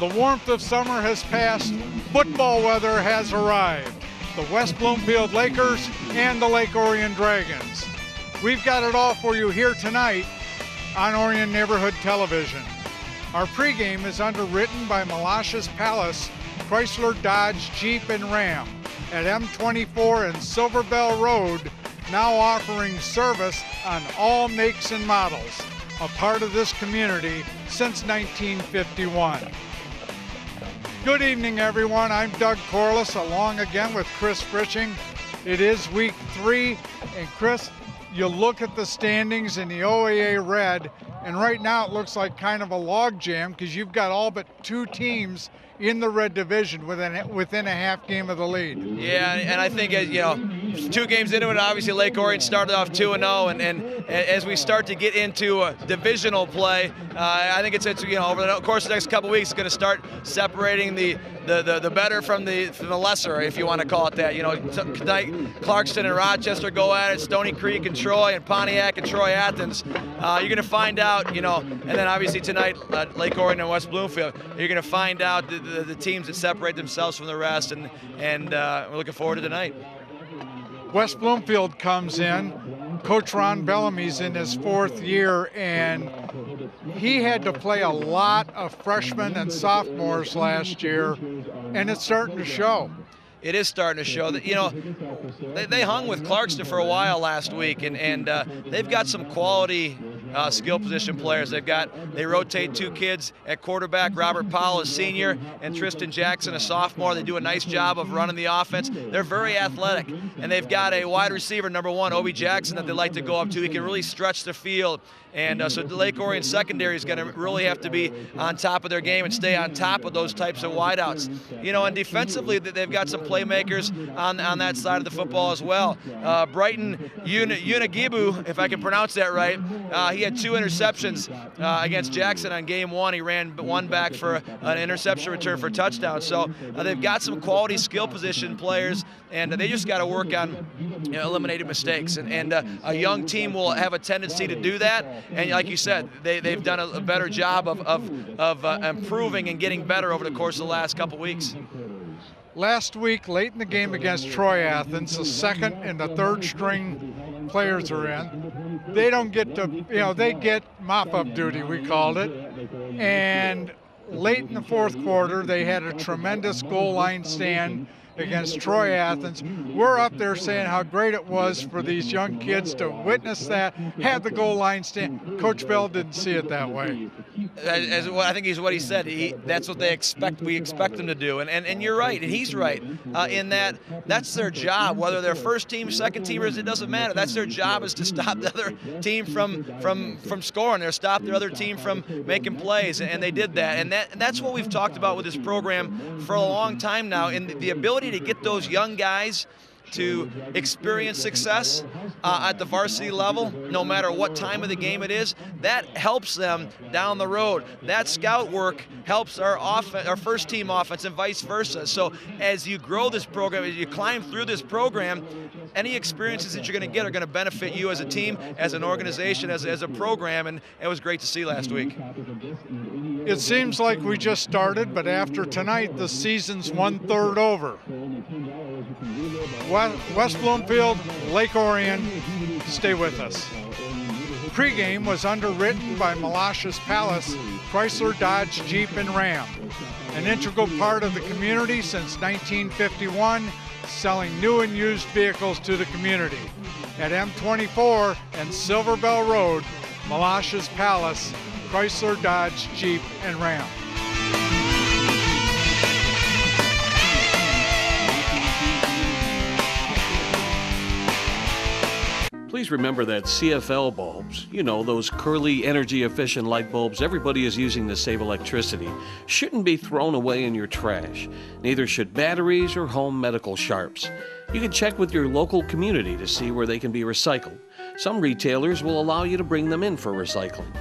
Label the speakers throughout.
Speaker 1: The warmth of summer has passed. Football weather has arrived. The West Bloomfield Lakers and the Lake Orion Dragons. We've got it all for you here tonight on Orion Neighborhood Television. Our pregame is underwritten by Malash's Palace, Chrysler, Dodge, Jeep, and Ram at M24 and Silver Bell Road, now offering service on all makes and models, a part of this community since 1951. Good evening, everyone. I'm Doug Corliss, along again with Chris Frisching. It is week 3, and Chris, you look at the standings in the OAA Red, and right now it looks like kind of a log jam because you've got all but 2 teams in the Red Division within a half game of the lead.
Speaker 2: Yeah, and I think, 2 games into it, obviously Lake Orion started off 2-0, and as we start to get into divisional play, I think it's over the course of the next couple weeks, it's going to start separating the better from the lesser, if you want to call it that. Tonight Clarkston and Rochester go at it, Stony Creek and Troy, and Pontiac and Troy Athens. You're going to find out, and then obviously tonight Lake Orion and West Bloomfield. You're going to find out the teams that separate themselves from the rest, and we're looking forward to tonight.
Speaker 1: West Bloomfield comes in. Coach Ron Bellamy's in his 4th year, and he had to play a lot of freshmen and sophomores last year, and it's starting to show.
Speaker 2: It is starting to show that, they hung with Clarkston for a while last week, and they've got some quality skill position players. They rotate 2 kids at quarterback, Robert Powell, a senior, and Tristan Jackson, a sophomore. They do a nice job of running the offense. They're very athletic, and they've got a wide receiver, number 1, Obi Jackson, that they like to go up to. He can really stretch the field. And so the Lake Orion secondary is going to really have to be on top of their game and stay on top of those types of wideouts. And defensively, they've got some playmakers on that side of the football as well. Brighton Unagibu, if I can pronounce that right, he had 2 interceptions against Jackson on game 1. He ran 1 back for an interception return for a touchdown. So they've got some quality skill position players, and they just got to work on eliminating mistakes. And a young team will have a tendency to do that. And like you said, they've done a better job of improving and getting better over the course of the last couple weeks.
Speaker 1: Last week, late in the game against Troy Athens, the 2nd and the 3rd string players are in. They don't get to, they get mop-up duty, we called it. And late in the 4th quarter, they had a tremendous goal line stand against Troy Athens. We're up there saying how great it was for these young kids to witness that, have the goal line stand. Coach Bell didn't see it that way.
Speaker 2: I think what he said. That's what they expect. We expect them to do, and you're right, and he's right in that's their job. Whether they're first team, second teamers, it doesn't matter. That's their job, is to stop the other team from scoring, or stop their other team from making plays, and they did that. And that's what we've talked about with this program for a long time now, in the ability to get those young guys to experience success at the varsity level, no matter what time of the game it is. That helps them down the road. That scout work helps our first team offense, and vice versa. So as you grow this program, as you climb through this program, any experiences that you're going to get are going to benefit you as a team, as an organization, as a program, and it was great to see last week.
Speaker 1: It seems like we just started, but after tonight, the season's 1/3 over. West Bloomfield, Lake Orion, stay with us. Pregame was underwritten by Malash's Palace, Chrysler, Dodge, Jeep, and Ram. An integral part of the community since 1951, selling new and used vehicles to the community. At M24 and Silver Bell Road, Malash's Palace, Chrysler, Dodge, Jeep, and Ram.
Speaker 3: Please remember that CFL bulbs, those curly, energy-efficient light bulbs everybody is using to save electricity, shouldn't be thrown away in your trash. Neither should batteries or home medical sharps. You can check with your local community to see where they can be recycled. Some retailers will allow you to bring them in for recycling.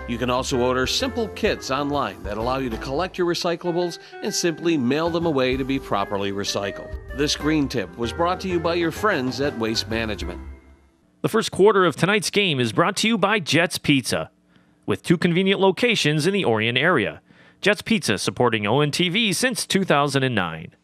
Speaker 3: You can also order simple kits online that allow you to collect your recyclables and simply mail them away to be properly recycled. This green tip was brought to you by your friends at Waste Management.
Speaker 4: The first quarter of tonight's game is brought to you by Jets Pizza, with 2 convenient locations in the Orion area. Jets Pizza, supporting ONTV since 2009.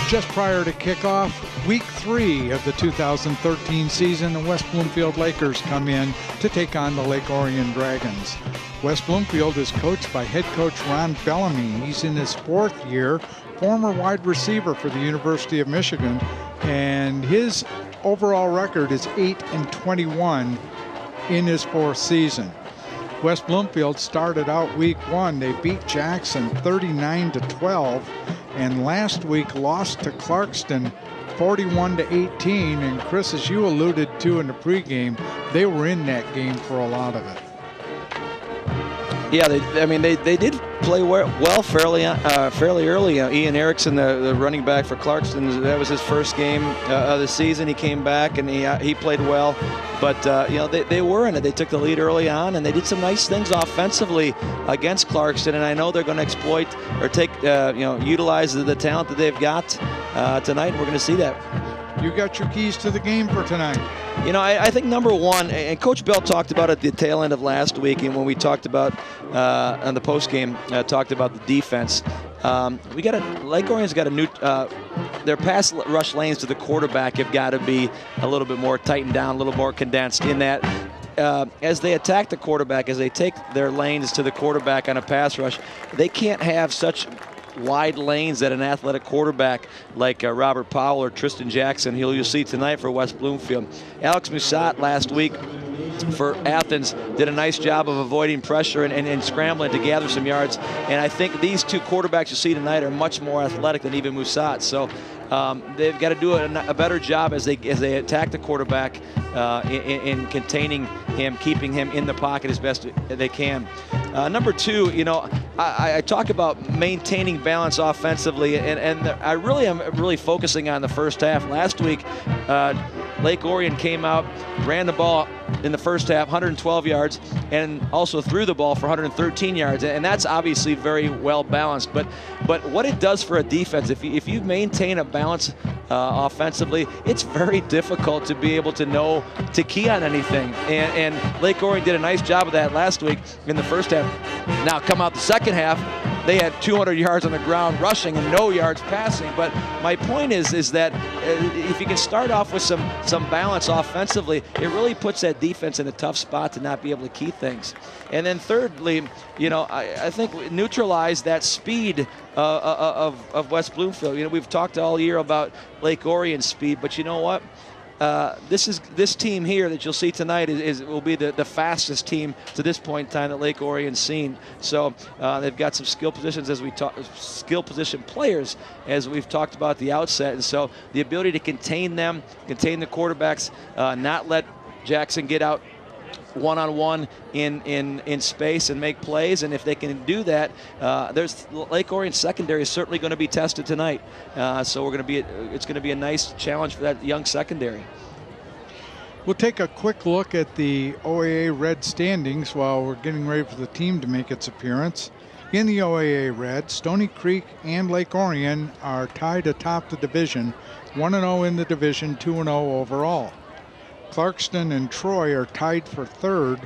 Speaker 1: Just prior to kickoff, week 3 of the 2013 season, the West Bloomfield Lakers come in to take on the Lake Orion Dragons. West Bloomfield is coached by head coach Ron Bellamy. He's in his 4th year, former wide receiver for the University of Michigan, and his overall record is 8-21 in his 4th season. West Bloomfield started out week 1. They beat Jackson 39-12, and last week lost to Clarkston 41-18. And Chris, as you alluded to in the pregame, they were in that game for a lot of it.
Speaker 5: Yeah, they did play well fairly early. Ian Erickson, the running back for Clarkston, that was his first game of the season. He came back and he played well. But they were in it. They took the lead early on, and they did some nice things offensively against Clarkston. And I know they're going to exploit or utilize the talent that they've got tonight. We're going to see that.
Speaker 1: You got your keys to the game for tonight.
Speaker 5: I think number one, and Coach Bell talked about it at the tail end of last week, and when we talked about on the post game, talked about the defense. Lake Orion's got a new. Their pass rush lanes to the quarterback have got to be a little bit more tightened down, a little more condensed. In that, as they attack the quarterback, as they take their lanes to the quarterback on a pass rush, they can't have such wide lanes that an athletic quarterback like Robert Powell or Tristan Jackson, you'll see tonight for West Bloomfield. Alex Musat last week for Athens did a nice job of avoiding pressure and scrambling to gather some yards. And I think these two quarterbacks you see tonight are much more athletic than even Musat. So they've got to do a better job as they attack the quarterback in containing him, keeping him in the pocket as best they can. Number two, I talk about maintaining balance offensively, and I really am focusing on the first half. Last week, Lake Orion came out, ran the ball in the first half, 112 yards, and also threw the ball for 113 yards, and that's obviously very well balanced. But what it does for a defense, if you maintain a balance offensively, it's very difficult to be able to know to key on anything. And Lake Orion did a nice job of that last week in the first half. Now come out the second half, they had 200 yards on the ground rushing and no yards passing. But my point is that if you can start off with some balance offensively, it really puts that defense in a tough spot to not be able to key things. And then thirdly, I think neutralize that speed of West Bloomfield. We've talked all year about Lake Orion's speed, but you know what? This team here that you'll see tonight will be the fastest team to this point in time that Lake Orion's seen. So they've got some skill positions skill position players as we've talked about at the outset, and so the ability to contain them, contain the quarterbacks, not let Jackson get out one-on-one in space and make plays, and if they can do that, there's Lake Orion secondary is certainly going to be tested tonight. So it's going to be a nice challenge for that young secondary.
Speaker 1: We'll take a quick look at the OAA Red standings while we're getting ready for the team to make its appearance. In the OAA Red, Stony Creek and Lake Orion are tied atop the division, 1-0 in the division, 2-0 overall. Clarkston and Troy are tied for third,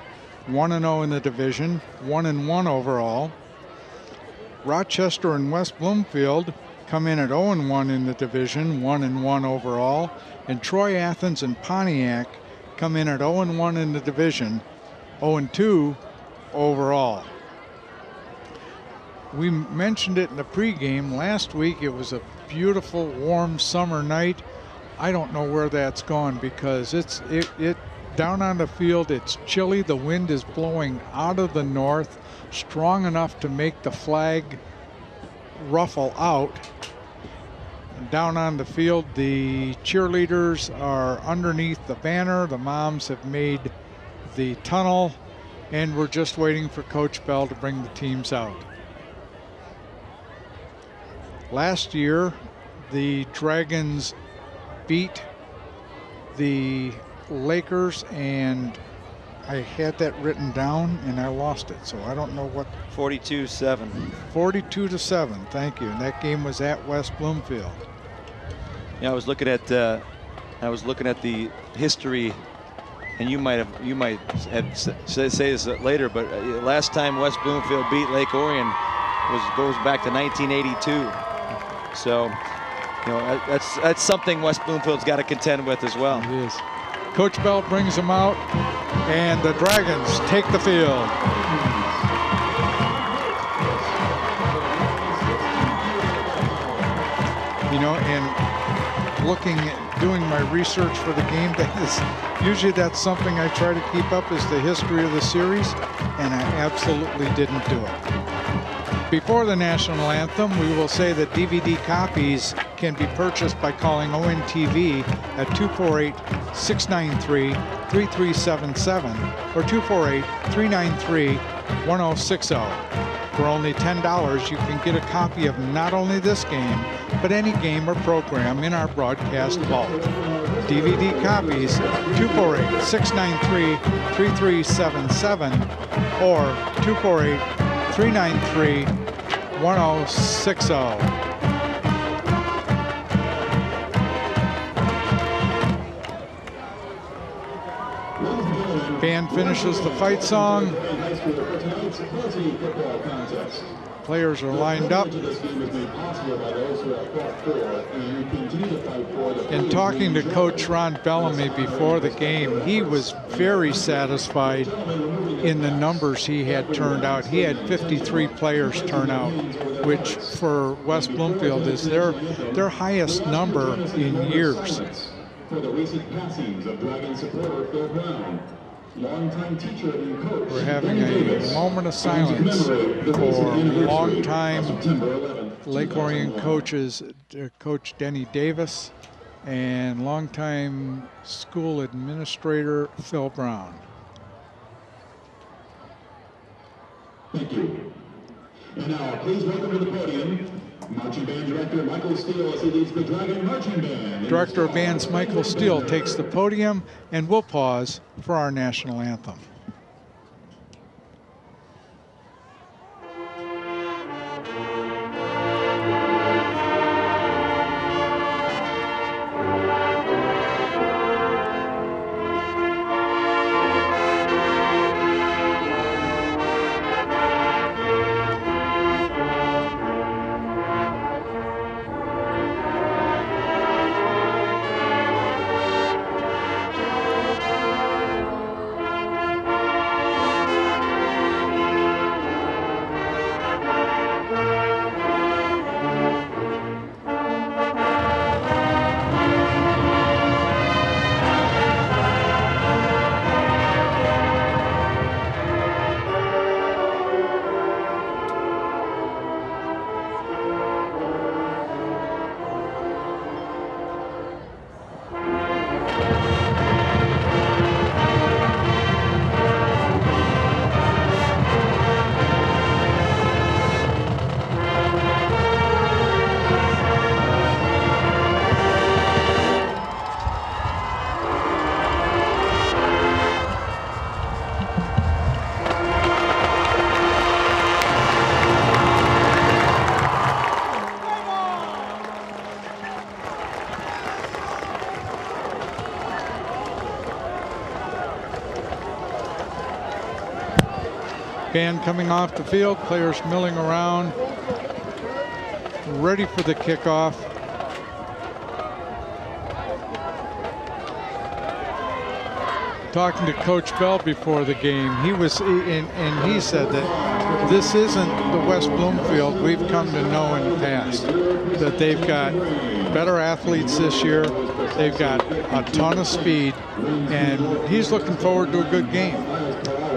Speaker 1: 1-0 in the division, 1-1 overall. Rochester and West Bloomfield come in at 0-1 in the division, 1-1 overall. And Troy, Athens, and Pontiac come in at 0-1 in the division, 0-2 overall. We mentioned it in the pregame. Last week it was a beautiful, warm summer night. I don't know where that's gone because it down on the field, it's chilly. The wind is blowing out of the north, strong enough to make the flag ruffle out. And down on the field, the cheerleaders are underneath the banner. The moms have made the tunnel, and we're just waiting for Coach Bell to bring the teams out. Last year, the Dragons beat the Lakers, and I had that written down and I lost it, so I don't know what.
Speaker 5: 42-7.
Speaker 1: 42-7. Thank you. And that game was at West Bloomfield.
Speaker 5: Yeah, I was looking at the history and you might say this later, but last time West Bloomfield beat Lake Orion goes back to 1982. So, that's something West Bloomfield's got to contend with as well.
Speaker 1: It is. Coach Bell brings them out, and the Dragons take the field. And doing my research for the game days, usually that's something I try to keep up, is the history of the series, and I absolutely didn't do it. Before the national anthem, we will say that DVD copies can be purchased by calling ONTV at 248-693-3377 or 248-393-1060. For only $10, you can get a copy of not only this game, but any game or program in our broadcast vault. DVD copies, 248-693-3377 or 248-393-1060. Band finishes the fight song. Players are lined up. In talking to Coach Ron Bellamy before the game, he was very satisfied in the numbers he had turned out. He had 53 players turn out, which for West Bloomfield is their highest number in years.
Speaker 6: For the recent passings of Dragon supporter Phil Brown, longtime teacher and coach.
Speaker 1: We're having a moment of silence for longtime Lake Orion coaches, Coach Denny Davis, and longtime school administrator Phil Brown.
Speaker 6: Thank you. And now, please welcome to the podium, Marching Band Director Michael Steele as he leads the Dragon Marching Band.
Speaker 1: Director of Bands Michael Steele takes the podium, and we'll pause for our national anthem. Band coming off the field, players milling around, ready for the kickoff. Talking to Coach Bell before the game, he said that this isn't the West Bloomfield we've come to know in the past. That they've got better athletes this year, they've got a ton of speed, and he's looking forward to a good game.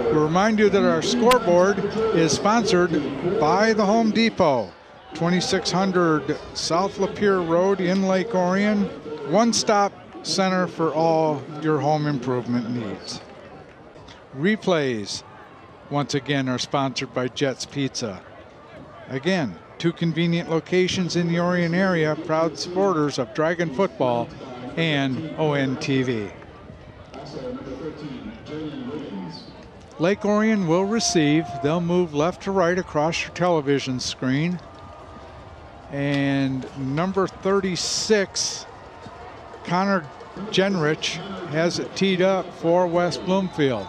Speaker 1: We'll remind you that our scoreboard is sponsored by the Home Depot, 2600 South Lapeer Road in Lake Orion, one-stop center for all your home improvement needs. Replays, once again, are sponsored by Jet's Pizza. Again, 2 convenient locations in the Orion area, proud supporters of Dragon football and ONTV. Lake Orion will receive. They'll move left to right across your television screen. And number 36, Connor Genrich has it teed up for West Bloomfield.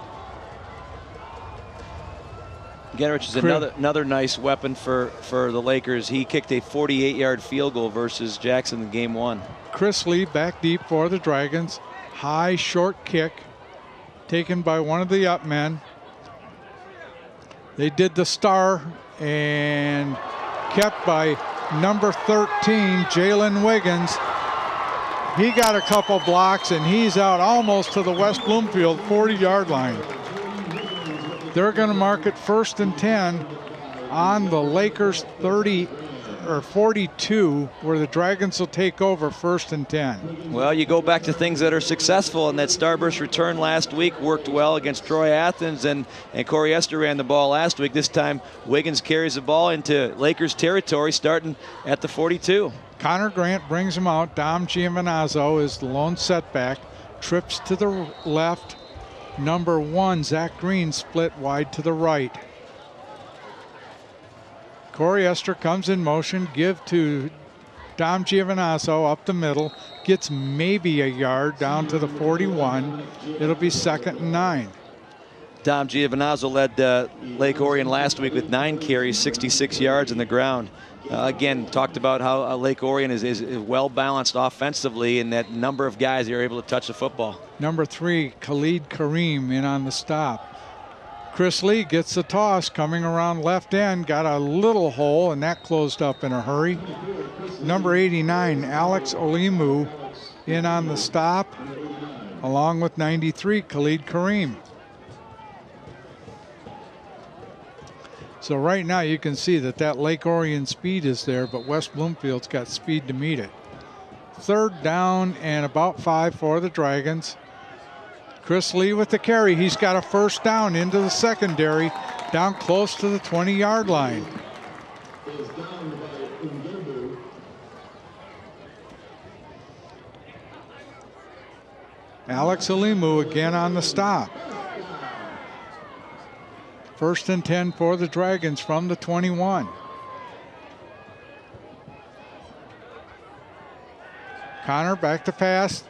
Speaker 5: Genrich is another nice weapon for the Lakers. He kicked a 48-yard field goal versus Jackson in game 1.
Speaker 1: Chris Lee back deep for the Dragons. High short kick taken by one of the up men. They did the star and kept by number 13, Jalen Wiggins. He got a couple blocks and he's out almost to the West Bloomfield 40-yard line. They're going to mark it 1st and 10 on the Lakers 30 or 42, where the Dragons will take over 1st and 10.
Speaker 5: Well, you go back to things that are successful, and that starburst return last week worked well against Troy Athens, and Corey Esther ran the ball last week. This time Wiggins carries the ball into Lakers territory starting at the 42.
Speaker 1: Connor Grant brings him out. Dom Giovinazzo is the lone setback. Trips to the left. Number 1, Zach Green, split wide to the right. Corey Esther comes in motion, give to Dom Giovinazzo up the middle, gets maybe a yard down to the 41. It'll be 2nd and 9.
Speaker 5: Dom Giovinazzo led Lake Orion last week with 9 carries, 66 yards on the ground. Again, talked about how Lake Orion is well balanced offensively, and that number of guys that are able to touch the football.
Speaker 1: Number 3, Khalid Kareem in on the stop. Chris Lee gets the toss coming around left end, got a little hole, and that closed up in a hurry. Number 89, Alex Olimu in on the stop, along with 93, Khalid Kareem. So right now you can see that Lake Orion speed is there, but West Bloomfield's got speed to meet it. 3rd down and about 5 for the Dragons. Chris Lee with the carry. He's got a 1st down into the secondary, down close to the 20-yard line. Alex Olimu again on the stop. 1st and 10 for the Dragons from the 21. Connor back to pass.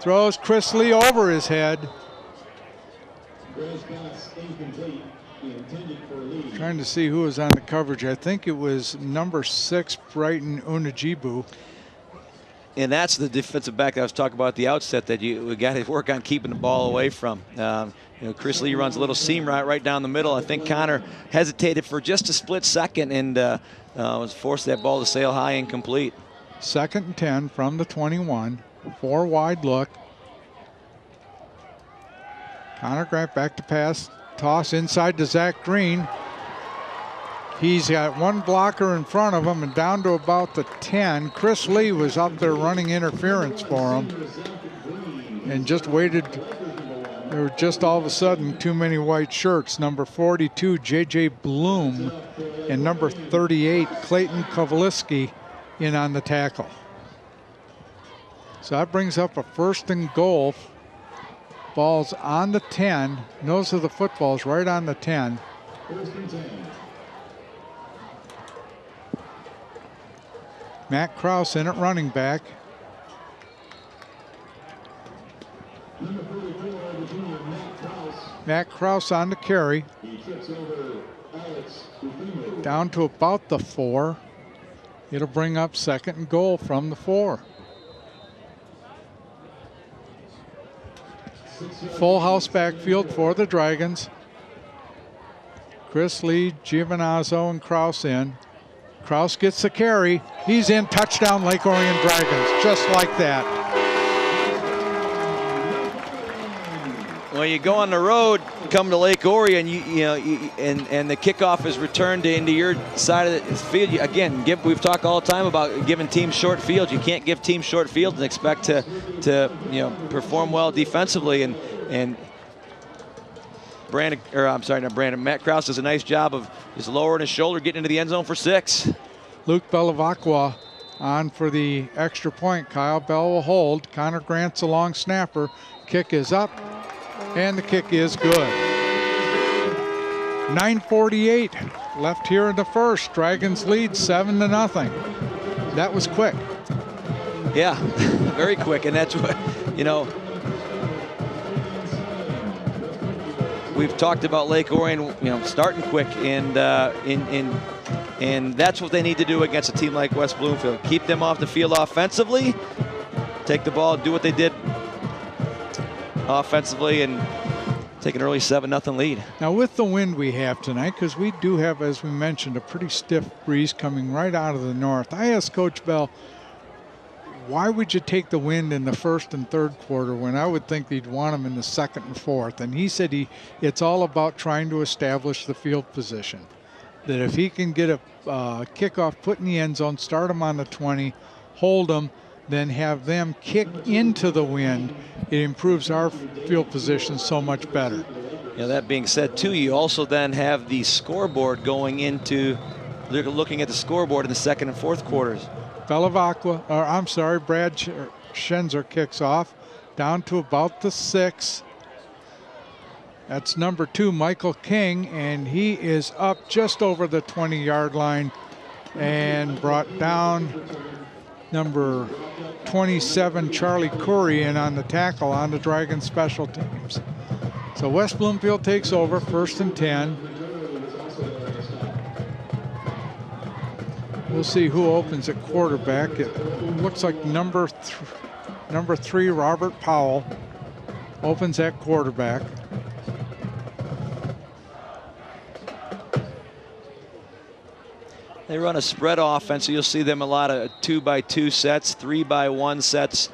Speaker 1: Throws Chris Lee over his head. Trying to see who was on the coverage. I think it was number 6, Brighton Unajibu.
Speaker 5: And that's the defensive back that I was talking about at the outset that we got to work on keeping the ball away from. Chris Lee runs a little seam right down the middle. I think Connor hesitated for just a split second and was forced that ball to sail high and complete.
Speaker 1: 2nd and 10 from the 21. 4 wide look. Connor Grant back to pass. Toss inside to Zach Green. He's got 1 blocker in front of him and down to about the 10. Chris Lee was up there running interference for him and just waited. There were just all of a sudden too many white shirts. Number 42, J.J. Bloom, and number 38, Clayton Kovaliski, in on the tackle. So that brings up a 1st and goal. Ball's on the 10. Nose of the football's right on the 10. Matt Krause in at running back. Matt Krause on the carry. Down to about the 4. It'll bring up 2nd and goal from the 4. Full house backfield for the Dragons. Chris Lee, Giovinazzo, and Krause in. Krause gets the carry. He's in. Touchdown, Lake Orion Dragons. Just like that.
Speaker 5: When you go on the road, come to Lake Orion, and the kickoff is returned into your side of the field. Again, we've talked all the time about giving teams short fields. You can't give teams short fields and expect to perform well defensively. And Matt Krause does a nice job of just lowering his shoulder, getting into the end zone for 6.
Speaker 1: Luke Bellavacqua on for the extra point. Kyle Bell will hold. Connor Grant's a long snapper. Kick is up. And the kick is good. 9:48 left here in the first. Dragons lead 7-0. That was quick.
Speaker 5: Yeah, very quick, and that's You know, we've talked about Lake Orion, you know, starting quick, and that's what they need to do against a team like West Bloomfield. Keep them off the field offensively, take the ball, do what they did offensively, and take an early 7-0 lead.
Speaker 1: Now with the wind we have tonight, because we do have, as we mentioned, a pretty stiff breeze coming right out of the north. I asked Coach Bell, why would you take the wind in the first and third quarter when I would think they'd want them in the second and fourth? And he said it's all about trying to establish the field position. That if he can get a kickoff put in the end zone, start them on the 20, hold them, then have them kick into the wind, it improves our field position so much better.
Speaker 5: Yeah, that being said, too, you also then have the scoreboard going into, looking at the scoreboard in the second and fourth quarters.
Speaker 1: Brad Schenzer kicks off down to about the 6. That's number 2, Michael King, and he is up just over the 20-yard line and brought down number 27, Charlie Curry, in on the tackle on the Dragons special teams. So West Bloomfield takes over, 1st and 10. We'll see who opens at quarterback. It looks like number 3, Robert Powell, opens at quarterback.
Speaker 5: They run a spread offense, so you'll see them a lot of 2-by-2 sets, 3-by-1 sets.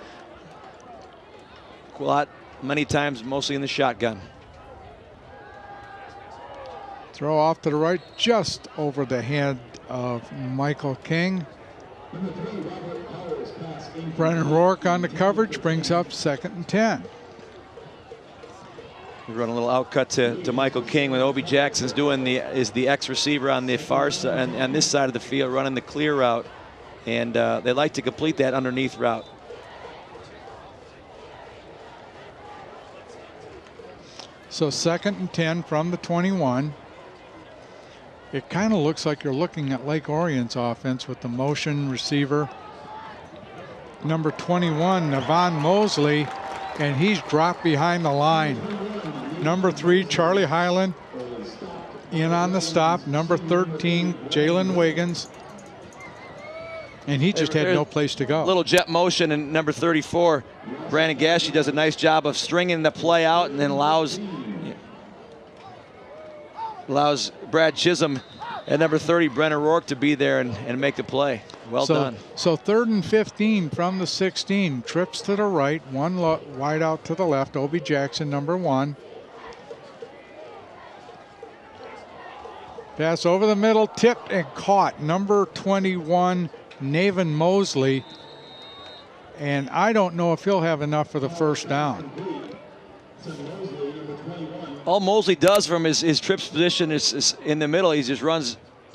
Speaker 5: Many times, mostly in the shotgun.
Speaker 1: Throw off to the right, just over the head of Michael King. Brennan Rourke on the coverage, brings up 2nd and 10.
Speaker 5: We run a little out cut to Michael King when Obi Jackson's doing is the X receiver on the far side, and this side of the field, running the clear route, and they like to complete that underneath route.
Speaker 1: So 2nd and 10 from the 21. It kind of looks like you're looking at Lake Orion's offense with the motion receiver. Number 21, Navon Mosley, and he's dropped behind the line. Number 3, Charlie Hyland, in on the stop. Number 13, Jalen Wiggins, and he just had no place to go.
Speaker 5: Little jet motion, and number 34, Brandon Gashi, does a nice job of stringing the play out, and then allows Brad Chisholm at number 30, Brennan Rourke, to be there and make the play. Well done.
Speaker 1: So 3rd and 15 from the 16. Trips to the right, one wide out to the left. Obi Jackson, number 1. Pass over the middle, tipped and caught. Number 21, Navon Mosley. And I don't know if he'll have enough for the first down.
Speaker 5: All Mosley does from his trips position is in the middle. He just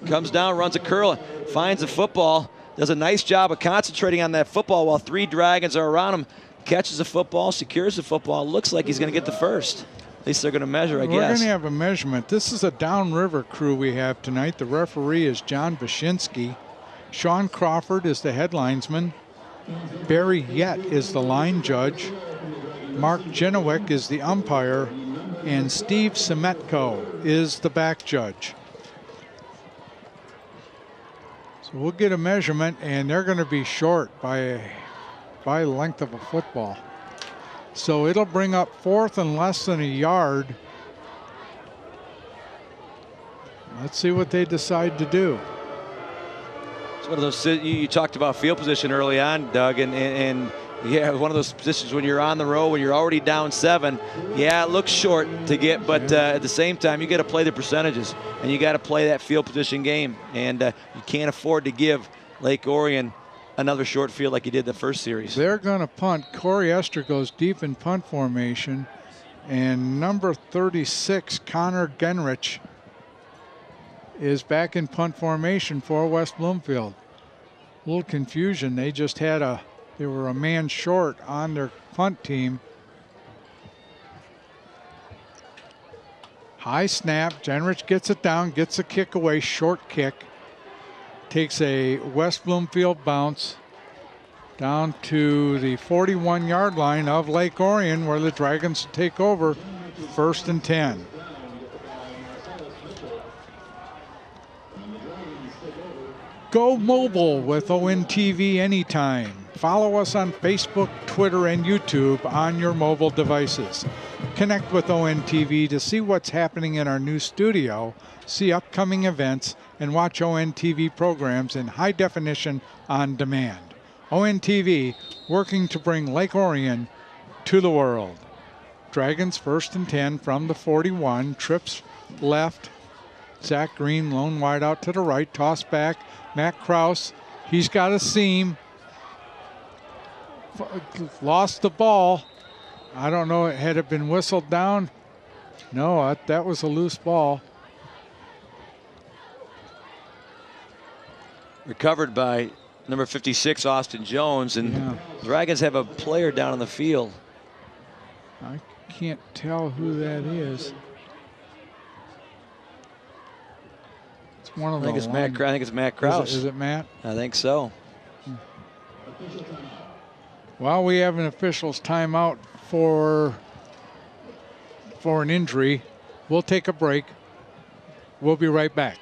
Speaker 5: comes down, runs a curl, finds the football, does a nice job of concentrating on that football while 3 Dragons are around him, catches the football, secures the football. Looks like he's going to get the first. At least they're going to measure, I guess.
Speaker 1: We're going to have a measurement. This is a downriver crew we have tonight. The referee is John Bashinsky. Sean Crawford is the head linesman. Barry Yett is the line judge. Mark Jenowick is the umpire. And Steve Semetko is the back judge. So we'll get a measurement, and they're going to be short by length of a football. So it'll bring up 4th and less than a yard. Let's see what they decide to do.
Speaker 5: It's one of those, you talked about field position early on, Doug, and yeah, one of those positions when you're on the road, when you're already down 7, yeah, it looks short to get, but at the same time, you got to play the percentages, and you got to play that field position game, and you can't afford to give Lake Orion another short field like you did the first series.
Speaker 1: They're going to punt. Corey Esther goes deep in punt formation, and number 36, Connor Genrich, is back in punt formation for West Bloomfield. A little confusion. They just had they were a man short on their punt team. High snap. Genrich gets it down, gets a kick away, short kick. Takes a West Bloomfield bounce down to the 41-yard line of Lake Orion, where the Dragons take over. 1st and 10. Go mobile with ONTV anytime. Follow us on Facebook, Twitter, and YouTube on your mobile devices. Connect with ONTV to see what's happening in our new studio, see upcoming events, and watch ONTV programs in high definition on demand. ONTV, working to bring Lake Orion to the world. Dragons 1st and 10 from the 41. Trips left. Zach Green, lone wide out to the right. Toss back. Matt Krause, he's got a seam. Lost the ball. I don't know, had it been whistled down? No, that was a loose ball.
Speaker 5: Recovered by number 56, Austin Jones, and Dragons have a player down on the field.
Speaker 1: I can't tell who that is. It's one of
Speaker 5: I think it's Matt. I think it's Matt Krause.
Speaker 1: Is it Matt?
Speaker 5: I think so.
Speaker 1: Well, we have an official's timeout for an injury. We'll take a break. We'll be right back.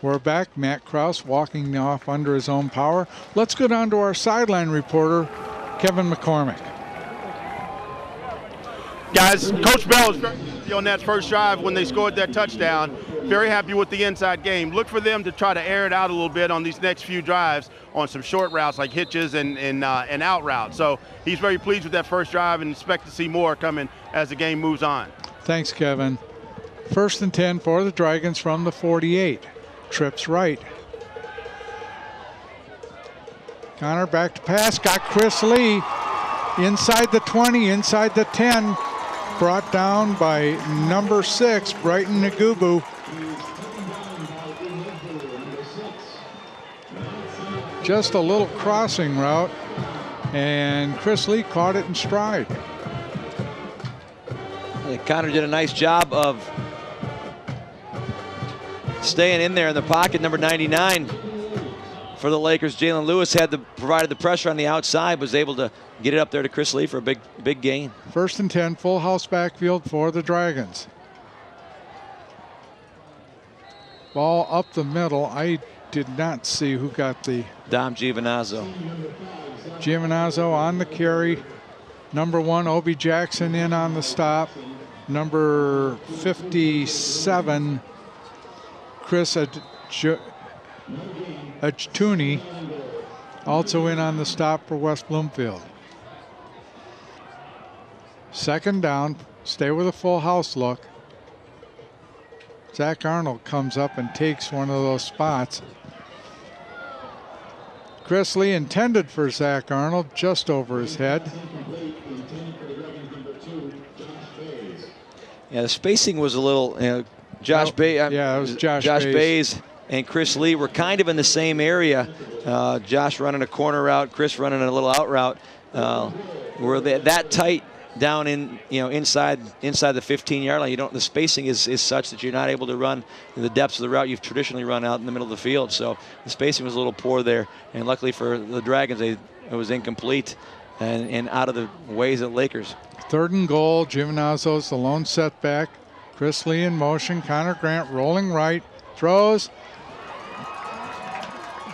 Speaker 1: We're back. Matt Krause walking off under his own power. Let's go down to our sideline reporter, Kevin McCormick.
Speaker 7: Guys, Coach Bell was very happy on that first drive when they scored that touchdown. Very happy with the inside game. Look for them to try to air it out a little bit on these next few drives on some short routes like hitches and out routes. So he's very pleased with that first drive and expect to see more coming as the game moves on.
Speaker 1: Thanks, Kevin. 1st and 10 for the Dragons from the 48. Trips right. Connor back to pass. Got Chris Lee inside the 20, inside the 10. Brought down by number 6, Brighton Nagubu. Just a little crossing route, and Chris Lee caught it in stride.
Speaker 5: Connor did a nice job of staying in there in the pocket. Number 99 for the Lakers, Jalen Lewis, provided the pressure on the outside, was able to get it up there to Chris Lee for a big gain.
Speaker 1: 1st and 10, full house backfield for the Dragons. Ball up the middle. I did not see who got the...
Speaker 5: Dom Giovinazzo.
Speaker 1: Giovinazzo on the carry. Number 1, Obi Jackson in on the stop. Number 57, Chris Ajtuni, also in on the stop for West Bloomfield. 2nd down, stay with a full house look. Zach Arnold comes up and takes one of those spots. Chris Lee intended for Zach Arnold, just over his head.
Speaker 5: Yeah, the spacing was a little, Josh Bays.
Speaker 1: Yeah, it was Josh
Speaker 5: Bays and Chris Lee were kind of in the same area. Josh running a corner route, Chris running a little out route. Were they that tight down in, inside the 15-yard line? The spacing is such that you're not able to run in the depths of the route you've traditionally run out in the middle of the field. So the spacing was a little poor there, and luckily for the Dragons, it was incomplete and out of the ways of the Lakers.
Speaker 1: 3rd and goal. Giovinazzo's the lone setback. Chris Lee in motion. Connor Grant rolling right. Throws.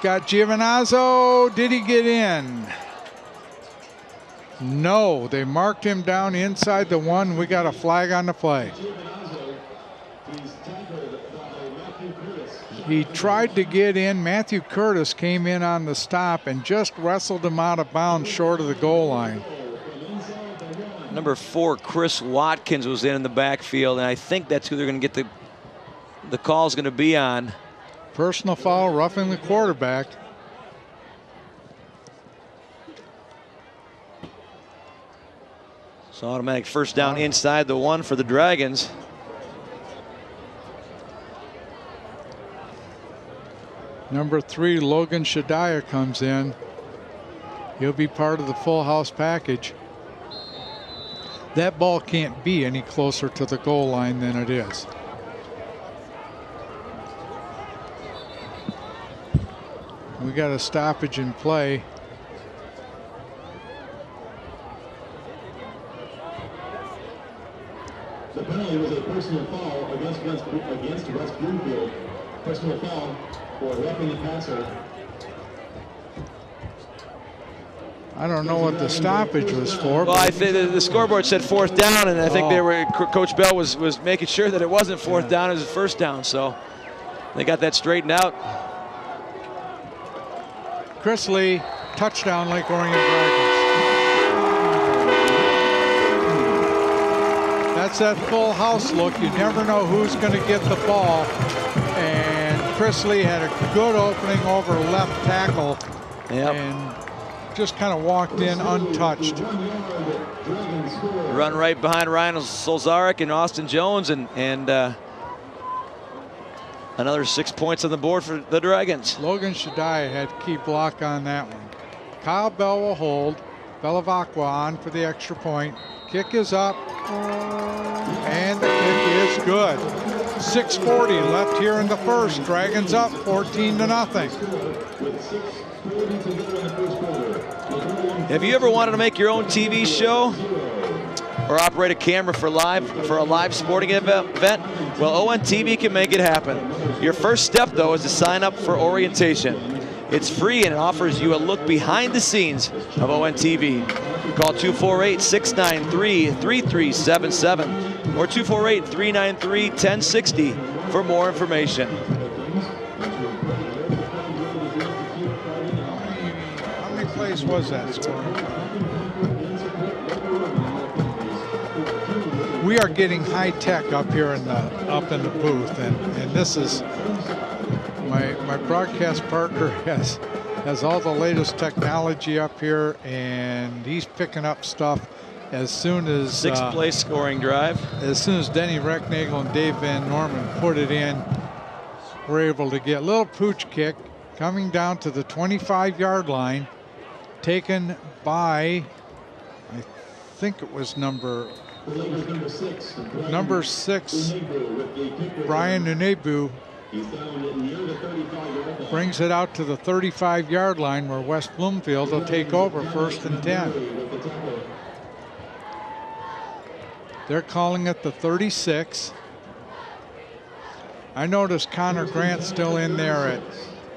Speaker 1: Got Giovinazzo. Did he get in? No. They marked him down inside the 1. We got a flag on the play. He tried to get in. Matthew Curtis came in on the stop and just wrestled him out of bounds short of the goal line.
Speaker 5: Number 4, Chris Watkins, was in the backfield, and I think that's who they're going to get the call's going to be on.
Speaker 1: Personal foul, roughing the quarterback.
Speaker 5: So automatic 1st down inside the 1 for the Dragons.
Speaker 1: Number 3, Logan Shadiah comes in. He'll be part of the full house package. That ball can't be any closer to the goal line than it is. We got a stoppage in play.
Speaker 6: The penalty was a personal foul against West Bloomfield. Personal foul for roughing the passer.
Speaker 1: I don't know what the stoppage was for.
Speaker 5: Well, I think the scoreboard said 4th down, and I think Coach Bell was making sure that it wasn't 4th down, it was 1st down. So they got that straightened out.
Speaker 1: Chris Lee, touchdown, Lake Orion Dragons. That's that full house look. You never know who's going to get the ball. And Chris Lee had a good opening over left tackle.
Speaker 5: Yep.
Speaker 1: And just kind of walked in untouched.
Speaker 5: Run right behind Ryan Solzarek and Austin Jones, and another 6 points on the board for the Dragons.
Speaker 1: Logan Shadiah had key block on that one. Kyle Bell will hold. Belavacqua on for the extra point. Kick is up. And the kick is good. 6:40 left here in the first. Dragons up 14-0.
Speaker 5: Have you ever wanted to make your own TV show or operate a camera for a live sporting event? Well, ON TV can make it happen. Your first step, though, is to sign up for orientation. It's free and it offers you a look behind the scenes of ON TV. Call 248-693-3377 or 248-393-1060 for more information.
Speaker 1: How many plays was that score? We are getting high tech up here in the booth, and this is my broadcast partner has all the latest technology up here, and he's picking up stuff as soon as
Speaker 5: 6th place scoring drive.
Speaker 1: As soon as Denny Recknagel and Dave Van Norman put it in, we're able to get a little pooch kick coming down to the 25-yard line, taken by, I think it was number 6, Brian Nunebu. Brings it out to the 35-yard line where West Bloomfield will take over 1st and 10. They're calling it the 36. I noticed Connor Grant still in there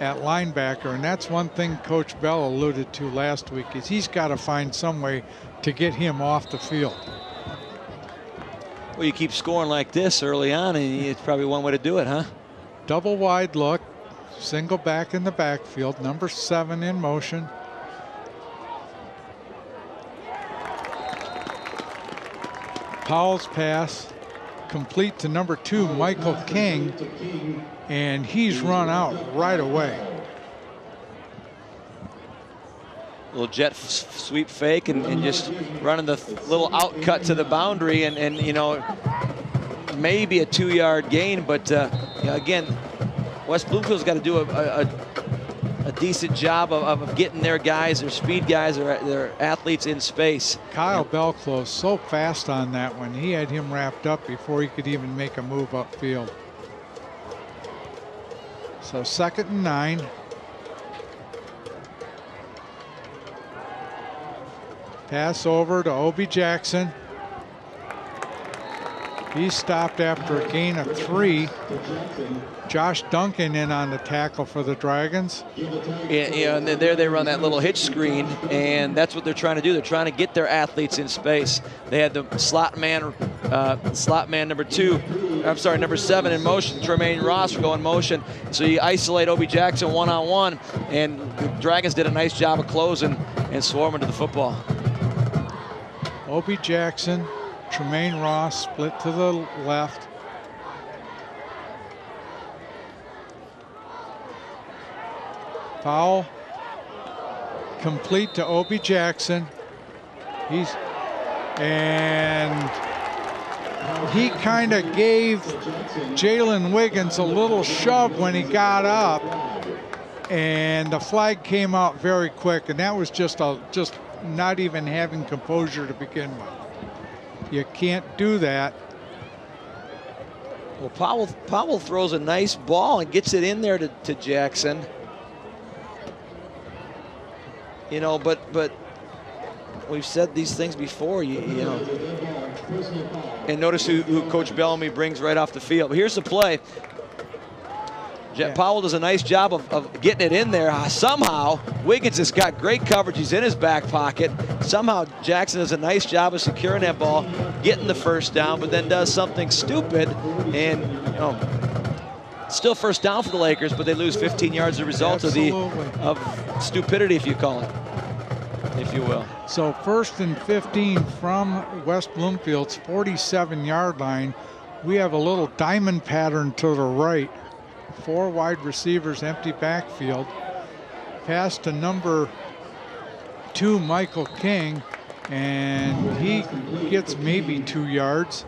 Speaker 1: at linebacker, and that's one thing Coach Bell alluded to last week, is he's got to find some way to get him off the field.
Speaker 5: Well, you keep scoring like this early on, and it's probably one way to do it, huh?
Speaker 1: Double wide look, single back in the backfield, number 7 in motion. Powell's pass complete to number 2, Michael King, and he's run out right away.
Speaker 5: Little jet sweep fake and just running the little out cut to the boundary, and you know, maybe a 2-yard gain, but you know, again, West Bloomfield's got to do a decent job of getting their guys, their speed guys, their athletes in space.
Speaker 1: Kyle Bell closed so fast on that one. He had him wrapped up before he could even make a move upfield. So 2nd and 9. Pass over to Obi Jackson. He's stopped after a gain of 3. Josh Duncan in on the tackle for the Dragons.
Speaker 5: Yeah, and then there they run that little hitch screen, and that's what they're trying to do. They're trying to get their athletes in space. They had the slot man number 7 in motion. Tremaine Ross will go in motion. So you isolate Obi Jackson one-on-one, and the Dragons did a nice job of closing and swarming to the football.
Speaker 1: Obi Jackson, Tremaine Ross split to the left. Foul complete to Obi Jackson. He kind of gave Jalen Wiggins a little shove when he got up, and the flag came out very quick, and that was just not even having composure to begin with. You can't do that.
Speaker 5: Well, Powell throws a nice ball and gets it in there to Jackson. You know, but we've said these things before, you know. And notice who Coach Bellamy brings right off the field. But here's the play. Powell does a nice job of getting it in there. Somehow, Wiggins has got great coverage. He's in his back pocket. Somehow, Jackson does a nice job of securing that ball, getting the first down, but then does something stupid. And, you know, still first down for the Lakers, but they lose 15 yards as a result of stupidity, if you call it, if you will.
Speaker 1: So 1st and 15 from West Bloomfield's 47-yard line. We have a little diamond pattern to the right. 4 wide receivers, empty backfield. Pass to number 2, Michael King, and he gets maybe 2 yards.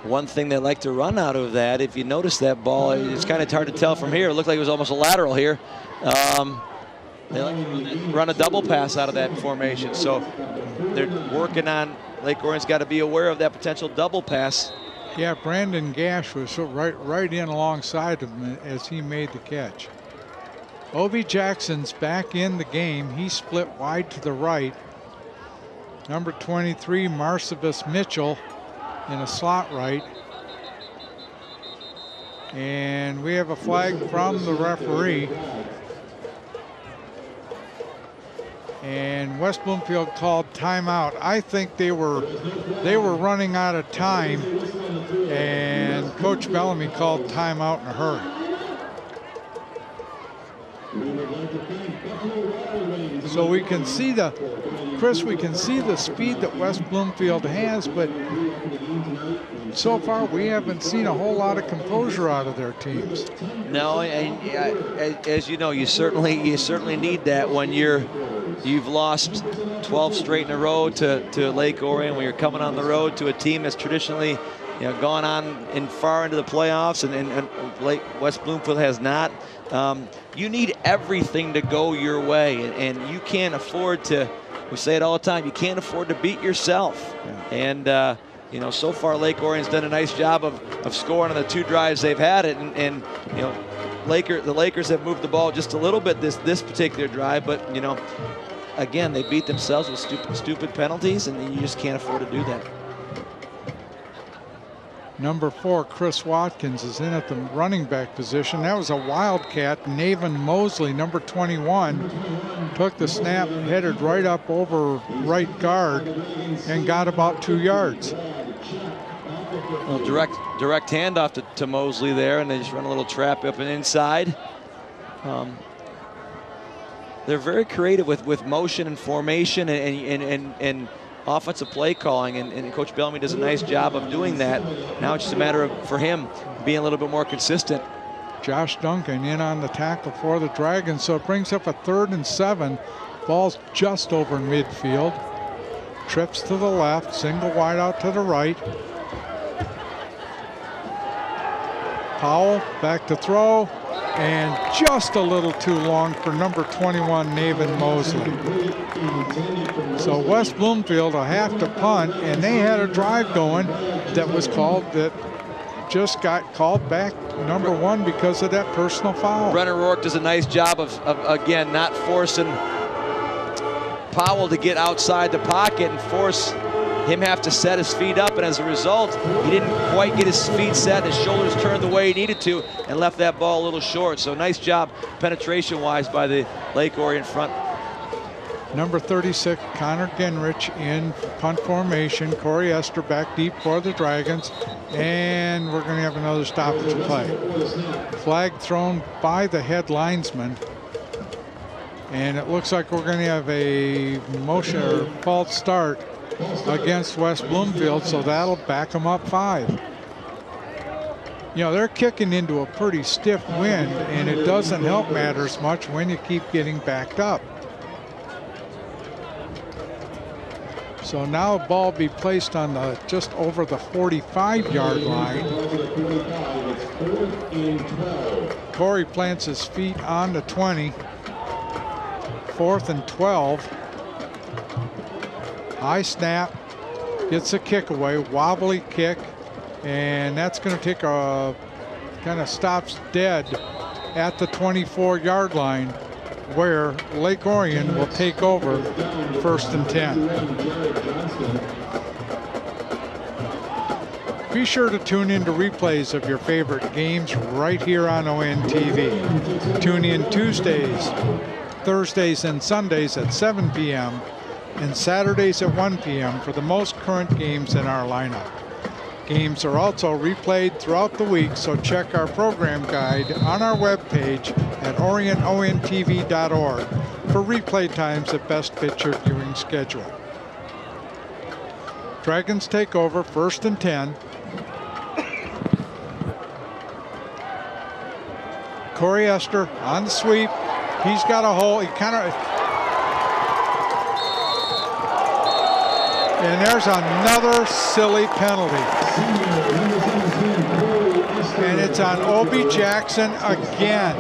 Speaker 5: One thing they like to run out of that, if you notice that ball, it's kind of hard to tell from here. It looked like it was almost a lateral here. They like to run a double pass out of that formation. So they're working on, Lake Orion's got to be aware of that potential double pass.
Speaker 1: Yeah, Brandon Gash was right in alongside of him as he made the catch. Obi Jackson's back in the game. He split wide to the right. Number 23, Marcivus Mitchell, in a slot right. And we have a flag from the referee. And West Bloomfield called timeout. I think they were running out of time, and Coach Bellamy called timeout in a hurry. So we can see Chris, we can see the speed that West Bloomfield has, but so far we haven't seen a whole lot of composure out of their teams.
Speaker 5: No, and as you know, you certainly need that when you've lost 12 straight in a row to Lake Orion, when you're coming on the road to a team that's traditionally, you know, gone on and far into the playoffs, and West Bloomfield has not. You need everything to go your way, and you can't afford to. We say it all the time. You can't afford to beat yourself. Yeah. And you know, so far Lake Orion's done a nice job of scoring on the 2 drives they've had it, and you know, the Lakers have moved the ball just a little bit this particular drive, but you know, again, they beat themselves with stupid penalties, and you just can't afford to do that.
Speaker 1: Number 4, Chris Watkins, is in at the running back position. That was a wildcat. Navin Mosley, number 21, took the snap, headed right up over right guard, and got about 2 yards.
Speaker 5: Well, direct handoff to Mosley there, and they just run a little trap up and inside. They're very creative with motion and formation and offensive play calling, and Coach Bellamy does a nice job of doing that. Now it's just a matter of, for him, being a little bit more consistent.
Speaker 1: Josh Duncan in on the tackle for the Dragons, so it brings up a 3rd and 7. Ball's just over midfield. Trips to the left, single wide out to the right. Powell back to throw, and just a little too long for number 21, Navin Mosley. So West Bloomfield will have to punt, and they had a drive going that was called, that just got called back, number 1, because of that personal foul.
Speaker 5: Brennan Rourke does a nice job of again, not forcing Powell to get outside the pocket and force him have to set his feet up, and as a result, he didn't quite get his feet set, his shoulders turned the way he needed to, and left that ball a little short. So nice job penetration-wise by the Lake Orion front.
Speaker 1: Number 36, Connor Genrich in punt formation. Corey Esther back deep for the Dragons, and we're going to have another stoppage play. Flag thrown by the head linesman, and it looks like we're going to have a motion or false start against West Bloomfield, so that'll back them up 5. You know, they're kicking into a pretty stiff wind, and it doesn't help matters much when you keep getting backed up. So now a ball be placed on the just over the 45-yard line. Corey plants his feet on the 20. 4th and 12. High snap, gets a kick away, wobbly kick, and that's going to take a kind of stops dead at the 24-yard line. where Lake Orion will take over 1st and 10. Be sure to tune in to replays of your favorite games right here on ON TV. Tune in Tuesdays, Thursdays, and Sundays at 7 p.m. and Saturdays at 1 p.m. for the most current games in our lineup. Games are also replayed throughout the week, so check our program guide on our webpage at orionontv.org for replay times that best fit your viewing schedule. Dragons take over 1st and 10. Corey Esther on the sweep. He's got a hole. He kind of... And there's another silly penalty. And it's on Obi Jackson again.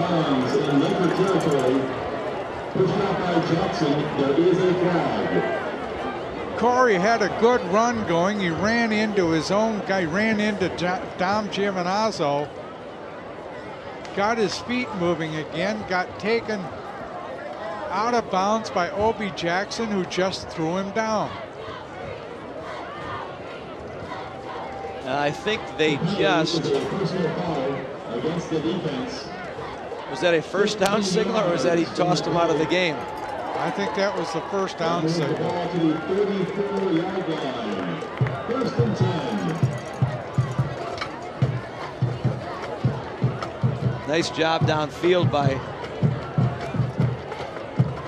Speaker 1: Corey had a good run going. He ran into his own guy, ran into Dom Giovinazzo. Got his feet moving again, got taken out of bounds by Obi Jackson, who just threw him down.
Speaker 5: I think they just... Was that a first down signal, or was that he tossed him out of the game?
Speaker 1: I think that was the first down signal.
Speaker 5: Nice job downfield by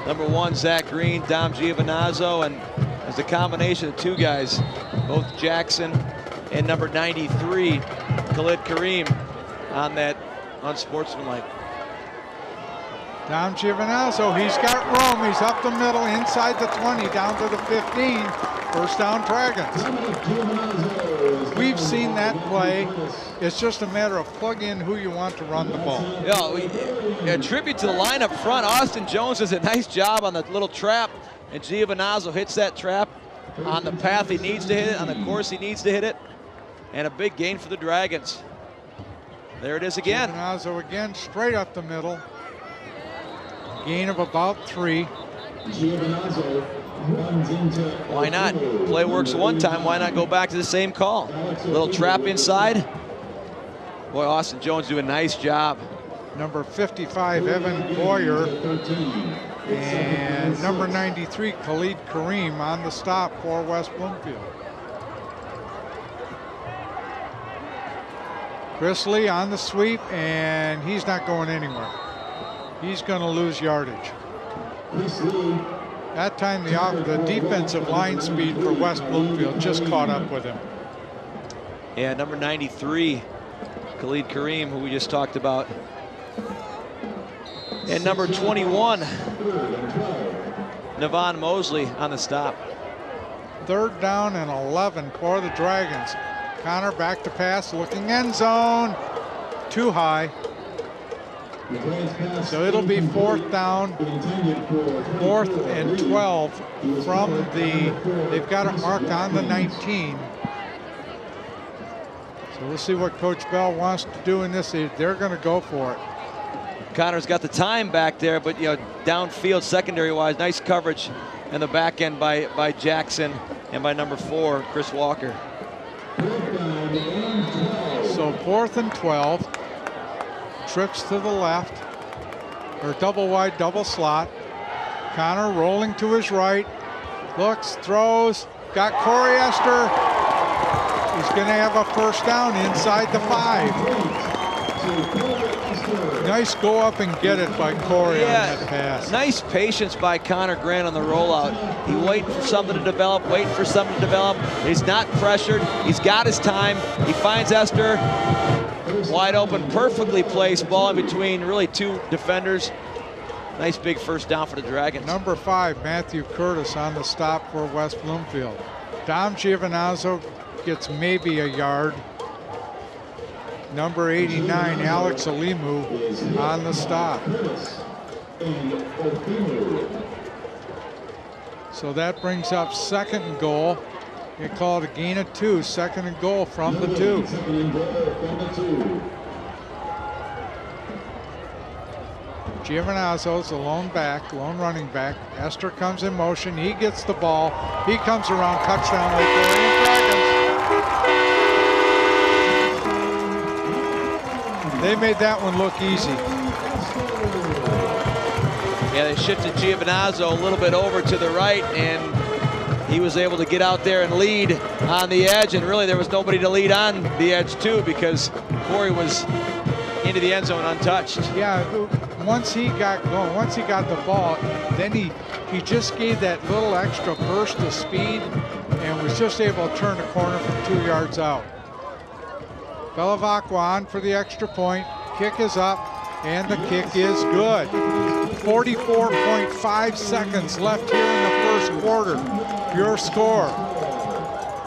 Speaker 5: number 1, Zach Green, Dom Giovinazzo, and as a combination of two guys, both Jackson and number 93, Khalid Kareem, on that unsportsmanlike.
Speaker 1: Dom Giovinazzo, he's got room. He's up the middle, inside the 20, down to the 15. First down, Dragons. We've seen that play. It's just a matter of plug in who you want to run the ball.
Speaker 5: A tribute to the line up front. Austin Jones does a nice job on the little trap, and Giovinazzo hits that trap on the path he needs to hit it, on the course he needs to hit it, and a big gain for the Dragons. There it is again.
Speaker 1: Giovinazzo again, straight up the middle. Gain of about 3.
Speaker 5: Why not? Play works one time, why not go back to the same call? Little trap inside. Boy, Austin Jones doing a nice job.
Speaker 1: Number 55, Evan Boyer, and number 93, Khalid Kareem on the stop for West Bloomfield. Chris Lee on the sweep, and he's not going anywhere. He's going to lose yardage. That time the defensive line speed for West Bloomfield just caught up with him.
Speaker 5: Yeah, number 93, Khalid Kareem, who we just talked about. And number 21, Navon Mosley on the stop.
Speaker 1: 3rd down and 11 for the Dragons. Connor back to pass, looking end zone. Too high. So it'll be 4th down, 4th and 12 from the, they've got it marked on the 19. So we'll see what Coach Bell wants to do in this. They're going to go for it.
Speaker 5: Connor's got the time back there, but downfield secondary-wise, nice coverage in the back end by Jackson and by number 4, Chris Walker.
Speaker 1: So 4th and 12. Trips to the left, or double wide, double slot. Connor rolling to his right, looks, throws, got Corey Esther. He's going to have a first down inside the 5. Nice go up and get it by Corey on that pass.
Speaker 5: Nice patience by Connor Grant on the rollout. He waiting for something to develop, waiting for something to develop. He's not pressured. He's got his time. He finds Esther. Wide open, perfectly placed ball in between really 2 defenders. Nice big first down for the Dragons.
Speaker 1: Number 5, Matthew Curtis on the stop for West Bloomfield. Dom Giovinazzo gets maybe a yard. Number 89, Alex Alimu on the stop. So that brings up 2nd and goal. They call it a gain of 2, 2nd and goal from the 2. Giovinazzo's the lone running back. Esther comes in motion. He gets the ball. He comes around. Touchdown, Lake Orion Dragons. They made that one look easy.
Speaker 5: Yeah, they shifted Giovinazzo a little bit over to the right, and he was able to get out there and lead on the edge. And really, there was nobody to lead on the edge, too, because Corey was into the end zone untouched.
Speaker 1: Yeah, once he got going, once he got the ball, then he just gave that little extra burst of speed and was just able to turn the corner from 2 yards out. Belavacqua on for the extra point. Kick is up, and the kick is good. 44.5 seconds left here in the first quarter. Your score: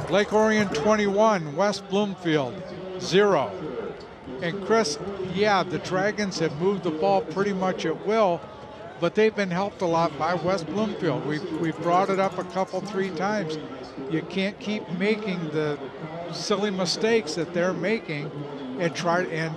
Speaker 1: Lake Orion 21, West Bloomfield 0. And Chris, yeah, the Dragons have moved the ball pretty much at will, but they've been helped a lot by West Bloomfield. We've brought it up a couple, 3 times. You can't keep making the silly mistakes that they're making and try and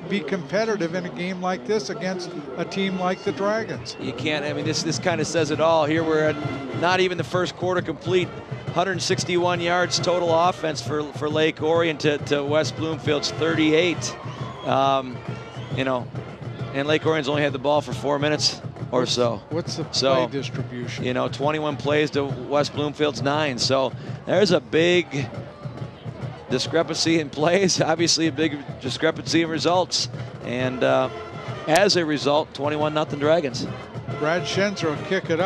Speaker 1: be competitive in a game like this against a team like the Dragons.
Speaker 5: You can't. I mean, this kind of says it all. Here we're at not even the first quarter complete. 161 yards total offense for Lake Orion to West Bloomfield's 38. You know, and Lake Orion's only had the ball for 4 minutes or so.
Speaker 1: What's the play distribution?
Speaker 5: You know, 21 plays to West Bloomfield's 9. So there's a big discrepancy in plays, obviously a big discrepancy in results. And as a result, 21-0 Dragons.
Speaker 1: Brad Schenzer will kick it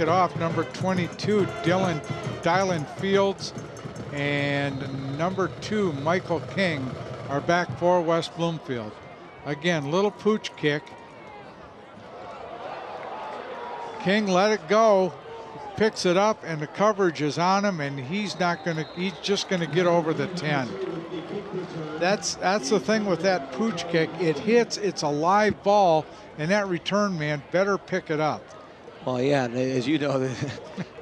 Speaker 1: off. Number 22, Dylan Fields, and number 2, Michael King, are back for West Bloomfield. Again, little pooch kick. King let it go, picks it up, and the coverage is on him, and he's just gonna get over the 10. That's the thing with that pooch kick. It hits, it's a live ball, and that return man better pick it up.
Speaker 5: Well, yeah, as you know,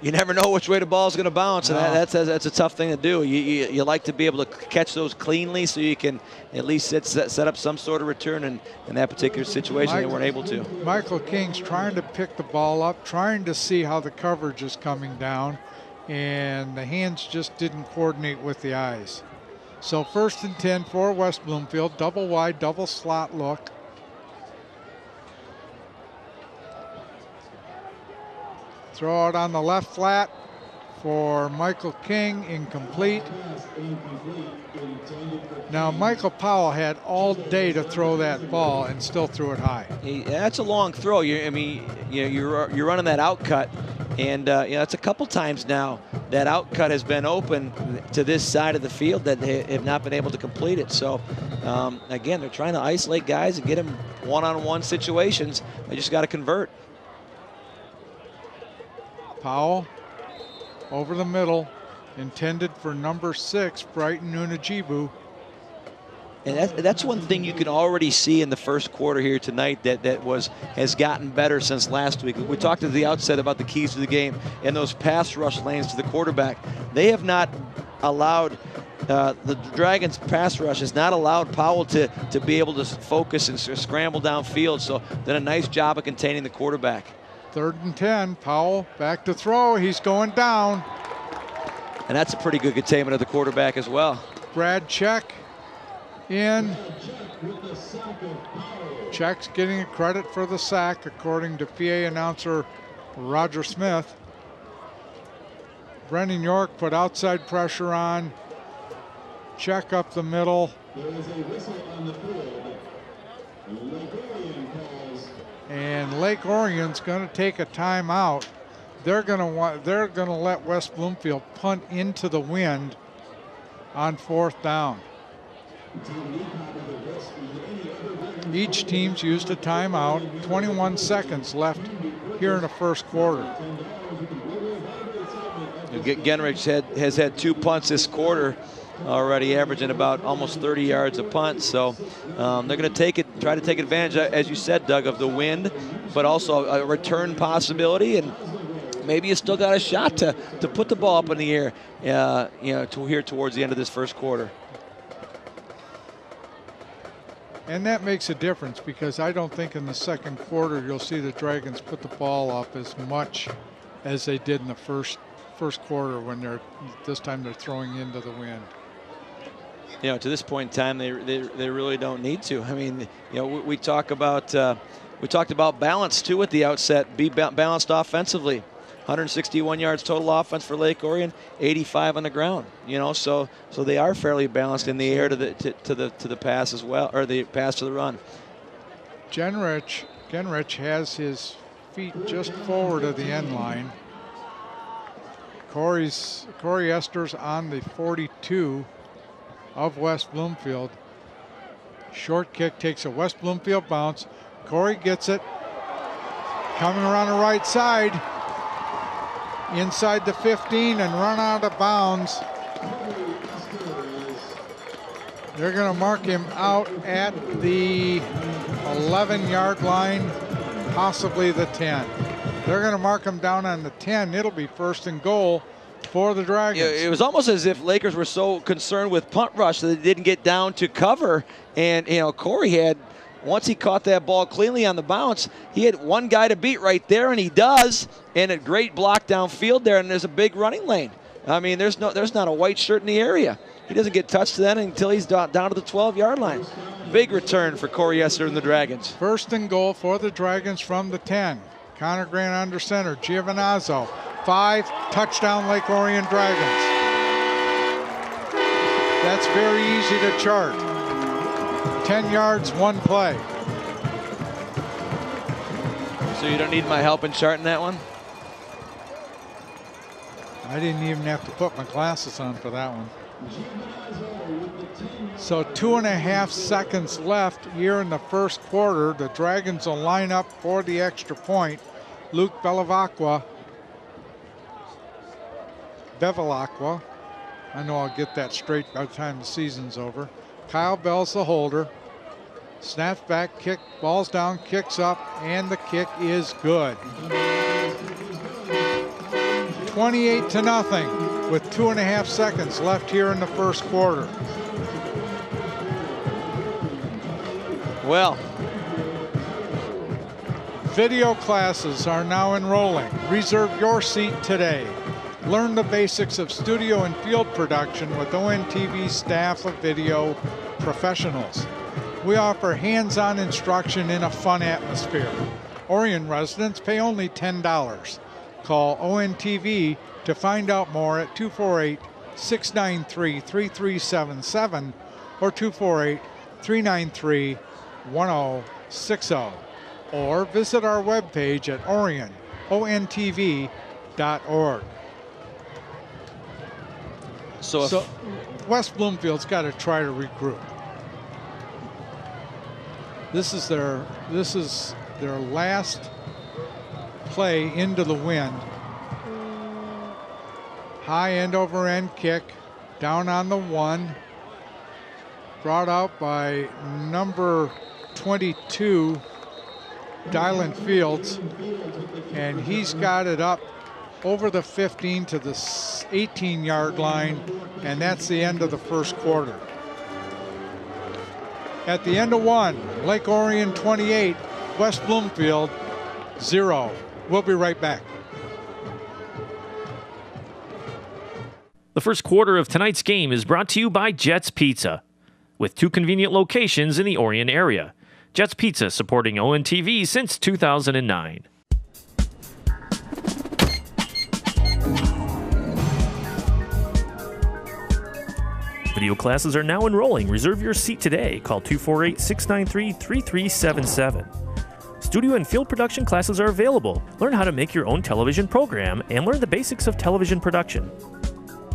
Speaker 5: you never know which way the ball's going to bounce, and that's a tough thing to do. You like to be able to catch those cleanly so you can at least set up some sort of return, and in that particular situation they weren't able to.
Speaker 1: Michael King's trying to pick the ball up, trying to see how the coverage is coming down, and the hands just didn't coordinate with the eyes. So 1st and 10 for West Bloomfield, double wide, double slot look. Throw out on the left flat for Michael King, incomplete. Now Michael Powell had all day to throw that ball and still threw it high.
Speaker 5: That's a long throw. You're running that out cut, and it's a couple times now that out cut has been open to this side of the field that they have not been able to complete it. So again, they're trying to isolate guys and get them one-on-one situations. They just got to convert.
Speaker 1: Powell over the middle, intended for number 6, Brighton Nunajibu.
Speaker 5: And that's one thing you can already see in the first quarter here tonight that has gotten better since last week. We talked at the outset about the keys to the game and those pass rush lanes to the quarterback. They have not allowed the Dragons' pass rush has not allowed Powell to be able to focus and scramble downfield. So done a nice job of containing the quarterback.
Speaker 1: 3rd and 10, Powell back to throw, he's going down.
Speaker 5: And that's a pretty good containment of the quarterback as well.
Speaker 1: Brad Check in. Check's getting a credit for the sack, according to PA announcer Roger Smith. Brendan York put outside pressure on. Check up the middle.
Speaker 6: There is a whistle on the field. Lake Orion calls.
Speaker 1: And Lake Orion's going to take a timeout. They're going to let West Bloomfield punt into the wind on 4th down. Each team's used a timeout. 21 seconds left here in the first quarter.
Speaker 5: Genrich has had 2 punts this quarter, already averaging about almost 30 yards a punt. So they're going to try to take advantage, as you said, Doug, of the wind, but also a return possibility. And maybe you still got a shot to put the ball up in the air, here towards the end of this first quarter.
Speaker 1: And that makes a difference, because I don't think in the second quarter you'll see the Dragons put the ball up as much as they did in the first quarter, when this time they're throwing into the wind.
Speaker 5: You know, to this point in time, they really don't need to. I mean, you know, we talked about balance too at the outset. Be balanced offensively. 161 yards total offense for Lake Orion, 85 on the ground. You know, so they are fairly balanced in the air to the pass as well, or the pass to the run.
Speaker 1: Genrich has his feet just forward of the end line. Corey Esters on the 42 of West Bloomfield. Short kick takes a West Bloomfield bounce. Corey gets it. Coming around the right side. Inside the 15 and run out of bounds. They're going to mark him out at the 11-yard line, possibly the 10. They're going to mark him down on the 10. It'll be 1st and goal for the Dragons.
Speaker 5: It was almost as if Lakers were so concerned with punt rush that they didn't get down to cover. And, you know, Corey had, once he caught that ball cleanly on the bounce, he had one guy to beat right there, and he does. And a great block downfield there, and there's a big running lane. I mean, there's not a white shirt in the area. He doesn't get touched then until he's down to the 12-yard line. Big return for Corey Esser and the Dragons. 1st and goal for the Dragons from the 10. Connor Grant under center. Giovinazzo. 5, touchdown Lake Orion Dragons. That's very easy to chart. 10 yards, 1 play. So you don't need my help in charting that one? I didn't even have to put my glasses on for that one. So 2.5 seconds left here in the first quarter. The Dragons will line up for the extra point. Luke Bevilacqua. I know I'll get that straight by the time the season's over. Kyle Bell's the holder. Snaps back, kick, ball's down, kicks up, and the kick is good. 28-0 with 2.5 seconds left here in the first quarter. Well, video classes are now enrolling. Reserve your seat today. Learn the basics of studio and field production with ONTV staff of video professionals. We offer hands-on instruction in a fun atmosphere. Orion residents pay only $10. Call ONTV to find out more at 248-693-3377 or 248-393-1060. Or visit our webpage at ONTV.org. So West Bloomfield's got to try to regroup. This is their last play into the wind. High end over end kick down on the 1. Brought out by number 22, Dylan Fields. And he's got it up over the 15 to the 18-yard line. And that's the end of the first quarter. At the end of 1, Lake Orion 28, West Bloomfield 0. We'll be right back.
Speaker 4: The first quarter of tonight's game is brought to you by Jets Pizza, with 2 convenient locations in the Orion area. Jets Pizza, supporting ONTV since 2009. Video classes are now enrolling. Reserve your seat today. Call 248-693-3377. Studio and field production classes are available. Learn how to make your own television program and learn the basics of television production.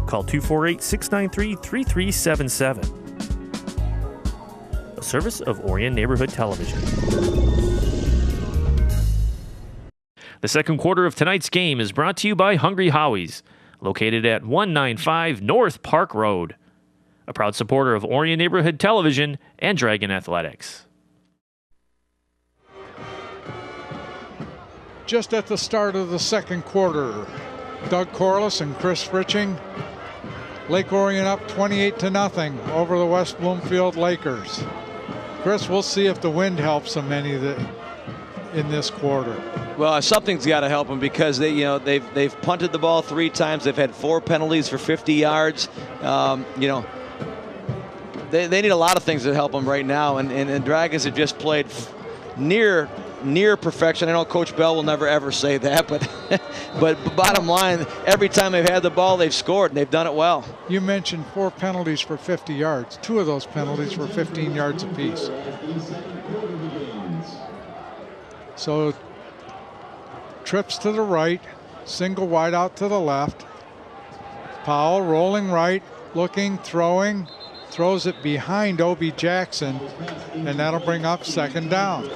Speaker 4: Call 248-693-3377. A service of Orion Neighborhood Television. The second quarter of tonight's game is brought to you by Hungry Howie's, located at 195 North Park Road. A proud supporter of Orion Neighborhood Television and Dragon Athletics.
Speaker 1: Just at the start of the second quarter, Doug Corliss and Chris Fritching. Lake Orion up 28-0 over the West Bloomfield Lakers. Chris, we'll see if the wind helps them any in this quarter.
Speaker 5: Well, something's got to help them because they've punted the ball 3 times. They've had 4 penalties for 50 yards. They need a lot of things to help them right now, and the Dragons have just played near perfection. I know Coach Bell will never ever say that, but but bottom line, every time they've had the ball, they've scored, and they've done it well.
Speaker 1: You mentioned 4 penalties for 50 yards. 2 of those penalties were 15 yards apiece. So trips to the right, single wide out to the left. Powell rolling right, looking, throwing, throws it behind Obi Jackson, and that'll bring up 2nd down.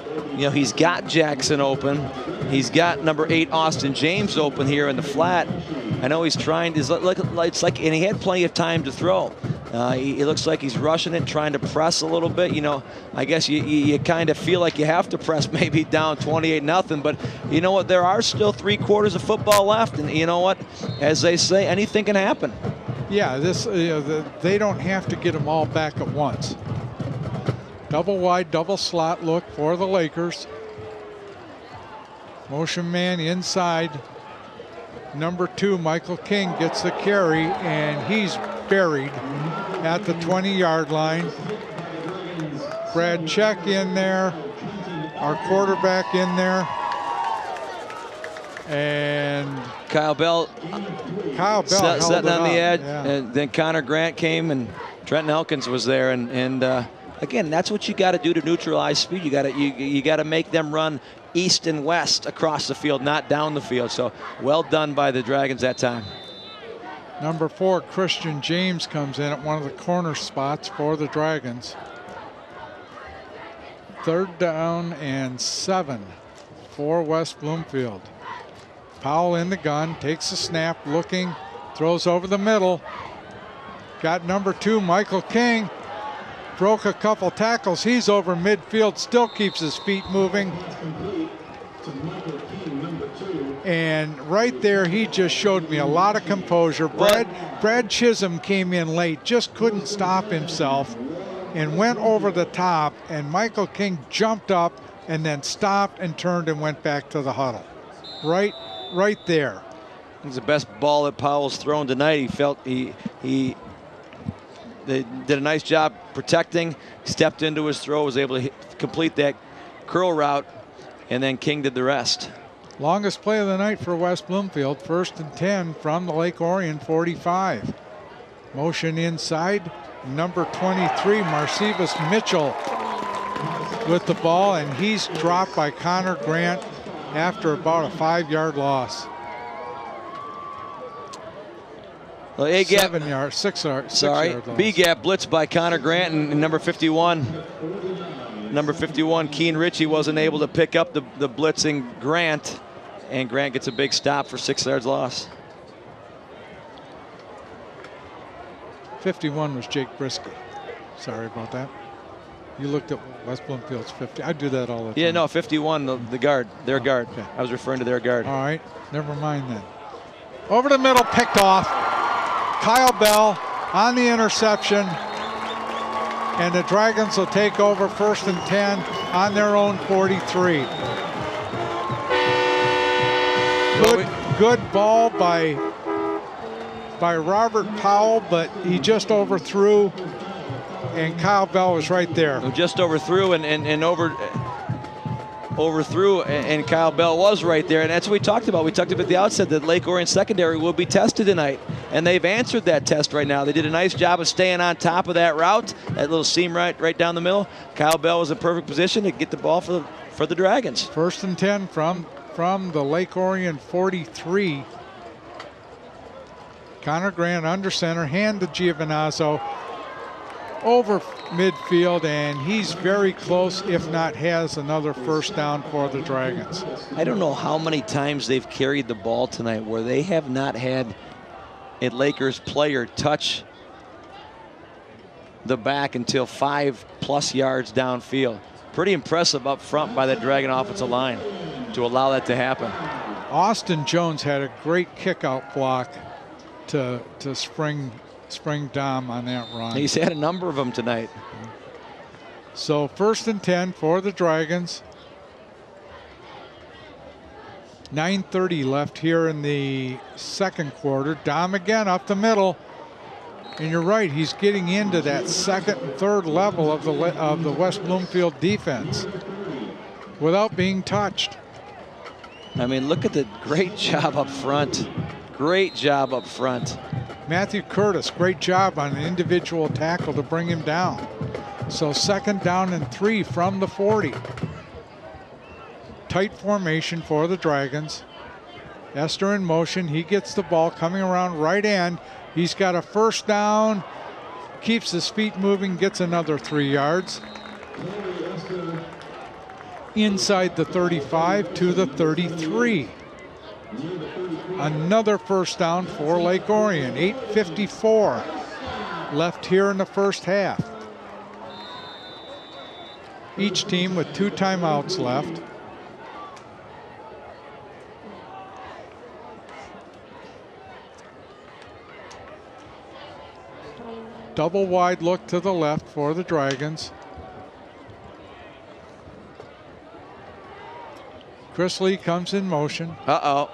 Speaker 5: He's got Jackson open. He's got number 8 Austin James open here in the flat. I know he's trying. It's like, and he had plenty of time to throw. It looks like he's rushing it, trying to press a little bit. I guess you kind of feel like you have to press, maybe down 28-0. But you know what? There are still 3 quarters of football left, and you know what? As they say, anything can happen.
Speaker 1: Yeah, they don't have to get them all back at once. Double wide, double slot look for the Lakers. Motion man inside. Number 2, Michael King, gets the carry, and he's buried at the 20-yard line. Brad Check in there, our quarterback in there, and
Speaker 5: Kyle Bell setting on the edge,
Speaker 1: yeah.
Speaker 5: And then Connor Grant came, and Trenton Elkins was there, and again, that's what you got to do to neutralize speed. You got to make them run east and west across the field, not down the field. So well done by the Dragons that time.
Speaker 1: Number 4, Christian James, comes in at one of the corner spots for the Dragons. 3rd down and 7 for West Bloomfield. Powell in the gun, takes a snap, looking, throws over the middle. Got number 2, Michael King. Broke a couple tackles. He's over midfield, still keeps his feet moving. And right there, he just showed me a lot of composure. Brad Chisholm came in late, just couldn't stop himself, and went over the top, and Michael King jumped up and then stopped and turned and went back to the huddle. Right there.
Speaker 5: It's the best ball that Powell's thrown tonight. He felt they did a nice job protecting, stepped into his throw, was able to complete that curl route, and then King did the rest.
Speaker 1: Longest play of the night for West Bloomfield, 1st and 10 from the Lake Orion 45. Motion inside, number 23, Marcevis Mitchell with the ball, and he's dropped by Connor Grant after about a 5-yard loss.
Speaker 5: Well, A-gap,
Speaker 1: 6 yard loss.
Speaker 5: B-gap blitz by Connor Grant, and number 51. Number 51, Keen Ritchie, wasn't able to pick up the blitzing Grant, and Grant gets a big stop for 6 yards loss.
Speaker 1: 51 was Jake Brisky. Sorry about that. You looked at West Bloomfield's 50. I do that all the time.
Speaker 5: Yeah, no, 51, the guard, their guard.
Speaker 1: Okay.
Speaker 5: I was referring to their guard.
Speaker 1: All right, never mind then. Over the middle, picked off. Kyle Bell on the interception. And the Dragons will take over 1st and 10 on their own 43. Good ball by Robert Powell, but he just overthrew, and Kyle Bell was right there.
Speaker 5: Just overthrew overthrew, and Kyle Bell was right there, and that's what we talked about. We talked about at the outset that Lake Orion secondary will be tested tonight, and they've answered that test right now. They did a nice job of staying on top of that route, that little seam right down the middle. Kyle Bell was in perfect position to get the ball for the Dragons.
Speaker 1: 1st and 10 from the Lake Orion 43. Connor Grant under center, hand to Giovinazzo over midfield, and he's very close, if not has another 1st down for the Dragons.
Speaker 5: I don't know how many times they've carried the ball tonight where they have not had a Lakers player touch the back until 5+ yards downfield. Pretty impressive up front by the Dragon offensive line to allow that to happen.
Speaker 1: Austin Jones had a great kick-out block to spring Dom on that run.
Speaker 5: He's had a number of them tonight.
Speaker 1: So 1st and 10 for the Dragons. 9:30 left here in the second quarter. Dom again up the middle. And you're right, he's getting into that second and third level of the West Bloomfield defense without being touched.
Speaker 5: I mean, look at the great job up front. Great job up front.
Speaker 1: Matthew Curtis, great job on an individual tackle to bring him down. So 2nd down and 3 from the 40. Tight formation for the Dragons. Esther in motion. He gets the ball coming around right end. He's got a 1st down. Keeps his feet moving. Gets another 3 yards. Inside the 35 to the 33. Another 1st down for Lake Orion. 8:54 left here in the first half. Each team with 2 timeouts left. Double wide look to the left for the Dragons. Chris Lee comes in motion.
Speaker 5: Uh-oh.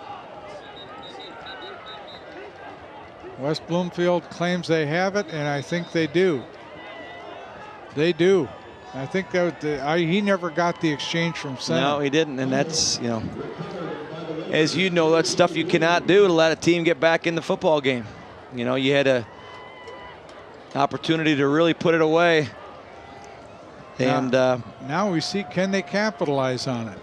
Speaker 1: West Bloomfield claims they have it, and I think they do. They do. I think that he never got the exchange from center.
Speaker 5: No, he didn't, and that's, you know, as you know, that's stuff you cannot do to let a team get back in the football game. You know, you had a opportunity to really put it away. And
Speaker 1: now we see, can they capitalize on it?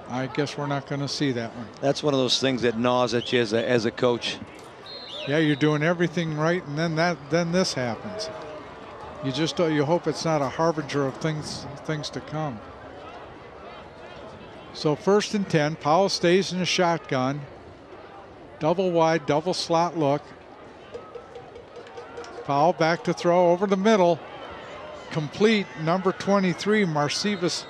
Speaker 1: I guess we're not going to see that one.
Speaker 5: That's one of those things that gnaws at you as a coach.
Speaker 1: Yeah, you're doing everything right, and then this happens. You hope it's not a harbinger of things to come. So 1st and 10. Powell stays in the shotgun. Double wide, double slot look. Powell back to throw over the middle. Complete. Number 23, Marcevis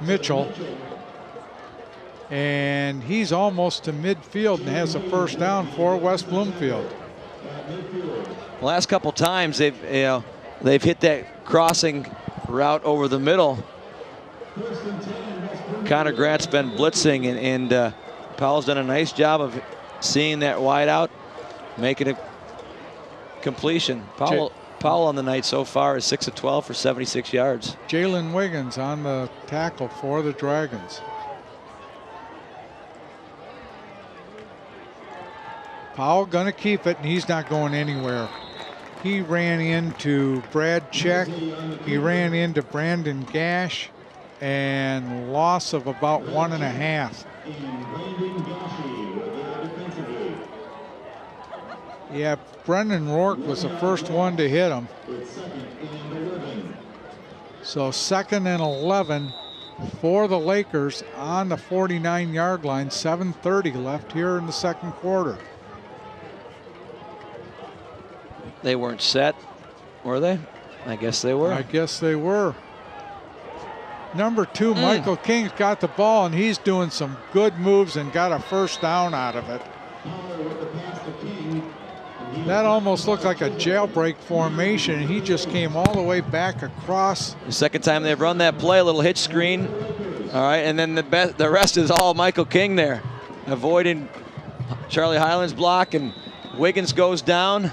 Speaker 1: Mitchell. And he's almost to midfield and has a 1st down for West Bloomfield.
Speaker 5: The last couple times they've hit that crossing route over the middle. Connor Grant's been blitzing, and Powell's done a nice job of seeing that wide out, making a completion. Powell on the night so far is 6 of 12 for 76 yards.
Speaker 1: Jalen Wiggins on the tackle for the Dragons. Powell gonna keep it, and he's not going anywhere. He ran into Brad Check. He ran into Brandon Gash, and loss of about 1.5. Yeah, Brendan Rourke was the first one to hit him. So 2nd and 11 for the Lakers on the 49-yard line. 7:30 left here in the second quarter.
Speaker 5: They weren't set, were they? I guess they were.
Speaker 1: I guess they were. Number 2, Michael King's got the ball, and he's doing some good moves and got a 1st down out of it. That almost looked like a jailbreak formation, and he just came all the way back across.
Speaker 5: The second time they've run that play, a little hitch screen. All right, and then the rest is all Michael King there, avoiding Charlie Highland's block, and Wiggins goes down.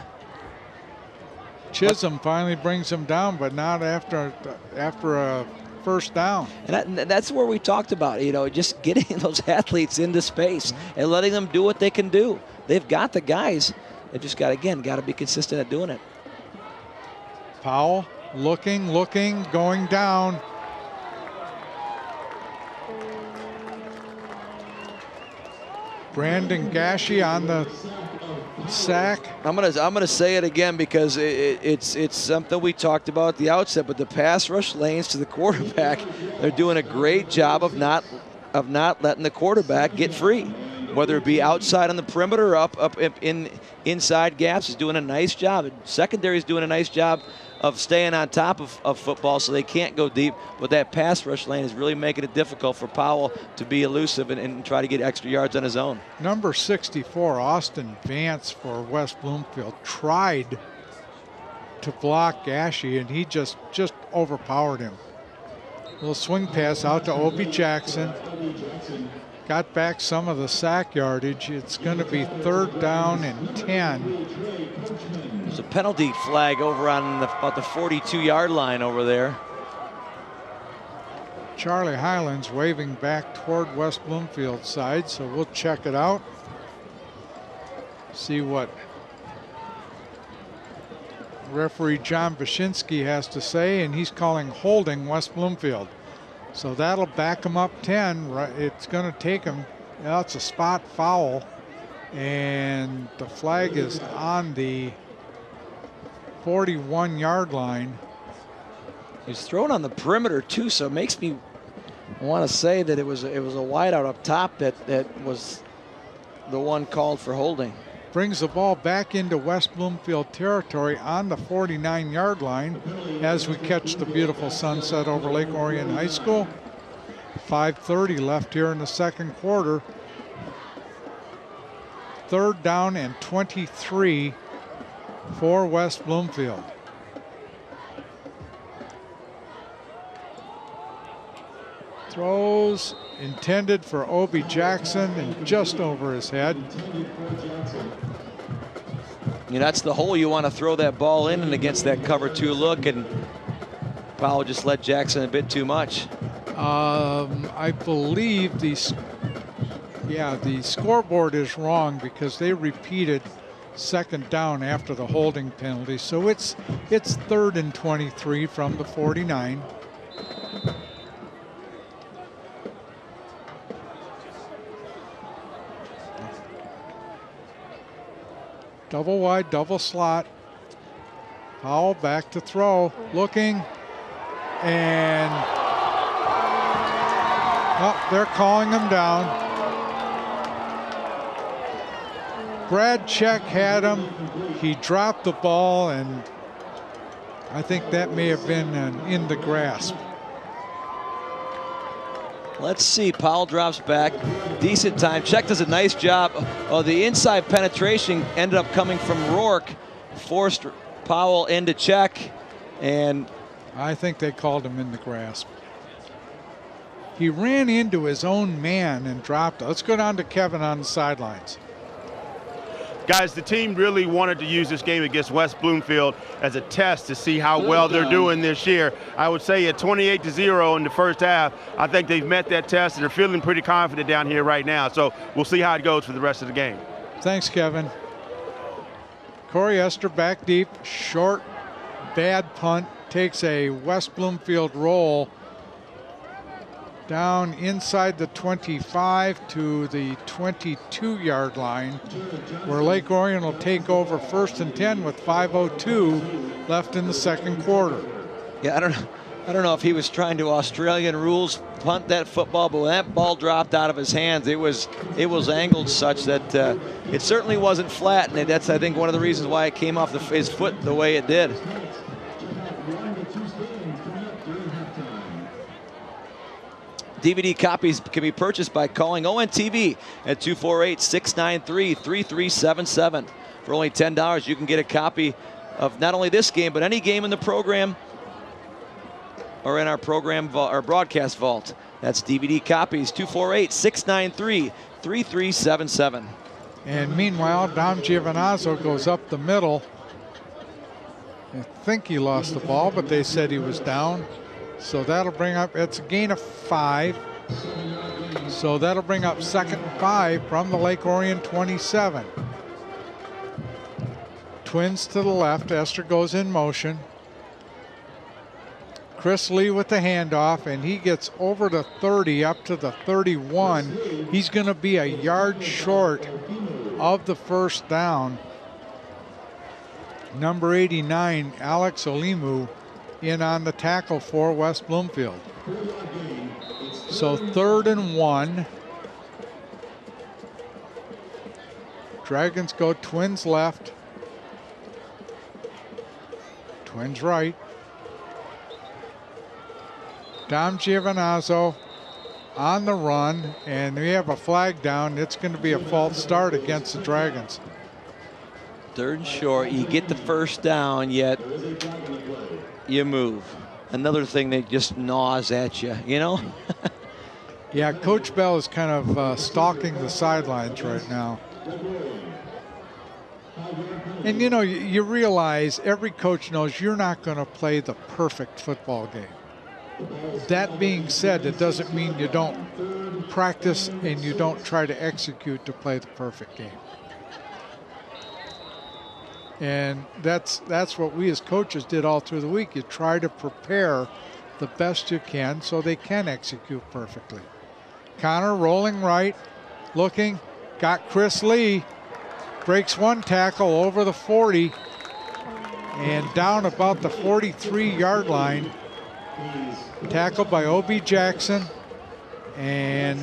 Speaker 1: Chisholm finally brings him down, but not after a 1st down.
Speaker 5: And that's where we talked about, just getting those athletes into space and letting them do what they can do. They've got the guys. They've just got to be consistent at doing it.
Speaker 1: Powell looking, going down. Brandon Gashi on the sack.
Speaker 5: I'm gonna say it again because it's something we talked about at the outset, but the pass rush lanes to the quarterback, they're doing a great job of not letting the quarterback get free. whether it be outside on the perimeter or up in inside gaps. He's doing a nice job. Secondary is doing a nice job of staying on top of football so they can't go deep. But that pass rush lane is really making it difficult for Powell to be elusive and try to get extra yards on his own.
Speaker 1: Number 64, Austin Vance for West Bloomfield, tried to block Gashi, and he just overpowered him. Little swing pass out to Obi Jackson. Got back some of the sack yardage. It's going to be 3rd down and 10.
Speaker 5: There's a penalty flag over on about the 42-yard line over there.
Speaker 1: Charlie Highlands waving back toward West Bloomfield's side, so we'll check it out. See what referee John Bashinsky has to say, and he's calling holding West Bloomfield. So that'll back him up 10. Right, it's going to take him. Well, it's a spot foul, and the flag is on the 41-yard line.
Speaker 5: He's thrown on the perimeter too, so it makes me want to say that it was a wideout up top that was the one called for holding.
Speaker 1: Brings the ball back into West Bloomfield territory on the 49-yard line as we catch the beautiful sunset over Lake Orion High School. 5:30 left here in the second quarter. 3rd down and 23 for West Bloomfield. Throws intended for Obi Jackson and just over his head.
Speaker 5: That's the hole you want to throw that ball in, and against that cover 2 look, and Powell just let Jackson a bit too much.
Speaker 1: I believe the scoreboard is wrong because they repeated 2nd down after the holding penalty. So it's 3rd and 23 from the 49. Double wide, double slot. Powell back to throw, looking, and they're calling him down. Brad Check had him. He dropped the ball, and I think that may have been in the grasp.
Speaker 5: Let's see. Powell drops back. Decent time. Check does a nice job. Oh, the inside penetration ended up coming from Rourke. Forced Powell into Check, and
Speaker 1: I think they called him in the grasp. He ran into his own man and dropped it. Let's go down to Kevin on the sidelines.
Speaker 7: Guys, the team really wanted to use this game against West Bloomfield as a test to see how well they're doing this year. I would say at 28-0 in the first half, I think they've met that test and they're feeling pretty confident down here right now. So we'll see how it goes for the rest of the game.
Speaker 1: Thanks, Kevin. Corey Esther back deep, short, bad punt, takes a West Bloomfield roll down inside the 25 to the 22-yard line, where Lake Orion will take over 1st and 10 with 5:02 left in the second quarter.
Speaker 5: Yeah, I don't know if he was trying to Australian rules punt that football, but when that ball dropped out of his hands, it was angled such that it certainly wasn't flat, and that's, I think, one of the reasons why it came off his foot the way it did. DVD copies can be purchased by calling ONTV at 248-693-3377. For only $10, you can get a copy of not only this game, but any game in the program or in our program our broadcast vault. That's DVD copies, 248-693-3377.
Speaker 1: And meanwhile, Dom Giovinazzo goes up the middle. I think he lost the ball, but they said he was down. So that'll bring up, it's a gain of 5. So that'll bring up 2nd and 5 from the Lake Orion 27. Twins to the left, Esther goes in motion. Chris Lee with the handoff, and he gets over the 30 up to the 31. He's going to be a yard short of the 1st down. Number 89, Alex Olimu, in on the tackle for West Bloomfield. So 3rd and 1. Dragons go Twins left. Twins right. Dom Giovinazzo on the run, and we have a flag down. It's going to be a false start against the Dragons.
Speaker 5: 3rd and short. You get the first down, yet you move. Another thing that just gnaws at you, you know?
Speaker 1: Yeah, Coach Bell is kind of stalking the sidelines right now. And you know, you realize every coach knows you're not going to play the perfect football game. That being said, it doesn't mean you don't practice and you don't try to execute to play the perfect game. And that's what we as coaches did all through the week. You try to prepare the best you can so they can execute perfectly. Connor rolling right, looking, got Chris Lee, breaks one tackle over the 40 and down about the 43-yard line. Tackled by O.B. Jackson and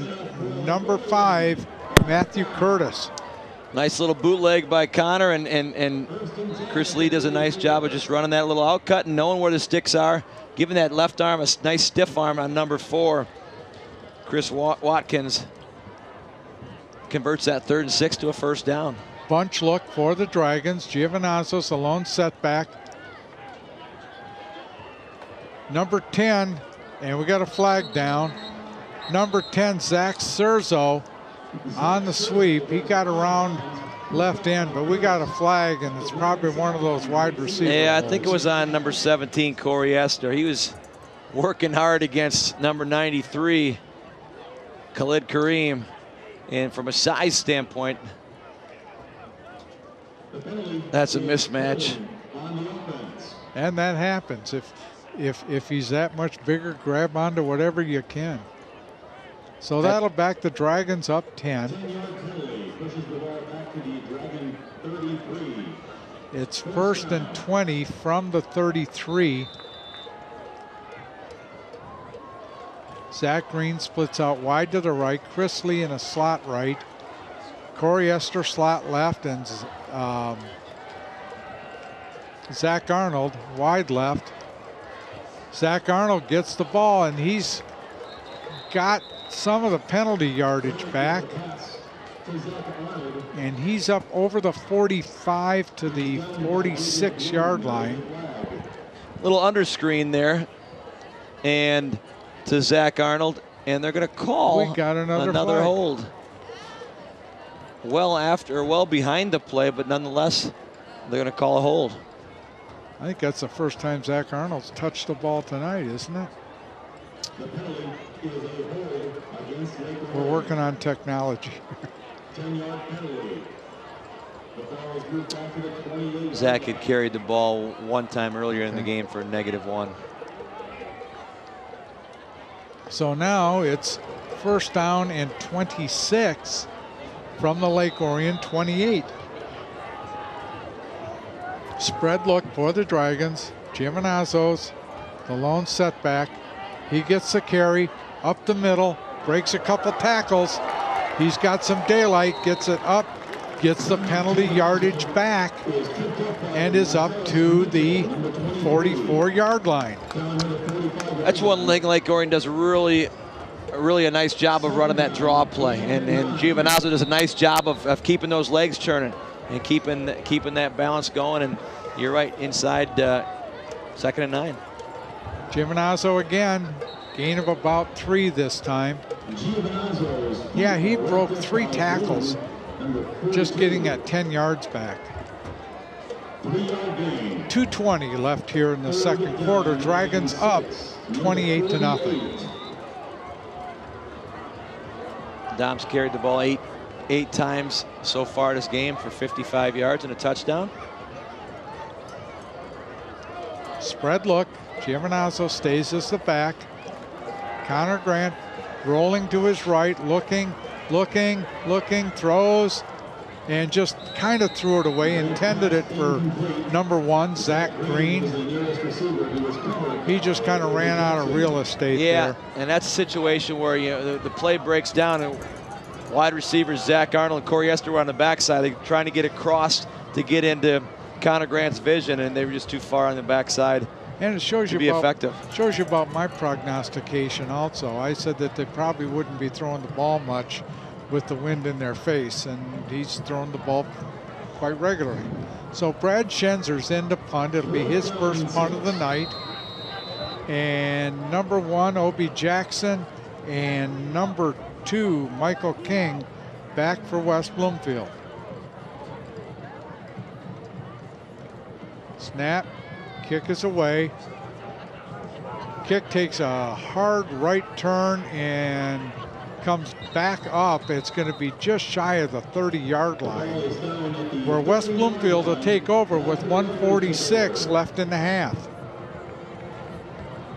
Speaker 1: number 5, Matthew Curtis.
Speaker 5: Nice little bootleg by Connor, and Chris Lee does a nice job of just running that little outcut and knowing where the sticks are, giving that left arm a nice stiff arm on number 4. Chris Watkins converts that 3rd and 6 to a first down.
Speaker 1: Bunch look for the Dragons. Giovinazzo's a lone setback. Number 10, and we got a flag down. Number 10, Zach Serzo on the sweep. He got around left end, but we got a flag, and it's probably one of those wide receiver
Speaker 5: Yeah,
Speaker 1: holes.
Speaker 5: I think it was on number 17, Corey Esther. He was working hard against number 93, Khalid Kareem. And from a size standpoint, that's a mismatch.
Speaker 1: And that happens. If he's that much bigger, grab onto whatever you can. So that'll back the Dragons up 10. It's 1st and 20 from the 33. Zach Green splits out wide to the right. Chris Lee in a slot right. Corey Esther slot left, and Zach Arnold wide left. Zach Arnold gets the ball, and he's got some of the penalty yardage back. And he's up over the 45 to the 46-yard line.
Speaker 5: Little underscreen there, and to Zach Arnold, and they're going to call
Speaker 1: We got another flag.
Speaker 5: hold. Well behind the play, but nonetheless, they're going to call a hold.
Speaker 1: I think that's the first time Zach Arnold's touched the ball tonight, isn't it? We're working on technology.
Speaker 5: Zach had carried the ball one time earlier in the game for a -1.
Speaker 1: So now it's 1st down and 26 from the Lake Orion 28. Spread look for the Dragons. Giovinazzo's the lone setback. He gets the carry up the middle, breaks a couple tackles. He's got some daylight, gets it up, gets the penalty yardage back, and is up to the 44-yard line.
Speaker 5: That's one thing Lake Orion does really a nice job of running that draw play, and Giovinazzo does a nice job of keeping those legs churning and keeping that balance going. And you're right, inside 2nd and 9.
Speaker 1: Giovinazzo again, gain of about 3 this time. Yeah, he broke 3 tackles, just getting at 10 yards back. 2:20 left here in the 2nd quarter. Dragons up 28-0.
Speaker 5: Dom's carried the ball eight times so far this game for 55 yards and a touchdown.
Speaker 1: Spread look. Giovinazzo stays as the back. Connor Grant rolling to his right, looking, throws, and just kind of threw it away. Intended it for number 1, Zach Green. He just kind of ran out of real estate there.
Speaker 5: And that's a situation where the play breaks down, and wide receivers Zach Arnold and Corey Esther were on the backside. They were trying to get across to get into Connor Grant's vision, and they were just too far on the backside.
Speaker 1: And it shows
Speaker 5: to
Speaker 1: you
Speaker 5: be effective.
Speaker 1: Shows you about my prognostication also. I said that they probably wouldn't be throwing the ball much with the wind in their face, and he's thrown the ball quite regularly. So Brad Schenzer's in to punt. It'll be his first punt of the night. And number 1, Obie Jackson, and number 2, Michael King, back for West Bloomfield. Snap, kick is away. Kick takes a hard right turn and comes back up. It's going to be just shy of the 30-yard line, where West Bloomfield will take over with 1:46 left in the half.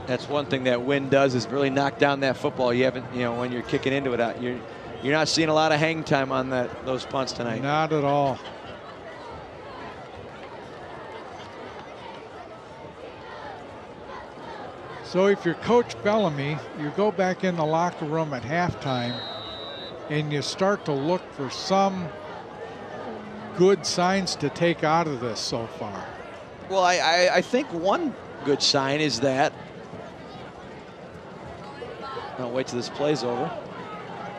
Speaker 5: That's one thing that wind does, is really knock down that football. You haven't, when you're kicking into it, you're not seeing a lot of hang time on those punts tonight.
Speaker 1: Not at all. So if you're Coach Bellamy, you go back in the locker room at halftime and you start to look for some good signs to take out of this so far.
Speaker 5: Well, I think one good sign is that, I'll wait till this play's over.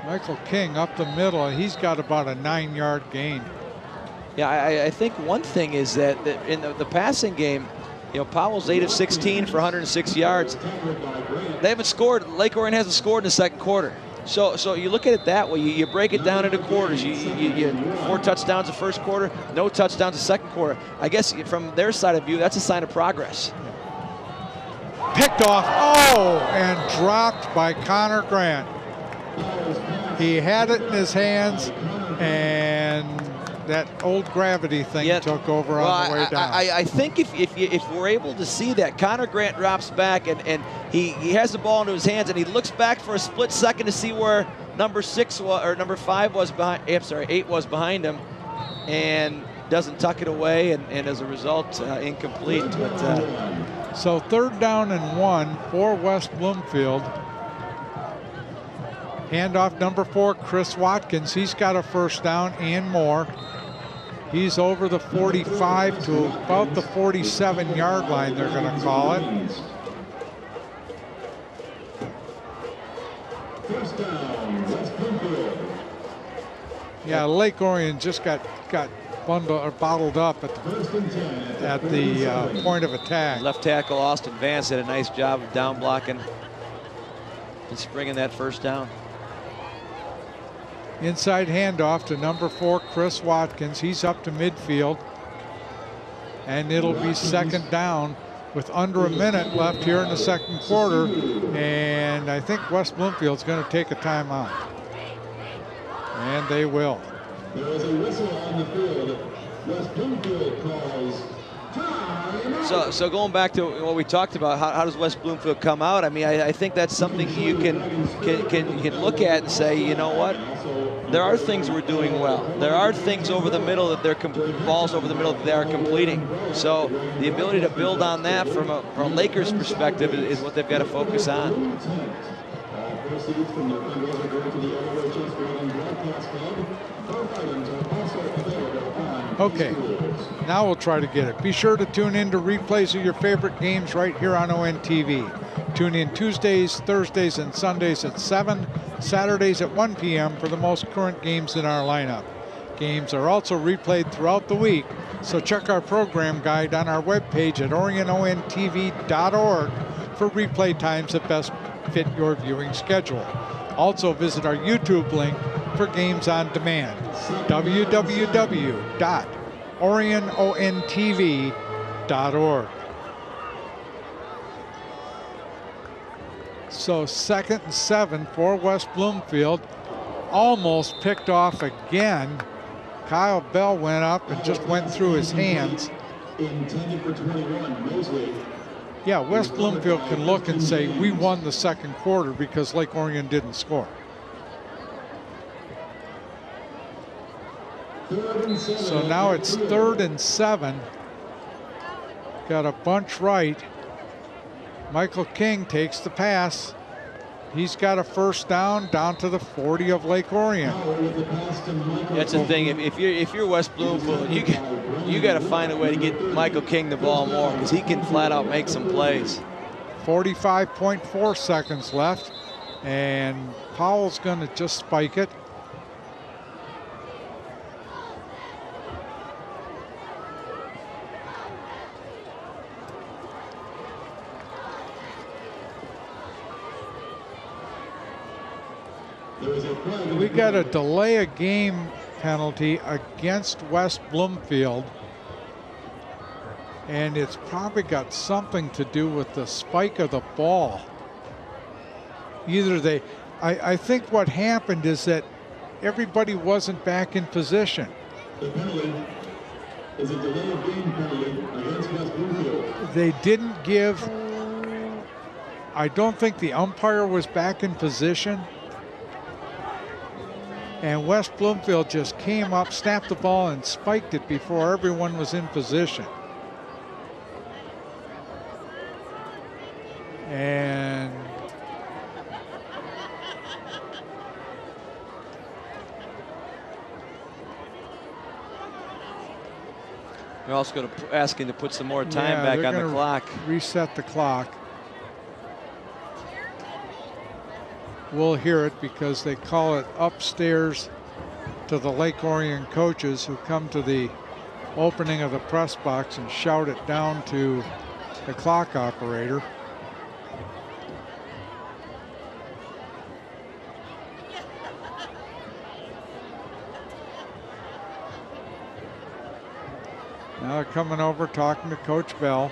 Speaker 1: Michael King up the middle, and he's got about a 9-yard gain.
Speaker 5: Yeah, I think one thing is that in the passing game, Powell's 8 of 16 for 106 yards. They haven't scored. Lake Orion hasn't scored in the second quarter. So you look at it that way. You break it down into quarters. You 4 touchdowns the first quarter, no touchdowns the second quarter. I guess from their side of view, that's a sign of progress.
Speaker 1: Picked off, and dropped by Connor Grant. He had it in his hands, and that old gravity thing took over on the way down.
Speaker 5: I think if we're able to see that, Connor Grant drops back and he has the ball into his hands, and he looks back for a split second to see where number 5 was behind. I'm sorry, 8 was behind him, and doesn't tuck it away, and as a result, incomplete. But
Speaker 1: so 3rd down and 1 for West Bloomfield. Handoff number 4, Chris Watkins. He's got a first down and more. He's over the 45 to about the 47-yard line, they're going to call it. Yeah, Lake Orion just got bundled or bottled up at the point of attack.
Speaker 5: Left tackle Austin Vance did a nice job of down blocking and springing that first down.
Speaker 1: Inside handoff to number 4, Chris Watkins. He's up to midfield. And it'll be 2nd down with under a minute left here in the second quarter. And I think West Bloomfield's going to take a timeout. And they will.
Speaker 6: There is a whistle on the field. West Bloomfield calls time.
Speaker 5: So going back to what we talked about, how does West Bloomfield come out? I mean, I think that's something you can look at and say, you know what? There are things we're doing well. There are things over the middle that balls over the middle that they are completing. So the ability to build on that from a Lakers perspective is what they've got to focus on.
Speaker 1: Okay, now we'll try to get it. Be sure to tune in to replays of your favorite games right here on ONTV. Tune in Tuesdays, Thursdays, and Sundays at 7, Saturdays at 1 p.m. for the most current games in our lineup. Games are also replayed throughout the week, so check our program guide on our webpage at orionontv.org for replay times that best fit your viewing schedule. Also visit our YouTube link for games on demand, www.orionontv.org. So 2nd and 7 for West Bloomfield. Almost picked off again. Kyle Bell went up and just went through his hands.
Speaker 6: Intended for 21, Mosley.
Speaker 1: Yeah, West Bloomfield can look and say, we won the second quarter because Lake Orion didn't score. So now it's 3rd and 7. Got a bunch right. Michael King takes the pass. He's got a first down to the 40 of Lake Orion.
Speaker 5: That's the thing. If you're West Bloomfield, you got to find a way to get Michael King the ball more, because he can flat out make some plays.
Speaker 1: 45.4 seconds left, and Powell's going to just spike it. We got a delay of game penalty against West Bloomfield, and it's probably got something to do with the spike of the ball. Either I think what happened is that everybody wasn't back in position.
Speaker 6: The penalty is a delay of game penalty against West Bloomfield.
Speaker 1: They didn't give, I don't think the umpire was back in position. And West Bloomfield just came up, snapped the ball, and spiked it before everyone was in position. And
Speaker 5: they're also going to ask him to put some more time back on the clock.
Speaker 1: Reset the clock. We'll hear it because they call it upstairs to the Lake Orion coaches, who come to the opening of the press box and shout it down to the clock operator. Now they're coming over, talking to Coach Bell.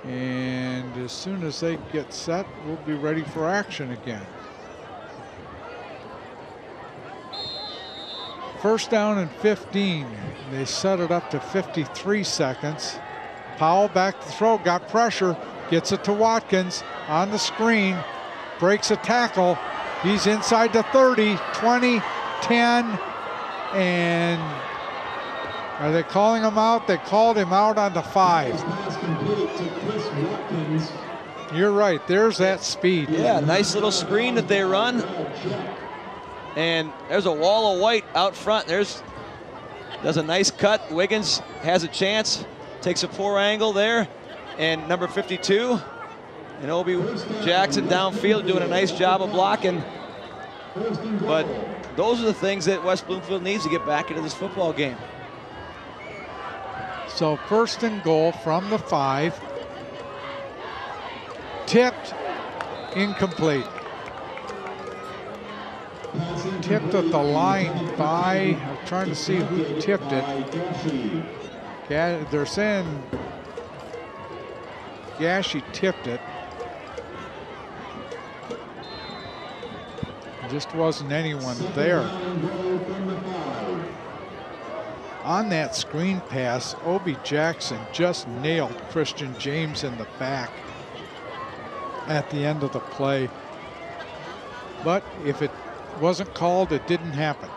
Speaker 1: And as soon as they get set, we'll be ready for action again. First down and 15. They set it up to 53 seconds. Powell back to throw, got pressure, gets it to Watkins on the screen, breaks a tackle. He's inside the 30, 20, 10, and are they calling him out? They called him out on the 5. You're right, there's that speed.
Speaker 5: Yeah, nice little screen that they run. And there's a wall of white out front. Does a nice cut. Wiggins has a chance, takes a poor angle there. And number 52, and Obi Jackson downfield doing a nice job of blocking. But those are the things that West Bloomfield needs to get back into this football game.
Speaker 1: So first and goal from the 5. Tipped, incomplete. Tipped at the line by, I'm trying to see who tipped it. They're saying Gashi tipped it. Just wasn't anyone there. On that screen pass, Obi Jackson just nailed Christian James in the back at the end of the play. But if it wasn't called, it didn't happen.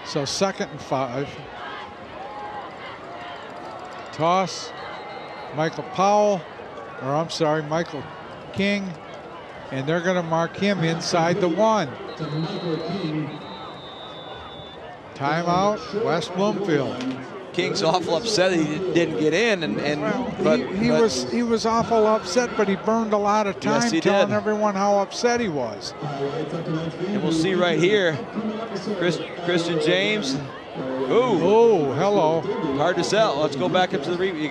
Speaker 1: So 2nd and 5. Toss, Michael King, and they're going to mark him inside the 1. Timeout, West Bloomfield.
Speaker 5: King's awful upset that he didn't get in, but
Speaker 1: he was awful upset, but he burned a lot of time telling everyone how upset he was.
Speaker 5: And we'll see right here, Christian James. Ooh.
Speaker 1: Oh, hello.
Speaker 5: Hard to sell. Let's go back up to the review. We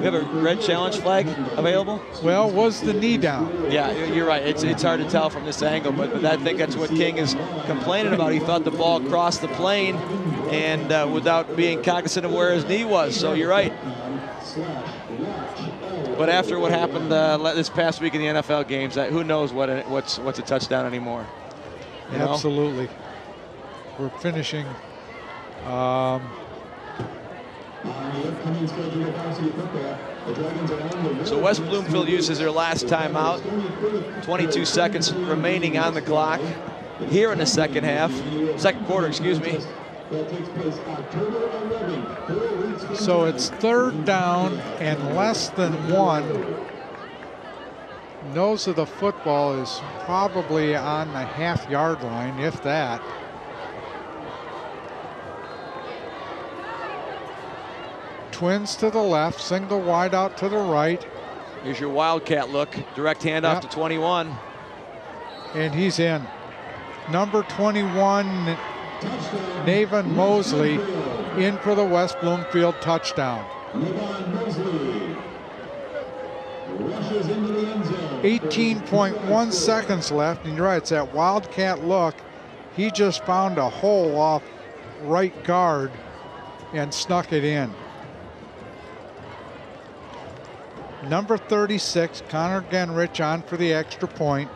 Speaker 5: have a red challenge flag available?
Speaker 1: Well, was the knee down?
Speaker 5: Yeah, you're right. It's hard to tell from this angle, but I think that's what King is complaining about. He thought the ball crossed the plane and without being cognizant of where his knee was. So you're right. But after what happened this past week in the NFL games, who knows what's a touchdown anymore? You know?
Speaker 1: Absolutely. We're finishing.
Speaker 5: So West Bloomfield uses their last timeout. 22 seconds remaining on the clock. here in the second quarter, excuse me.
Speaker 1: So it's third down and less than 1. Nose of the football is probably on the half-yard line, if that. Twins to the left, single wide out to the right.
Speaker 5: Here's your Wildcat look. Direct handoff to 21.
Speaker 1: And he's in. Number 21, Navon Mosley, in for the West Bloomfield touchdown. 18.1 seconds left, and you're right, it's that Wildcat look. He just found a hole off right guard and snuck it in. Number 36, Connor Genrich, on for the extra point.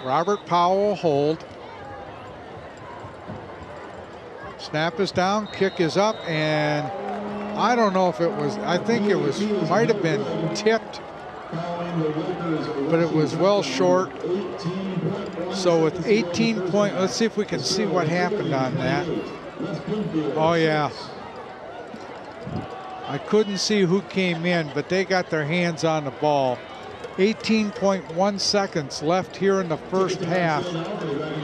Speaker 1: Robert Powell hold. Snap is down, kick is up, and I don't know if it was, I think it was, might have been tipped, but it was well short. So with 18 points, let's see if we can see what happened on that. Oh yeah. I couldn't see who came in, but they got their hands on the ball. 18.1 seconds left here in the first half.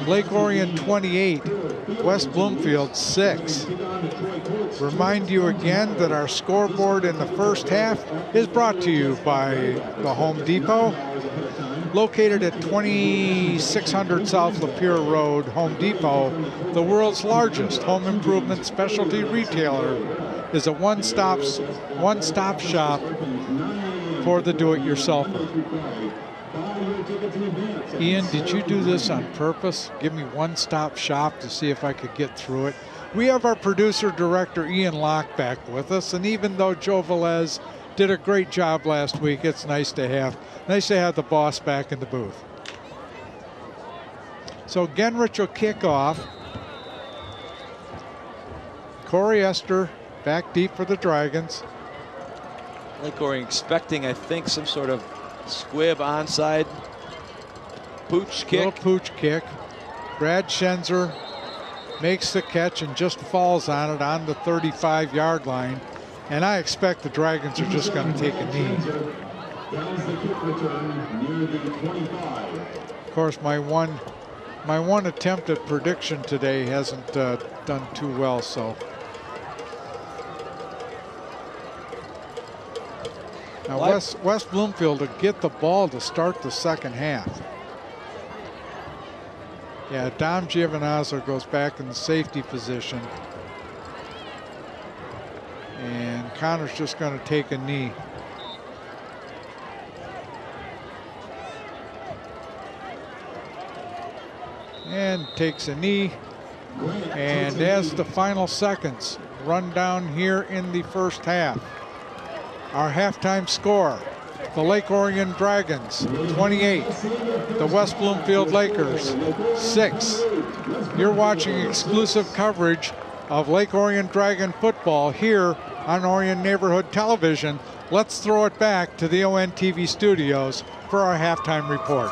Speaker 1: Lake Orion 28, West Bloomfield 6. Remind you again that our scoreboard in the first half is brought to you by the Home Depot. Located at 2600 South Lapeer Road, Home Depot, the world's largest home improvement specialty retailer, is a one-stop shop for the do-it-yourselfer. Ian, did you do this on purpose? Give me one-stop shop to see if I could get through it. We have our producer-director Ian Locke back with us, and even though Joe Velez did a great job last week, it's nice to have the boss back in the booth. So Genrich will kick off. Corey Esther back deep for the Dragons.
Speaker 5: Lake Orion expecting, I think, some sort of squib onside. Pooch kick.
Speaker 1: Little pooch kick. Brad Schenzer makes the catch and just falls on it on the 35-yard line. And I expect the Dragons are just going to take a knee. Of course, my one attempt at prediction today hasn't done too well, so. Now West Bloomfield to get the ball to start the second half. Yeah, Dom Giovinazzo goes back in the safety position. And Connor's just going to take a knee. And takes a knee. And as the final seconds run down here in the first half, our halftime score, the Lake Orion Dragons 28, the West Bloomfield Lakers 6. You're watching exclusive coverage of Lake Orion Dragon football here on Orion Neighborhood Television. Let's throw it back to the ONTV studios for our halftime report.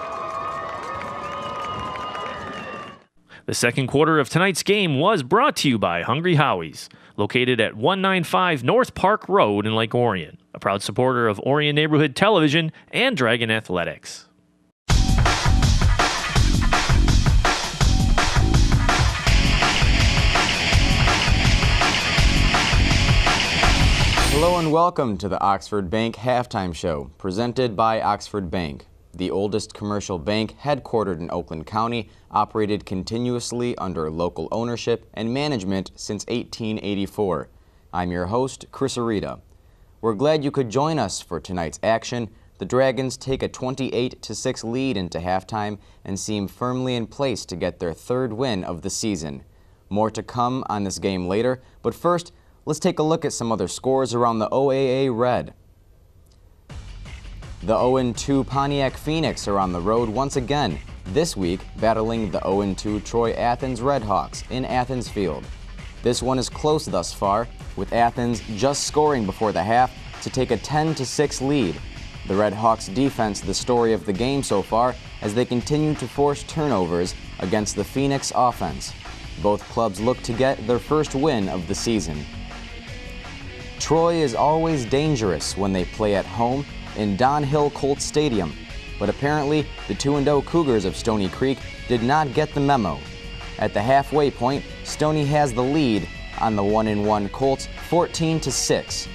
Speaker 4: The second quarter of tonight's game was brought to you by Hungry Howie's, located at 195 North Park Road in Lake Orion, a proud supporter of Orion Neighborhood Television and Dragon Athletics.
Speaker 8: Hello and welcome to the Oxford Bank Halftime Show, presented by Oxford Bank, the oldest commercial bank headquartered in Oakland County, operated continuously under local ownership and management since 1884. I'm your host, Chris Arita. We're glad you could join us for tonight's action. The Dragons take a 28-6 lead into halftime and seem firmly in place to get their third win of the season. More to come on this game later, but first, let's take a look at some other scores around the OAA Red. The 0-2 Pontiac Phoenix are on the road once again, this week battling the 0-2 Troy Athens Redhawks in Athens Field. This one is close thus far, with Athens just scoring before the half to take a 10-6 lead. The Red Hawks defense the story of the game so far as they continue to force turnovers against the Phoenix offense. Both clubs look to get their first win of the season. Troy is always dangerous when they play at home in Don Hill Colts Stadium, but apparently the 2-0 Cougars of Stony Creek did not get the memo. At the halfway point, Stony has the lead on the 1-1 Colts 14-6.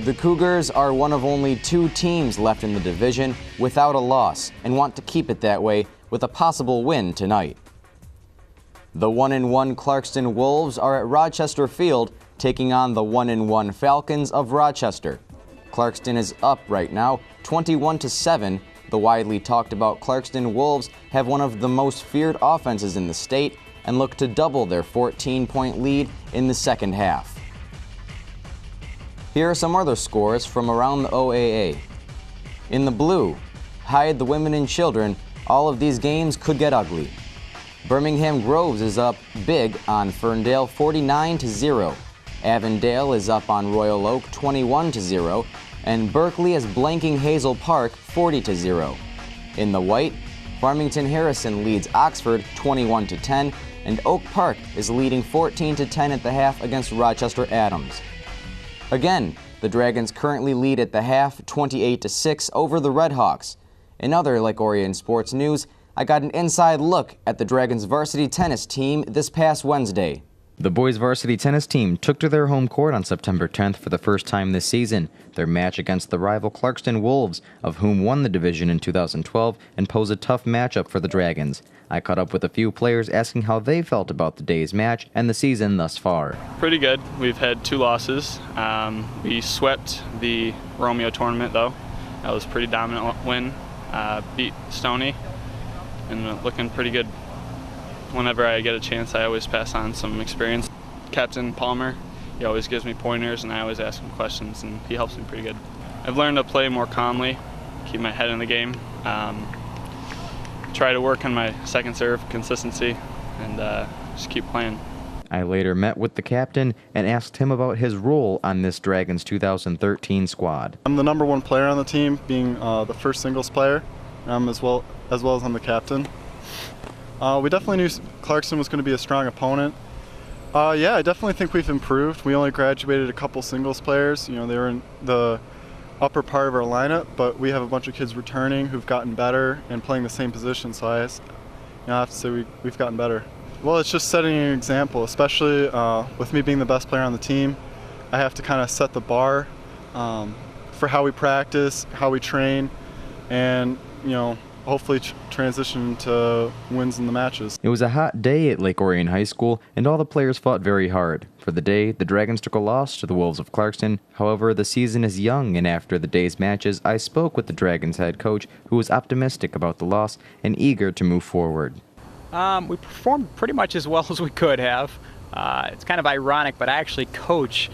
Speaker 8: The Cougars are one of only 2 teams left in the division without a loss and want to keep it that way with a possible win tonight. The 1-1 Clarkston Wolves are at Rochester Field taking on the 1-1 Falcons of Rochester. Clarkston is up right now 21-7. The widely talked about Clarkston Wolves have one of the most feared offenses in the state and look to double their 14-point lead in the second half. Here are some other scores from around the OAA. In the blue, hide the women and children, all of these games could get ugly. Birmingham Groves is up big on Ferndale 49-0. Avondale is up on Royal Oak 21-0. And Berkeley is blanking Hazel Park 40-0. In the white, Farmington Harrison leads Oxford 21-10, and Oak Park is leading 14-10 at the half against Rochester Adams. Again, the Dragons currently lead at the half 28-6 over the Red Hawks. In other Lake Orion sports news, I got an inside look at the Dragons varsity tennis team this past Wednesday.
Speaker 9: The boys varsity tennis team took to their home court on September 10th for the first time this season. Their match against the rival Clarkston Wolves, of whom won the division in 2012 and posed a tough matchup for the Dragons. I caught up with a few players asking how they felt about the day's match and the season thus far.
Speaker 10: Pretty good. We've had 2 losses. We swept the Romeo tournament though. That was a pretty dominant win. Beat Stony and looking pretty good. Whenever I get a chance, I always pass on some experience. Captain Palmer, he always gives me pointers and I always ask him questions and he helps me pretty good. I've learned to play more calmly, keep my head in the game, try to work on my second serve consistency and just keep playing.
Speaker 9: I later met with the captain and asked him about his role on this Dragons 2013 squad.
Speaker 11: I'm the #1 player on the team, being the first singles player, as well as I'm the captain. We definitely knew Clarkston was going to be a strong opponent. Yeah, I definitely think we've improved. We only graduated a couple singles players. You know, they were in the upper part of our lineup, but we have a bunch of kids returning who've gotten better and playing the same position. So I have to say we've gotten better. Well, it's just setting an example, especially with me being the best player on the team. I have to kind of set the bar for how we practice, how we train, and hopefully transition to wins in the matches.
Speaker 9: It was a hot day at Lake Orion High School, and all the players fought very hard. For the day, the Dragons took a loss to the Wolves of Clarkston. However, the season is young, and after the day's matches, I spoke with the Dragons head coach, who was optimistic about the loss and eager to move forward.
Speaker 12: We performed pretty much as well as we could have. It's kind of ironic, but I actually coach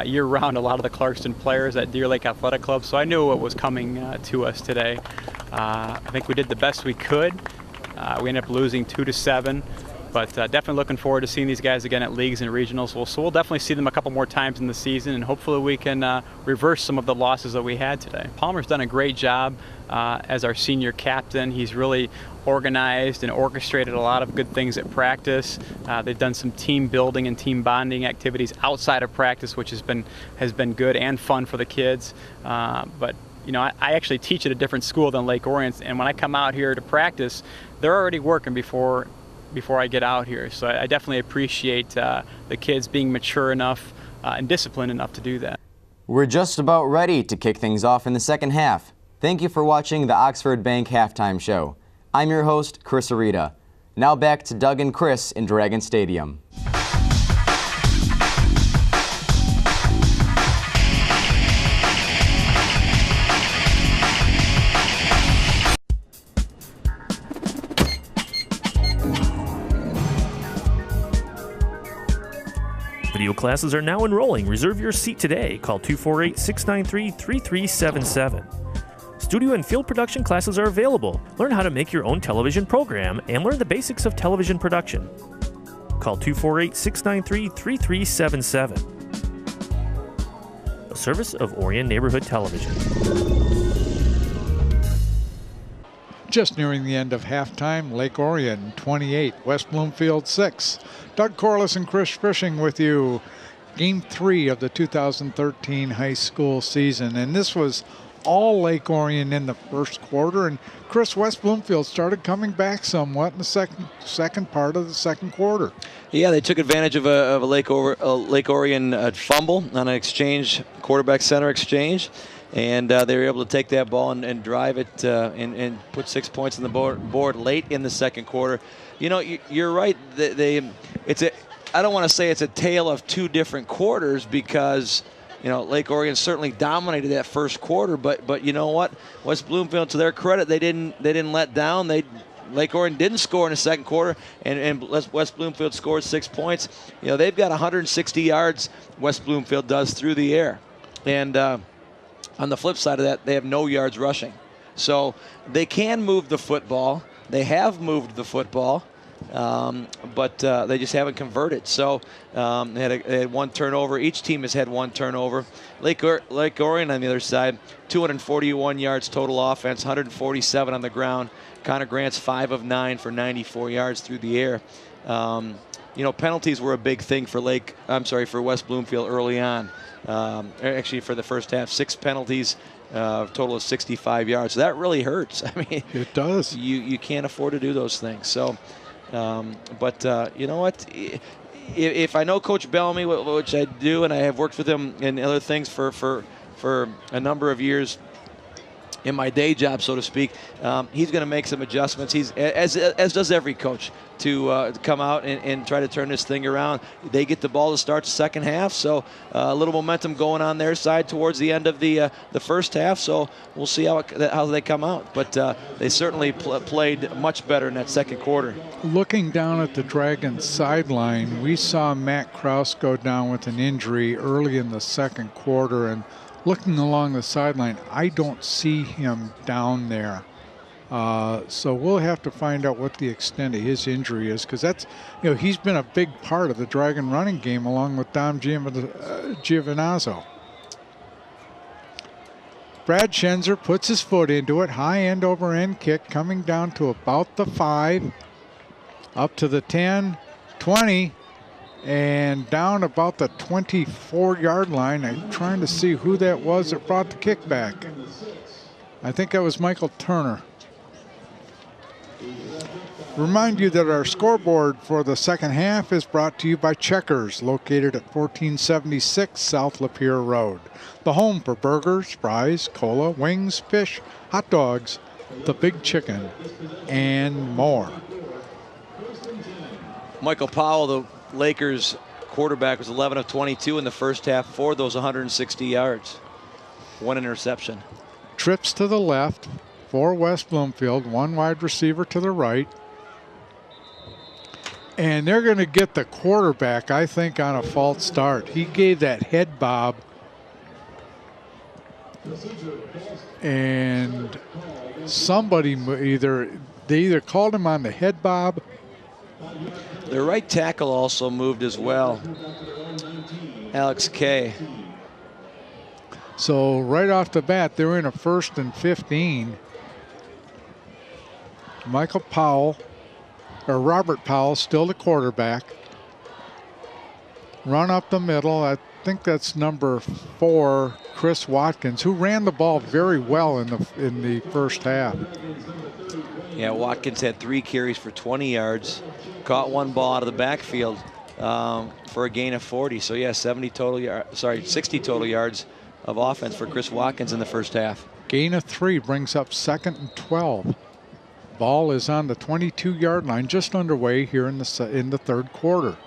Speaker 12: year-round a lot of the Clarkston players at Deer Lake Athletic Club, so I knew what was coming to us today. I think we did the best we could. We ended up losing 2-7, but definitely looking forward to seeing these guys again at leagues and regionals. So we'll definitely see them a couple more times in the season, and hopefully we can reverse some of the losses that we had today. Palmer's done a great job as our senior captain. He's really organized and orchestrated a lot of good things at practice. They've done some team building and team bonding activities outside of practice, which has been good and fun for the kids. But I actually teach at a different school than Lake Orion, and when I come out here to practice, they're already working before I get out here. So I definitely appreciate the kids being mature enough and disciplined enough to do that.
Speaker 8: We're just about ready to kick things off in the second half. Thank you for watching the Oxford Bank Halftime Show. I'm your host, Chris Arita. Now back to Doug and Chris in Dragon Stadium.
Speaker 4: Video classes are now enrolling. Reserve your seat today. Call 248-693-3377. Studio and field production classes are available. Learn how to make your own television program and learn the basics of television production. Call 248-693-3377. A service of Orion Neighborhood Television.
Speaker 1: Just nearing the end of halftime, Lake Orion 28, West Bloomfield 6. Doug Corliss and Chris Fishing with you. Game 3 of the 2013 high school season. And this was all Lake Orion in the first quarter. And Chris, West Bloomfield started coming back somewhat in the second part of the second quarter.
Speaker 5: Yeah, they took advantage of a Lake Orion fumble on an exchange, quarterback center exchange. And they were able to take that ball and drive it and put 6 points on the board late in the second quarter. You know, you're right. I don't want to say it's a tale of two different quarters because, you know, Lake Orion certainly dominated that first quarter. But you know what? West Bloomfield, to their credit, they didn't let down. Lake Orion didn't score in the second quarter, and West Bloomfield scored 6 points. You know, they've got 160 yards. West Bloomfield does through the air, and on the flip side of that, they have no yards rushing. So they can move the football. They have moved the football, but they just haven't converted. So they had one turnover. Each team has had one turnover. Lake Orion on the other side, 241 yards total offense, 147 on the ground. Connor Grant's 5 of 9 for 94 yards through the air. You know, penalties were a big thing for West Bloomfield early on. Actually, for the first half, 6 penalties, total of 65 yards. So that really hurts. I mean,
Speaker 1: it does.
Speaker 5: You can't afford to do those things. So, but you know what? If I know Coach Bellamy, which I do, and I have worked with him in other things for a number of years in my day job, so to speak, he's going to make some adjustments. He's as does every coach to come out and try to turn this thing around. They get the ball to start the second half, so a little momentum going on their side towards the end of the first half. So we'll see how they come out. But they certainly played much better in that second quarter.
Speaker 1: Looking down at the Dragons sideline, we saw Matt Kraus go down with an injury early in the second quarter, and looking along the sideline, I don't see him down there. So we'll have to find out what the extent of his injury is, because that's, you know, he's been a big part of the Dragon running game along with Dom Giovinazzo. Brad Schenzer puts his foot into it, high end over end kick coming down to about the 5, up to the 10, 20, and down about the 24-yard line. I'm trying to see who that was that brought the kick back. I think that was Michael Turner. Remind you that our scoreboard for the second half is brought to you by Checkers, located at 1476 South Lapeer Road. The home for burgers, fries, cola, wings, fish, hot dogs, the big chicken, and more.
Speaker 5: Michael Powell, the Lakers quarterback, was 11 of 22 in the first half for those 160 yards. 1 interception.
Speaker 1: Trips to the left for West Bloomfield, 1 wide receiver to the right. And they're going to get the quarterback, I think, on a false start. He gave that head bob. And somebody they either called him on the head bob.
Speaker 5: The right tackle also moved as well. Alex Kay.
Speaker 1: So right off the bat, they're in a 1st and 15. Michael Powell, or Robert Powell, still the quarterback. Run up the middle. I think that's number 4, Chris Watkins, who ran the ball very well in the first half.
Speaker 5: Yeah, Watkins had 3 carries for 20 yards, caught 1 ball out of the backfield for a gain of 40. So yeah, 60 total yards of offense for Chris Watkins in the first half.
Speaker 1: Gain of 3 brings up 2nd and 12. Ball is on the 22-yard line, just underway here in the third quarter.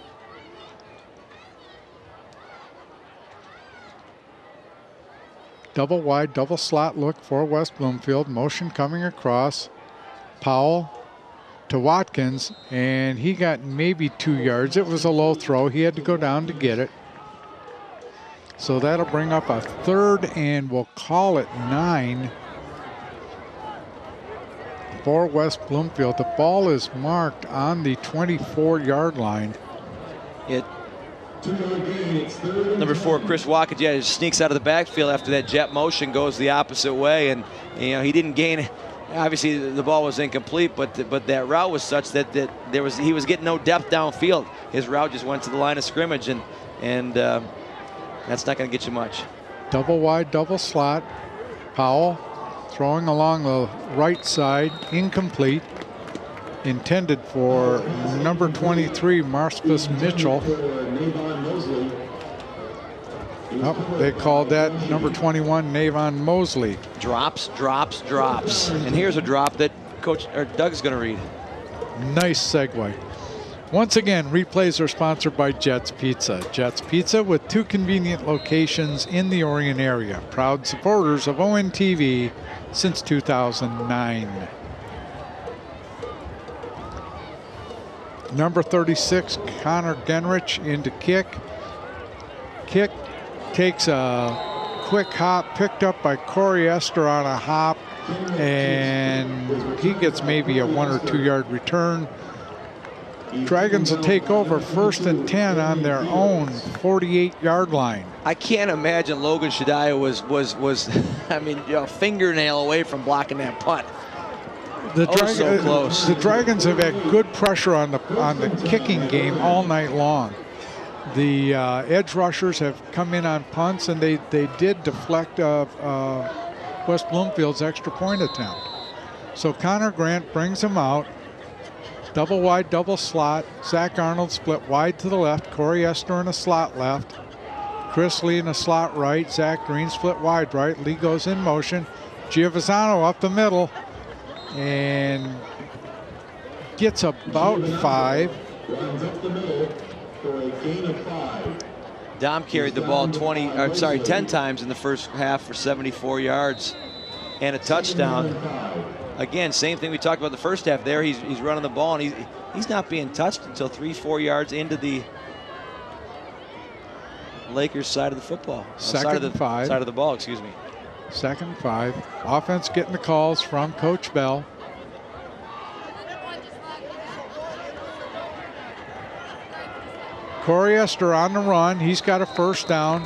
Speaker 1: Double wide, double slot look for West Bloomfield. Motion coming across. Powell to Watkins, and he got maybe 2 yards. It was a low throw. He had to go down to get it. So that'll bring up a 3rd, and we'll call it 9 for West Bloomfield. The ball is marked on the 24-yard line.
Speaker 5: Number 4, Chris Watkins, just sneaks out of the backfield after that jet motion, goes the opposite way, and you know he didn't gain obviously the ball was incomplete, but that route was such that he was getting no depth downfield. His route just went to the line of scrimmage, and that's not going to get you much.
Speaker 1: Double wide, double slot. Powell throwing along the right side, incomplete. Intended for number 23, Marcus Mitchell. Oh, they called that number 21, Navon Mosley.
Speaker 5: Drops. And here's a drop that Doug's going to read.
Speaker 1: Nice segue. Once again, replays are sponsored by Jets Pizza. Jets Pizza with 2 convenient locations in the Orion area. Proud supporters of ONTV since 2009. Number 36, Connor Genrich into kick. Kick takes a quick hop, picked up by Corey Esther on a hop, and he gets maybe a 1 or 2 yard return. Dragons will take over 1st and 10 on their own 48-yard line.
Speaker 5: I can't imagine Logan Shadiah was I mean, a fingernail away from blocking that punt. So close.
Speaker 1: The Dragons have had good pressure on the kicking game all night long. The edge rushers have come in on punts, and they did deflect West Bloomfield's extra point attempt. So Connor Grant brings him out. Double wide, double slot. Zach Arnold split wide to the left. Corey Esther in a slot left. Chris Lee in a slot right. Zach Green split wide right. Lee goes in motion. Giovazano up the middle and gets about 5.
Speaker 5: Dom carried the ball 10 times in the first half for 74 yards and a touchdown. Again, same thing we talked about the first half there. He's running the ball, and he's not being touched until 3-4 yards into the Lakers side of the football.
Speaker 1: Second and 5.
Speaker 5: Side of the ball, excuse me.
Speaker 1: 2nd and 5. Offense getting the calls from Coach Bell. Corey Esther on the run. He's got a 1st down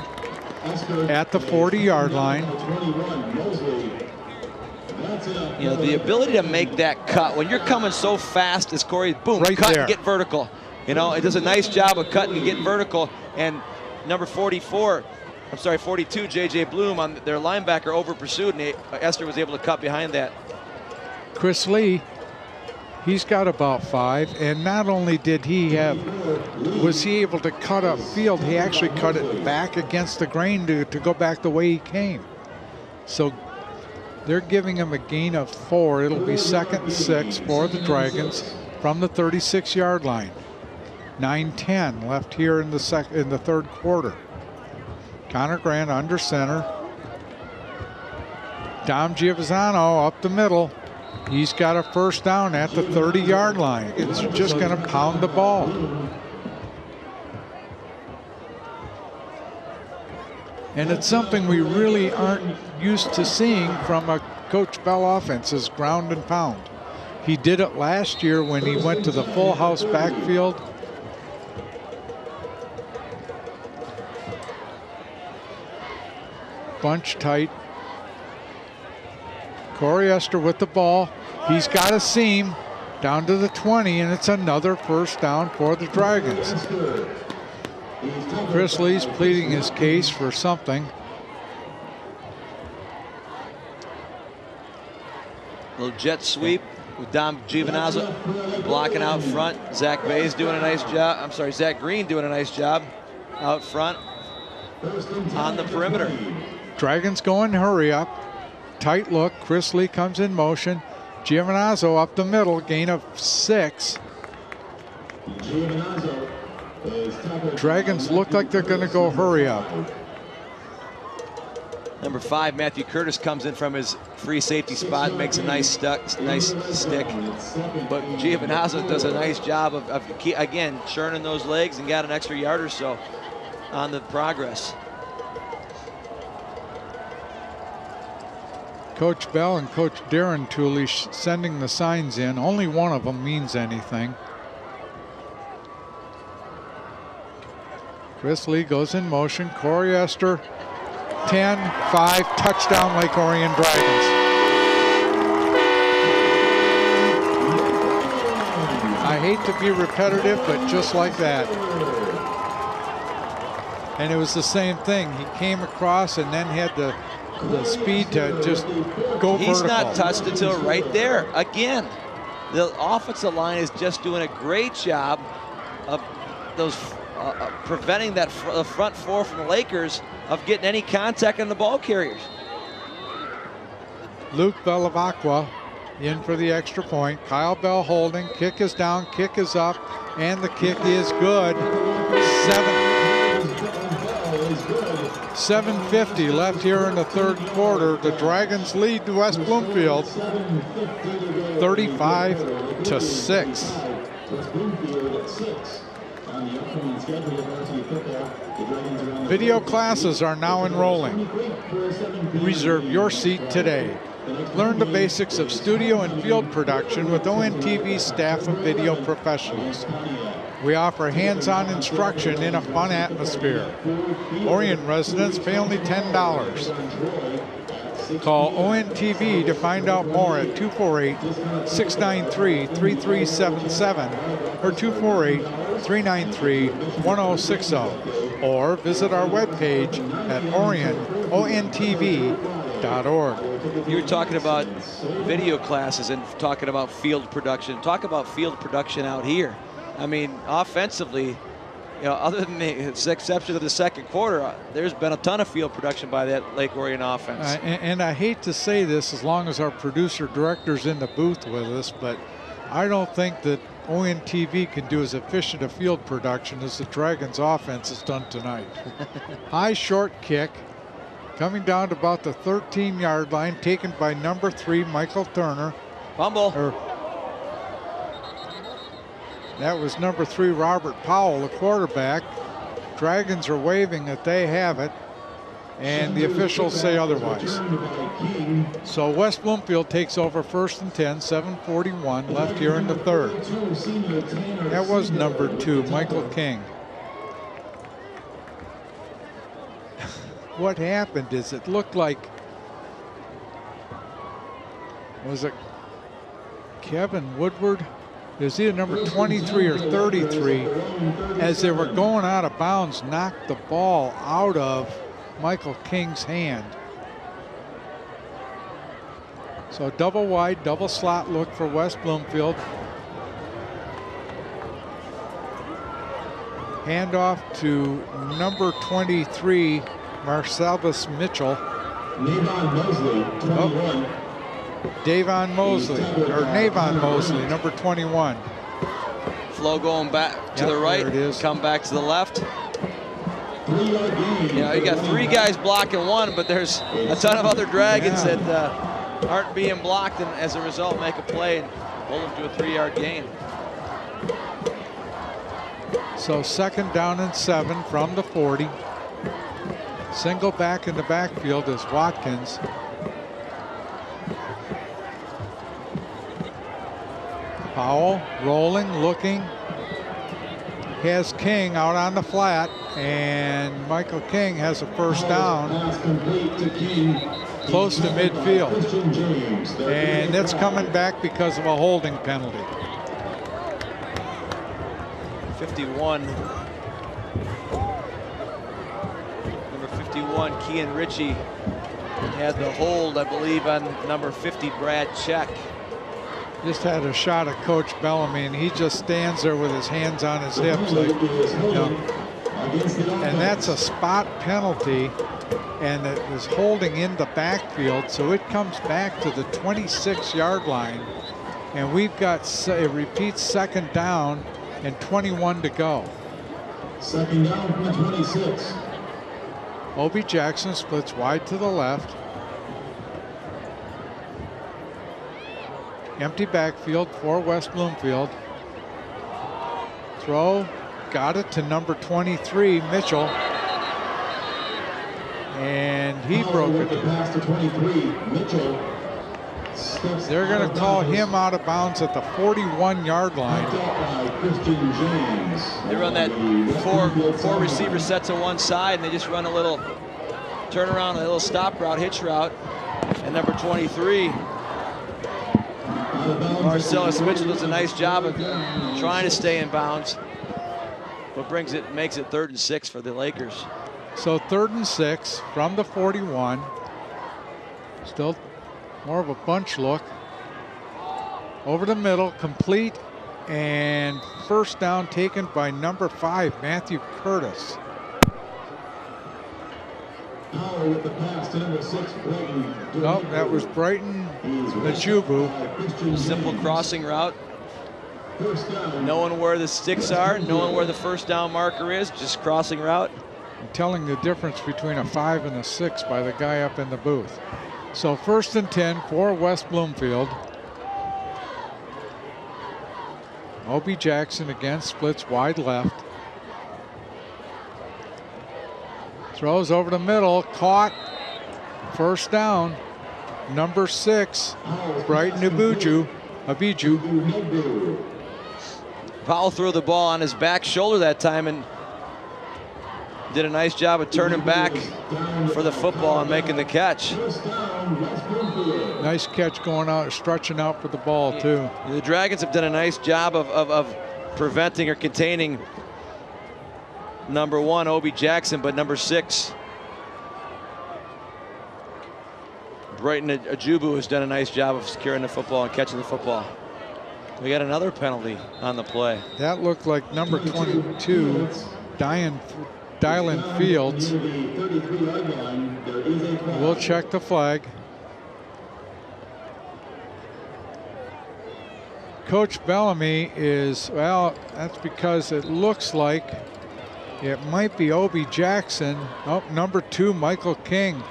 Speaker 1: at the 40-yard line.
Speaker 5: You know, the ability to make that cut when you're coming so fast as Corey, boom,
Speaker 1: right
Speaker 5: cut
Speaker 1: there.
Speaker 5: And get vertical. You know, it does a nice job of cutting and getting vertical. And number 42, J.J. Bloom, on their linebacker, over pursued, and Esther was able to cut behind that.
Speaker 1: Chris Lee, he's got about 5, and not only was he able to cut upfield, he actually cut it back against the grain to go back the way he came. So they're giving him a gain of 4. It'll be 2nd and 6 for the Dragons from the 36-yard line. 9:10 left here in the 3rd quarter. Connor Grant under center. Dom Giovazano up the middle. He's got a 1st down at the 30-yard line. It's just going to pound the ball. And it's something we really aren't used to seeing from a Coach Bell offense, is ground and pound. He did it last year when he went to the full house backfield. Bunch tight. Corey Esther with the ball. He's got a seam down to the 20, and it's another 1st down for the Dragons. Chris Lee's pleading his case for something.
Speaker 5: Little jet sweep with Dom Giovanazzo blocking out front. Zach Green doing a nice job out front on the perimeter.
Speaker 1: Dragons going hurry up. Tight look. Chris Lee comes in motion. Giovanazzo up the middle, gain of 6. Dragons look like they're going to go hurry up.
Speaker 5: Number 5, Matthew Curtis, comes in from his free safety spot, makes a nice stick. But Giovanazzo does a nice job of again, churning those legs and got an extra yard or so on the progress.
Speaker 1: Coach Bell and Coach Darren Tooley sending the signs in. Only one of them means anything. Chris Lee goes in motion. Corey Esther, 10-5, touchdown Lake Orion Dragons. hate to be repetitive, but just like that. And it was the same thing. He came across and then had the speed to just go vertical.
Speaker 5: He's not touched until right there. Again, the offensive line is just doing a great job of those preventing that the front four from the Lakers of getting any contact on the ball carriers.
Speaker 1: Luke Belavacqua in for the extra point. Kyle Bell holding. Kick is down, kick is up, and the kick is good. 7:50 left here in the third quarter. The Dragons lead to West Bloomfield 35-6. Video classes are now enrolling. Reserve your seat today. Learn the basics of studio and field production with ONTV staff of video professionals. We offer hands-on instruction in a fun atmosphere. Orion residents pay only $10. Call ONTV to find out more at 248-693-3377 or 248-393-1060, or visit our webpage at ONTV.org.
Speaker 5: You were talking about video classes and talking about field production. Talk about field production out here. I mean, offensively, you know, other than the exception of the second quarter, there's been a ton of field production by that Lake Orion offense.
Speaker 1: And I hate to say this as long as our producer director's in the booth with us, but I don't think that ONTV can do as efficient a field production as the Dragons offense has done tonight. High short kick coming down to about the 13-yard line, taken by number 3, Michael Turner.
Speaker 5: Fumble.
Speaker 1: That was number 3, Robert Powell, the quarterback. Dragons are waving that they have it, and the officials say otherwise. So West Bloomfield takes over first and 10, 7:41 left here in the third. That was number 2, Michael King. What happened is it looked like, was it Kevin Woodward? Is either number 23 or 33, as they were going out of bounds, knocked the ball out of Michael King's hand. So double wide, double slot look for West Bloomfield. Handoff to number 23, Marcellus Mitchell.
Speaker 6: Navon Mosley, 21.
Speaker 1: Davon Mosley, or Navon Mosley, number 21.
Speaker 5: Flow going back to the right, come back to the left. You know, you got 3 guys blocking one, but there's a ton of other Dragons that aren't being blocked, and as a result make a play and hold them to a 3-yard gain.
Speaker 1: So second down and 7 from the 40. Single back in the backfield is Watkins. Powell rolling, looking, has King out on the flat, and Michael King has a first down close to midfield. And that's coming back because of a holding penalty.
Speaker 5: 51. Number 51, Kean Ritchie, had the hold, I believe, on number 50, Brad Check.
Speaker 1: Just had a shot at Coach Bellamy, and he just stands there with his hands on his hips. Like, you know, and that's a spot penalty, and it is holding in the backfield, so it comes back to the 26-yard line, and we've got, it repeats second down and 21 to go.
Speaker 6: Second down from the 26.
Speaker 1: Obi Jackson splits wide to the left. Empty backfield for West Bloomfield. Throw, got it to number 23, Mitchell. And he broke it.
Speaker 6: Pass to 23, Mitchell.
Speaker 1: They're going to call him out of bounds at the 41-yard line.
Speaker 5: They run that four receiver set to one side, and they just run a little turnaround, a little stop route, hitch route. And number 23 Marcellus Mitchell does a nice job of trying to stay in bounds, but makes it 3rd and 6 for the Lakers.
Speaker 1: So 3rd and 6 from the 41. Still more of a bunch look. Over the middle, complete, and first down taken by number 5, Matthew Curtis.
Speaker 6: Power with the pass to number 6, Brighton.
Speaker 1: No, that was Brighton Najubu.
Speaker 5: Simple crossing route. Knowing where the sticks are, knowing where the first down marker is, just crossing route.
Speaker 1: I'm telling the difference between a 5 and a 6 by the guy up in the booth. So 1st and 10 for West Bloomfield. Obi Jackson again splits wide left. Throws over the middle, caught. First down. Number 6, Brighton Abiju.
Speaker 5: Powell threw the ball on his back shoulder that time and did a nice job of turning back for the football and making the catch.
Speaker 1: Nice catch going out, stretching out for the ball too.
Speaker 5: The Dragons have done a nice job of preventing or containing number 1, Obi Jackson, but number 6, Brighton Ajubu, has done a nice job of securing the football and catching the football. We got another penalty on the play.
Speaker 1: That looked like number 22, Dylan Fields. We'll check the flag. Coach Bellamy is, well, that's because it looks like it might be Obi Jackson. Oh, number 2, Michael King,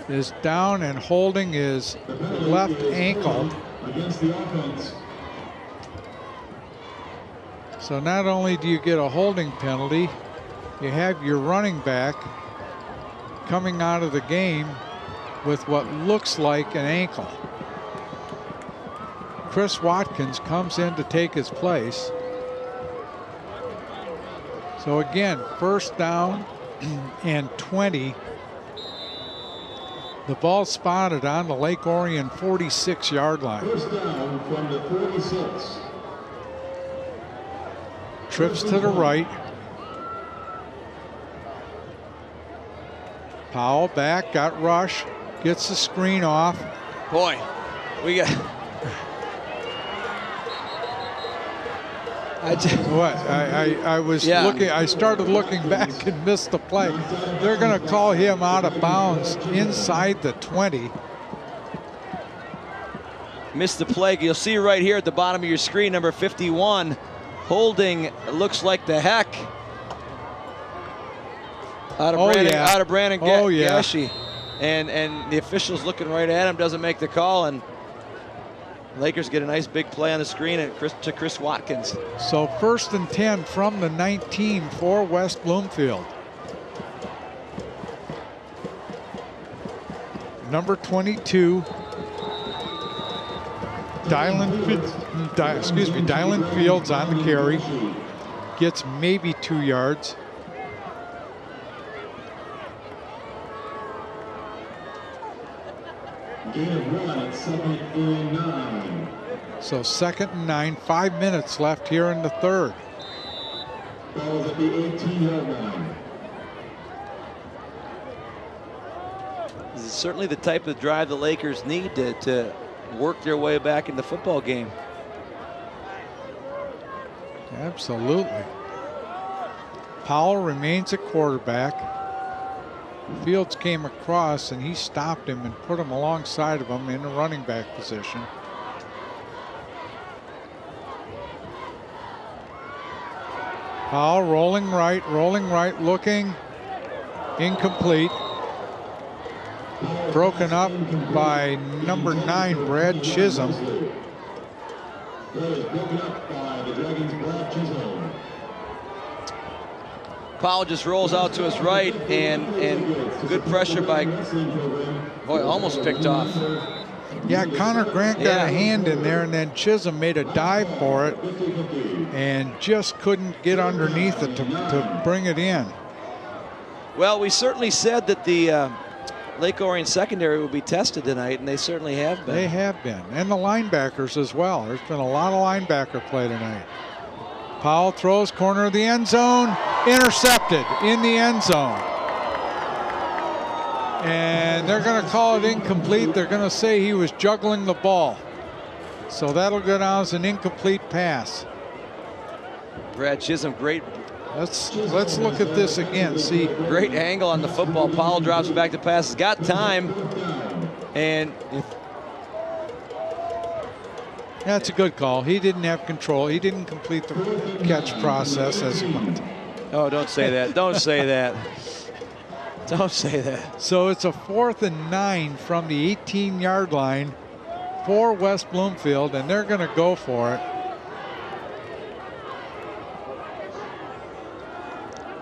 Speaker 1: is down and holding his left ankle.
Speaker 6: Against the offense.
Speaker 1: So not only do you get a holding penalty, you have your running back coming out of the game with what looks like an ankle. Chris Watkins comes in to take his place. So again, first down and 20. The ball spotted on the Lake Orion 46-yard line.
Speaker 6: First down from the 46.
Speaker 1: Trips to the right. Powell back, got rush, gets the screen off.
Speaker 5: Boy, we got.
Speaker 1: I was looking. I started looking back and missed the play. They're going to call him out of bounds inside the 20.
Speaker 5: Missed the play. You'll see right here at the bottom of your screen, number 51, holding. Looks like the heck. Out of Brandon Gashi. And the official's looking right at him, doesn't make the call, and Lakers get a nice big play on the screen to Chris Watkins.
Speaker 1: So 1st and 10 from the 19 for West Bloomfield. Number 22, Dylan Fields on the carry. Gets maybe 2 yards.
Speaker 6: Gain of 1 at 2nd and 9.
Speaker 1: So 2nd and 9, 5 minutes left here in the 3rd.
Speaker 6: Ball's at the 18-yard line.
Speaker 5: This is certainly the type of drive the Lakers need to work their way back in the football game.
Speaker 1: Absolutely. Powell remains at quarterback. Fields came across and he stopped him and put him alongside of him in the running back position. Powell rolling right, looking. Incomplete. Broken up by number 9, Brad Chisholm.
Speaker 6: Broken up by the Dragons' Brad Chisholm.
Speaker 5: Powell just rolls out to his right, and good pressure by, boy, almost picked off.
Speaker 1: Yeah, Connor Grant got a hand in there, and then Chisholm made a dive for it and just couldn't get underneath it to bring it in.
Speaker 5: Well, we certainly said that the Lake Orion secondary will be tested tonight, and they certainly have been.
Speaker 1: They have been, and the linebackers as well. There's been a lot of linebacker play tonight. Powell throws, corner of the end zone, intercepted in the end zone. And they're going to call it incomplete. They're going to say he was juggling the ball. So that'll go down as an incomplete pass.
Speaker 5: Brad Chisholm, great.
Speaker 1: Let's look at this again. See,
Speaker 5: great angle on the football. Powell drops back to pass. He's got time, and
Speaker 1: that's a good call. He didn't have control. He didn't complete the catch process as he went.
Speaker 5: Oh, don't say that. Don't say that. Don't say that.
Speaker 1: So it's a 4th and 9 from the 18-yard line for West Bloomfield, and they're going to go for it.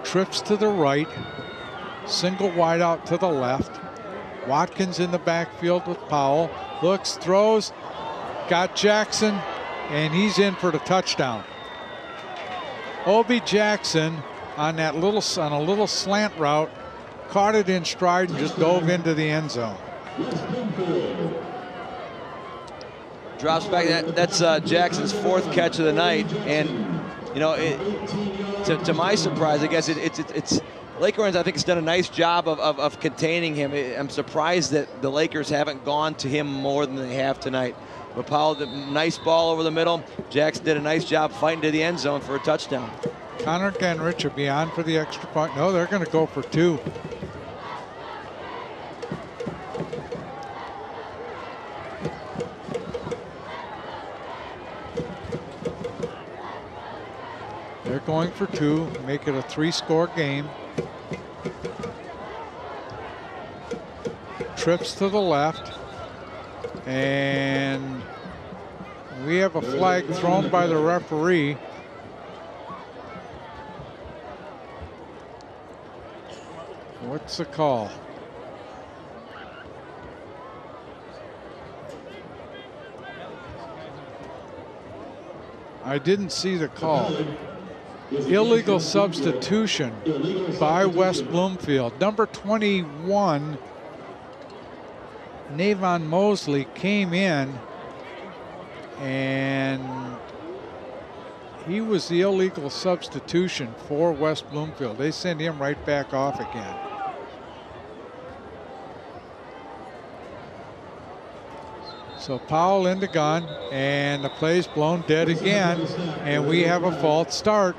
Speaker 1: Trips to the right, single wide out to the left. Watkins in the backfield with Powell. Looks, throws, got Jackson, and he's in for the touchdown. Obi Jackson on a little slant route, caught it in stride and just dove into the end zone.
Speaker 5: Drops back. That's Jackson's 4th catch of the night, and you know, to my surprise, I guess it's Lake Orion's, I think, has done a nice job of containing him. I'm surprised that the Lakers haven't gone to him more than they have tonight. But Powell, nice ball over the middle. Jackson did a nice job fighting to the end zone for a touchdown.
Speaker 1: Connor Genrich will be on for the extra point. No, they're going to go for 2. They're going for 2, make it a 3-score game. Trips to the left, and we have a flag thrown by the referee. What's the call? I didn't see the call. Illegal substitution by West Bloomfield. Number 21, Navon Mosley, came in, and he was the illegal substitution for West Bloomfield. They send him right back off again. So Powell in the gun, and the play's blown dead again, and we have a false start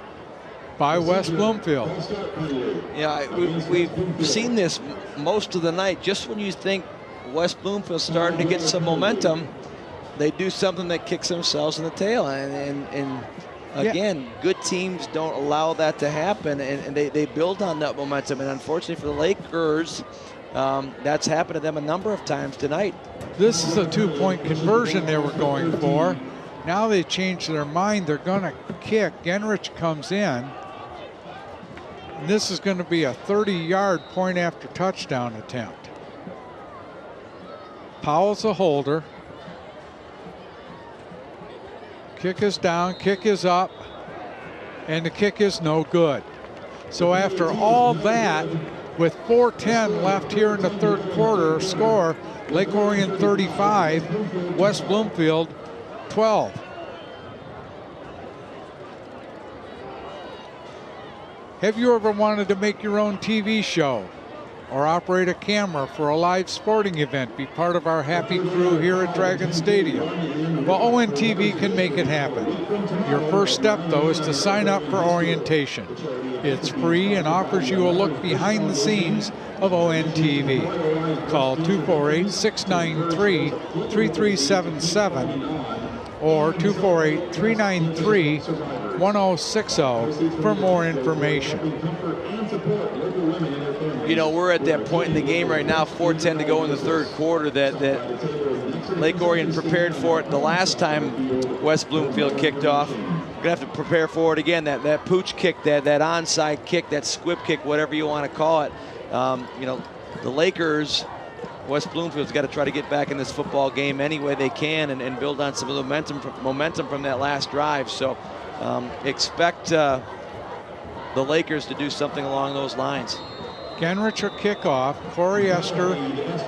Speaker 1: by West Bloomfield.
Speaker 5: Yeah, we've seen this most of the night. Just when you think West Bloomfield's starting to get some momentum, they do something that kicks themselves in the tail. And again, good teams don't allow that to happen, and they build on that momentum. And unfortunately for the Lakers, that's happened to them a number of times tonight.
Speaker 1: This is a 2-point conversion they were going for. Now they changed their mind. They're going to kick. Genrich comes in. And this is going to be a 30-yard point after touchdown attempt. Powell's a holder. Kick is down, kick is up, and the kick is no good. So after all that, with 4:10 left here in the 3rd quarter, score Lake Orion 35, West Bloomfield 12. Have you ever wanted to make your own TV show or operate a camera for a live sporting event, be part of our happy crew here at Dragon Stadium? Well, ONTV can make it happen. Your first step, though, is to sign up for orientation. It's free and offers you a look behind the scenes of ONTV. Call 248-693-3377 or 248-393-1060 for more information.
Speaker 5: You know, we're at that point in the game right now, 4:10 to go in the 3rd quarter, that Lake Orion prepared for it the last time West Bloomfield kicked off. We're gonna have to prepare for it again. That pooch kick, that onside kick, that squib kick, whatever you want to call it. You know, the Lakers, West Bloomfield's got to try to get back in this football game any way they can and build on some of the momentum from that last drive. So expect the Lakers to do something along those lines.
Speaker 1: Genrich will kick off. Corey Esther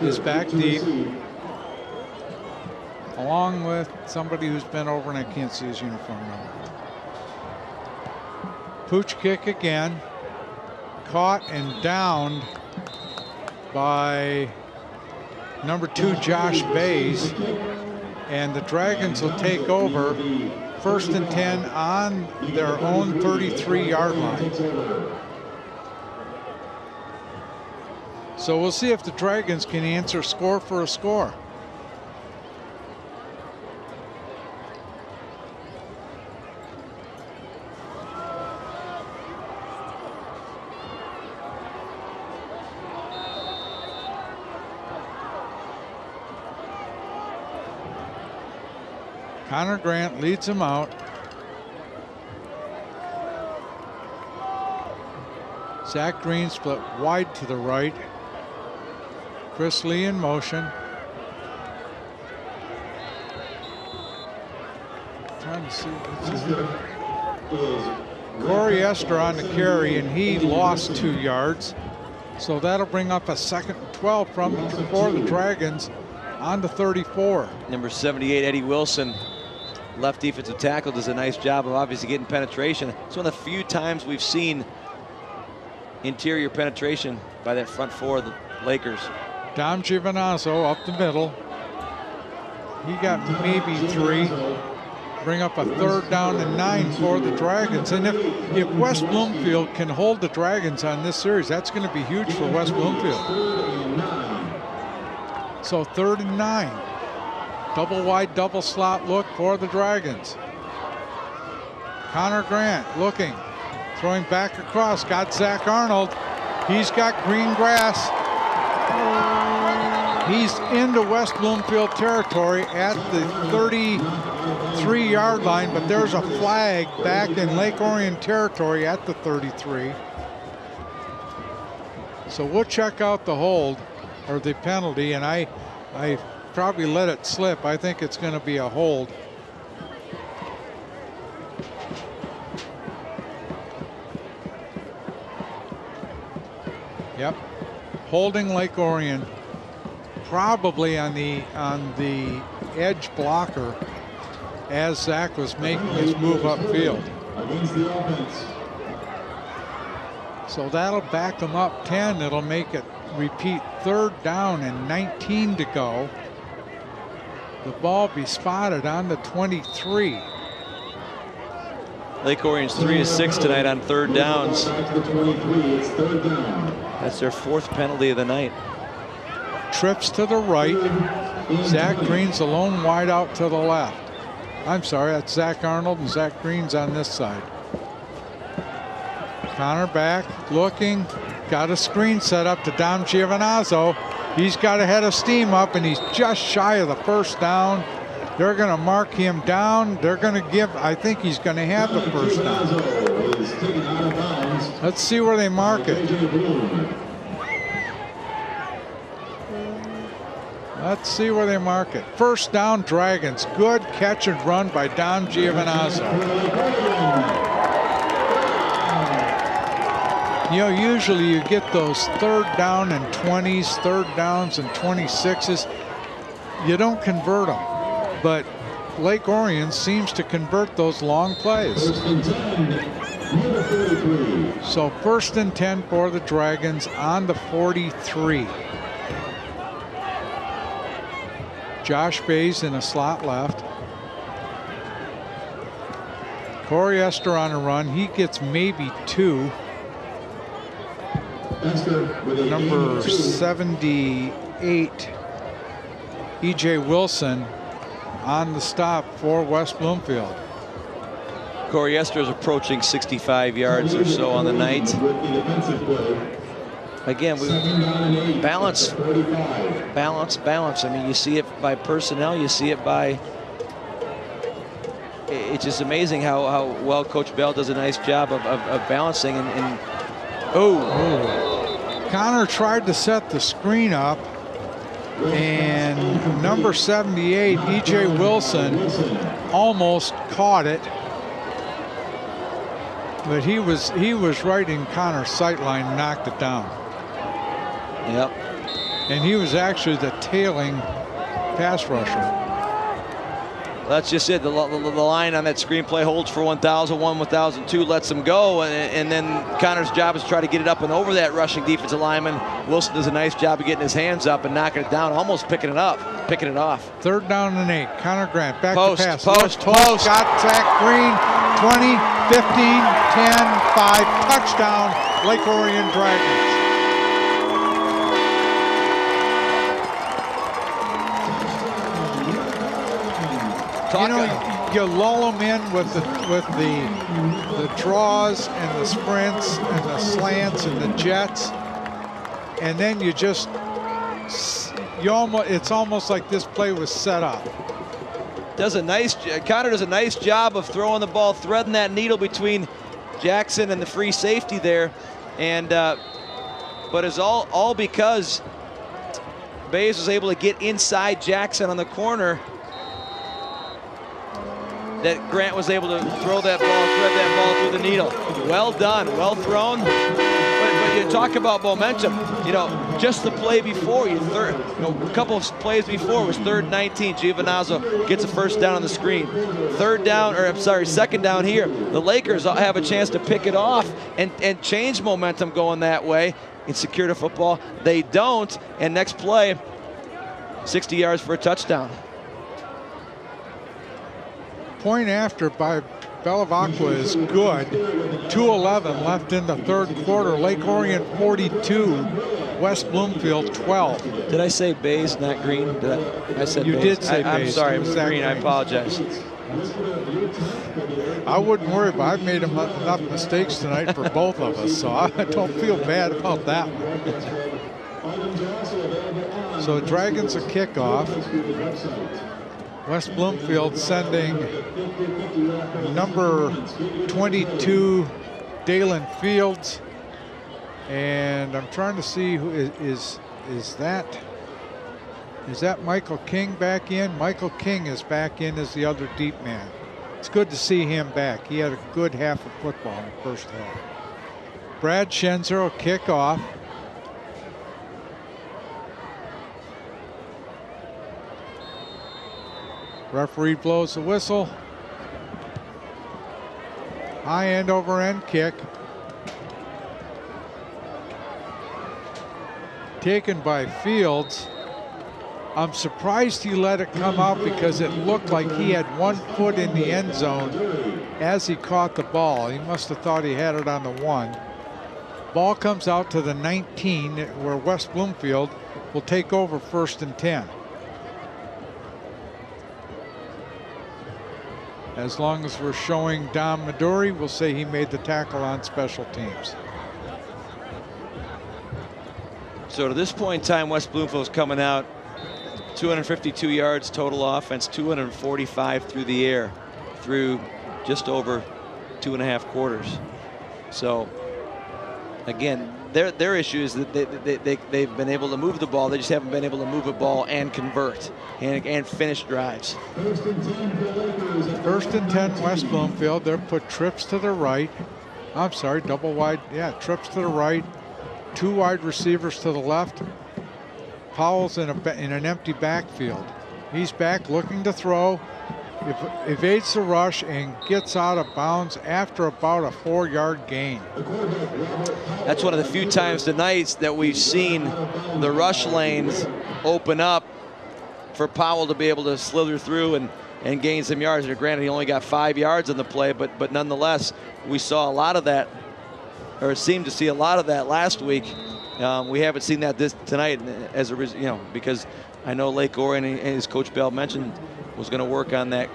Speaker 1: is back deep, along with somebody who's been over, and I can't see his uniform number. Pooch kick again. Caught and downed by number 2, Josh Bays. And the Dragons will take over 1st and 10 on their own 33-yard line. So we'll see if the Dragons can answer score for a score. Connor Grant leads him out. Zach Green split wide to the right. Chris Lee in motion. Trying to see. Corey Esther on the carry, and he lost 2 yards. So that'll bring up a 2nd and 12 for the Dragons on the 34.
Speaker 5: Number 78, Eddie Wilson, left defensive tackle, does a nice job of obviously getting penetration. It's one of the few times we've seen interior penetration by that front 4 of the Lakers.
Speaker 1: Dom Giovinazzo up the middle. He got maybe 3. Bring up a 3rd down and 9 for the Dragons. And if West Bloomfield can hold the Dragons on this series, that's going to be huge for West Bloomfield. So 3rd and 9. Double wide, double slot look for the Dragons. Connor Grant looking, throwing back across, got Zach Arnold. He's got green grass. He's into West Bloomfield territory at the 33-yard line, but there's a flag back in Lake Orion territory at the 33. So we'll check out the hold or the penalty, and I probably let it slip. I think it's going to be a hold. Yep, holding Lake Orion, probably on the edge blocker as Zach was making his move upfield. So that'll back them up 10. It'll make it repeat 3rd down and 19 to go. The ball be spotted on the 23.
Speaker 5: Lake Orion's 3 of 6 tonight on 3rd downs. That's their 4th penalty of the night.
Speaker 1: Trips to the right. Zach Green's the lone wide out to the left. I'm sorry, that's Zach Arnold, and Zach Green's on this side. Connor back, looking, got a screen set up to Dom Giovinazzo. He's got a head of steam up, and he's just shy of the 1st down. They're going to mark him down. They're going to give, I think he's going to have the 1st down. Let's see where they mark it. Let's see where they mark it. 1st down, Dragons. Good catch and run by Dom Giovinazzo. You know, usually you get those 3rd down and 20s, 3rd downs and 26s. You don't convert them, but Lake Orion seems to convert those long plays. So 1st and 10 for the Dragons on the 43. Josh Bays in a slot left. Corey Esther on a run. He gets maybe 2. Number 78, E.J. Wilson on the stop for West Bloomfield.
Speaker 5: Corey Esther is approaching 65 yards or so on the night. Again, we balance. I mean, you see it by personnel, you see it by. It's just amazing how well Coach Bell does a nice job of balancing and
Speaker 1: Connor tried to set the screen up, and number 78, E.J. Wilson, almost caught it, but he was right in Connor's sight line and knocked it down.
Speaker 5: Yep.
Speaker 1: And he was actually the tailing pass rusher.
Speaker 5: That's just it. The line on that screenplay holds for 1,001, 1,002, lets them go, and then Connor's job is to try to get it up and over that rushing defensive lineman. Wilson does a nice job of getting his hands up and knocking it down, almost picking it off.
Speaker 1: 3rd down and 8. Connor Grant back
Speaker 5: post,
Speaker 1: to pass.
Speaker 5: Post.
Speaker 1: Got Zach Green. 20, 15, 10, 5. Touchdown, Lake Orion Dragons. You lull them in with the draws and the sprints and the slants and the jets, and then it's almost like this play was set up.
Speaker 5: Connor does a nice job of throwing the ball, threading that needle between Jackson and the free safety there, and but it's all because Bays was able to get inside Jackson on the corner, that Grant was able to throw that ball, thread that ball through the needle. Well done, well thrown. But you talk about momentum. Just the play before a couple of plays before was 3rd and 19. Giovinazzo gets a first down on the screen. Second down here. The Lakers have a chance to pick it off and change momentum going that way and secure the football. They don't, and next play, 60 yards for a touchdown.
Speaker 1: Point after by Belavacqua is good. 2:11 left in the 3rd quarter. Lake Orion 42, West Bloomfield 12.
Speaker 5: Did I say Bays, not Green? I said
Speaker 1: you
Speaker 5: Bays.
Speaker 1: Did say
Speaker 5: I'm
Speaker 1: Bays.
Speaker 5: sorry, it was Green. I apologize.
Speaker 1: I wouldn't worry, but I've made enough mistakes tonight for both of us, so I don't feel bad about that one. So Dragons a kickoff. West Bloomfield sending number 22, Dalen Fields. And I'm trying to see who is that Michael King back in? Michael King is back in as the other deep man. It's good to see him back. He had a good half of football in the first half. Brad Schenzer will kick off. Referee blows the whistle. High end over end kick. Taken by Fields. I'm surprised he let it come out because it looked like he had 1 foot in the end zone as he caught the ball. He must have thought he had it on the 1. Ball comes out to the 19 where West Bloomfield will take over 1st and 10. As long as we're showing Dom Midori, we'll say he made the tackle on special teams.
Speaker 5: So to this point in time, West Bloomfield's coming out 252 yards total offense, 245 through the air through just over 2.5 quarters. So again, their issue is that they've been able to move the ball. They just haven't been able to move a ball and convert and finish drives.
Speaker 1: 1st and 10 West Bloomfield. They're put trips to the right. I'm sorry, double wide. Yeah, trips to the right. 2 wide receivers to the left. Powell's in an empty backfield. He's back looking to throw. Evades the rush and gets out of bounds after about a 4-yard gain.
Speaker 5: That's one of the few times tonight that we've seen the rush lanes open up for Powell to be able to slither through and gain some yards. Granted, he only got 5 yards on the play, but nonetheless, we saw a lot of that, or seemed to see a lot of that last week. We haven't seen that tonight as a because I know Lake Orion, as Coach Bell mentioned, was going to work on that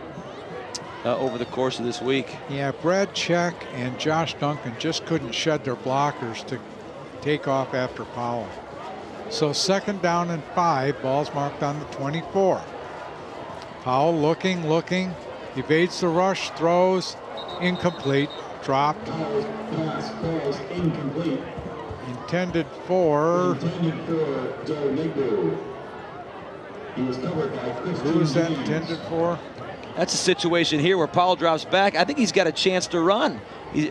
Speaker 5: over the course of this week.
Speaker 1: Yeah, Brad Check and Josh Duncan just couldn't shed their blockers to take off after Powell. So 2nd down and 5, ball's marked on the 24. Powell looking, evades the rush, throws, incomplete, dropped. Intended for who was that intended for?
Speaker 5: That's a situation here where Powell drops back. I think he's got a chance to run. He's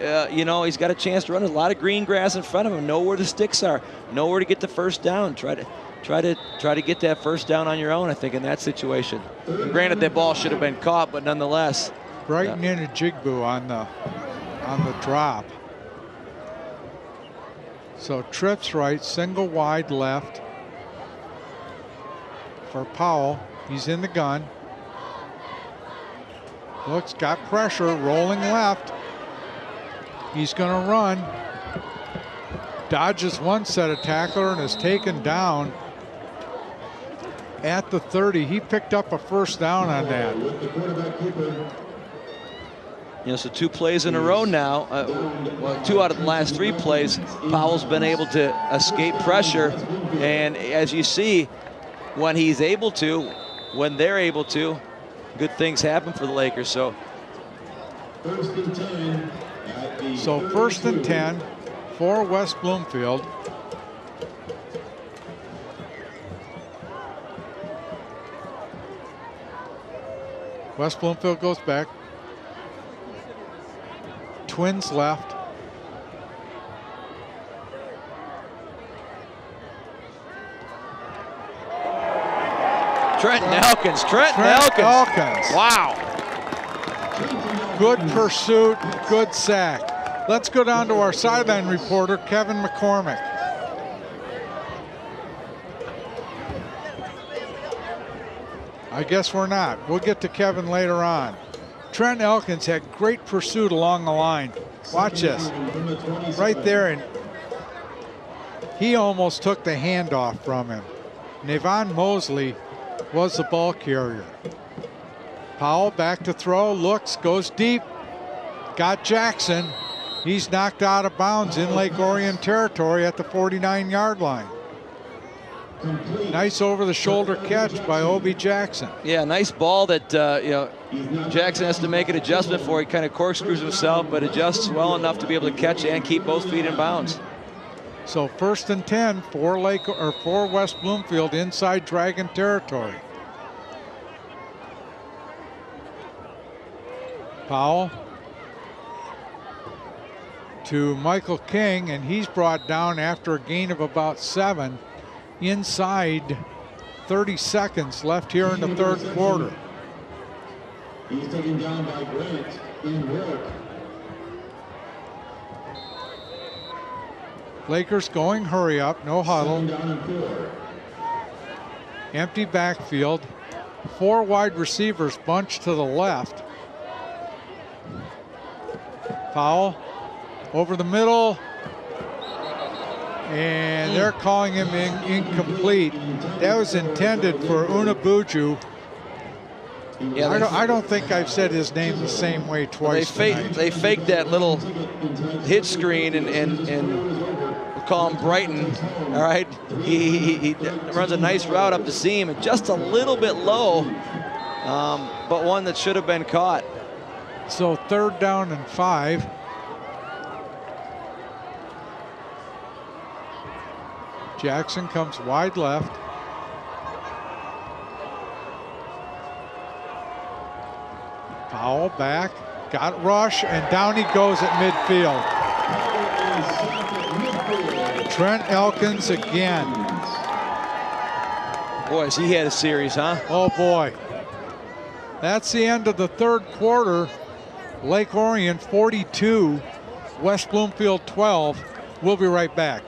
Speaker 5: got a chance to run. There's a lot of green grass in front of him. Know where the sticks are. Know where to get the first down. Try to get that first down on your own, I think, in that situation. And granted, that ball should have been caught, but nonetheless.
Speaker 1: Brighton and Jigbu on the drop. So trips right, single wide left for Powell. He's in the gun. Looks, got pressure, rolling left. He's going to run. Dodges one set of tackler and is taken down at the 30. He picked up a first down on that.
Speaker 5: So 2 plays in a row now. Well, 2 out of the last 3 plays, Powell's been able to escape pressure. And as you see, when he's able to, when they're able to, good things happen for the Lakers. So
Speaker 1: first and 10 for West Bloomfield. West Bloomfield goes back. Twins left.
Speaker 5: Trent Elkins.
Speaker 1: Wow. Good pursuit, good sack. Let's go down to our sideline reporter, Kevin McCormick. I guess we're not. We'll get to Kevin later on. Trent Elkins had great pursuit along the line. Watch this. Right there, and he almost took the handoff from him. Navon Mosley was the ball carrier. Powell back to throw, looks, goes deep. Got Jackson. He's knocked out of bounds in Lake Orion territory at the 49-yard line. Nice over-the-shoulder catch by Obi Jackson.
Speaker 5: Yeah, nice ball that Jackson has to make an adjustment for. He kind of corkscrews himself, but adjusts well enough to be able to catch and keep both feet in bounds.
Speaker 1: So first and 10 for West Bloomfield inside Dragon territory. Powell to Michael King, and he's brought down after a gain of about 7. Inside 30 seconds left here in the third quarter.
Speaker 6: He's taken down by Grant in work.
Speaker 1: Lakers going hurry up, no huddle. Empty backfield. 4 wide receivers bunched to the left. Powell over the middle. And they're calling him incomplete. That was intended for Unabuju.
Speaker 5: Yeah,
Speaker 1: I don't think I've said his name the same way twice.
Speaker 5: They faked that little hit screen and we'll call him Brighton. All right, he runs a nice route up the seam, and just a little bit low, but one that should have been caught.
Speaker 1: So 3rd down and 5. Jackson comes wide left. Powell back, got rush, and down he goes at midfield. Trent Elkins again.
Speaker 5: Boy, has he had a series, huh?
Speaker 1: Oh boy. That's the end of the third quarter. Lake Orion 42, West Bloomfield 12. We'll be right back.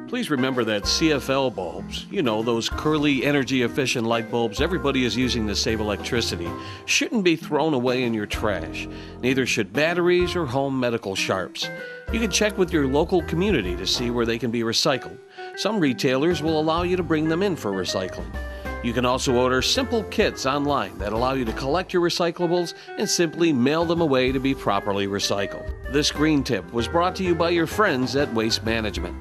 Speaker 3: Please remember that CFL bulbs, those curly, energy-efficient light bulbs everybody is using to save electricity, shouldn't be thrown away in your trash. Neither should batteries or home medical sharps. You can check with your local community to see where they can be recycled. Some retailers will allow you to bring them in for recycling. You can also order simple kits online that allow you to collect your recyclables and simply mail them away to be properly recycled. This green tip was brought to you by your friends at Waste Management.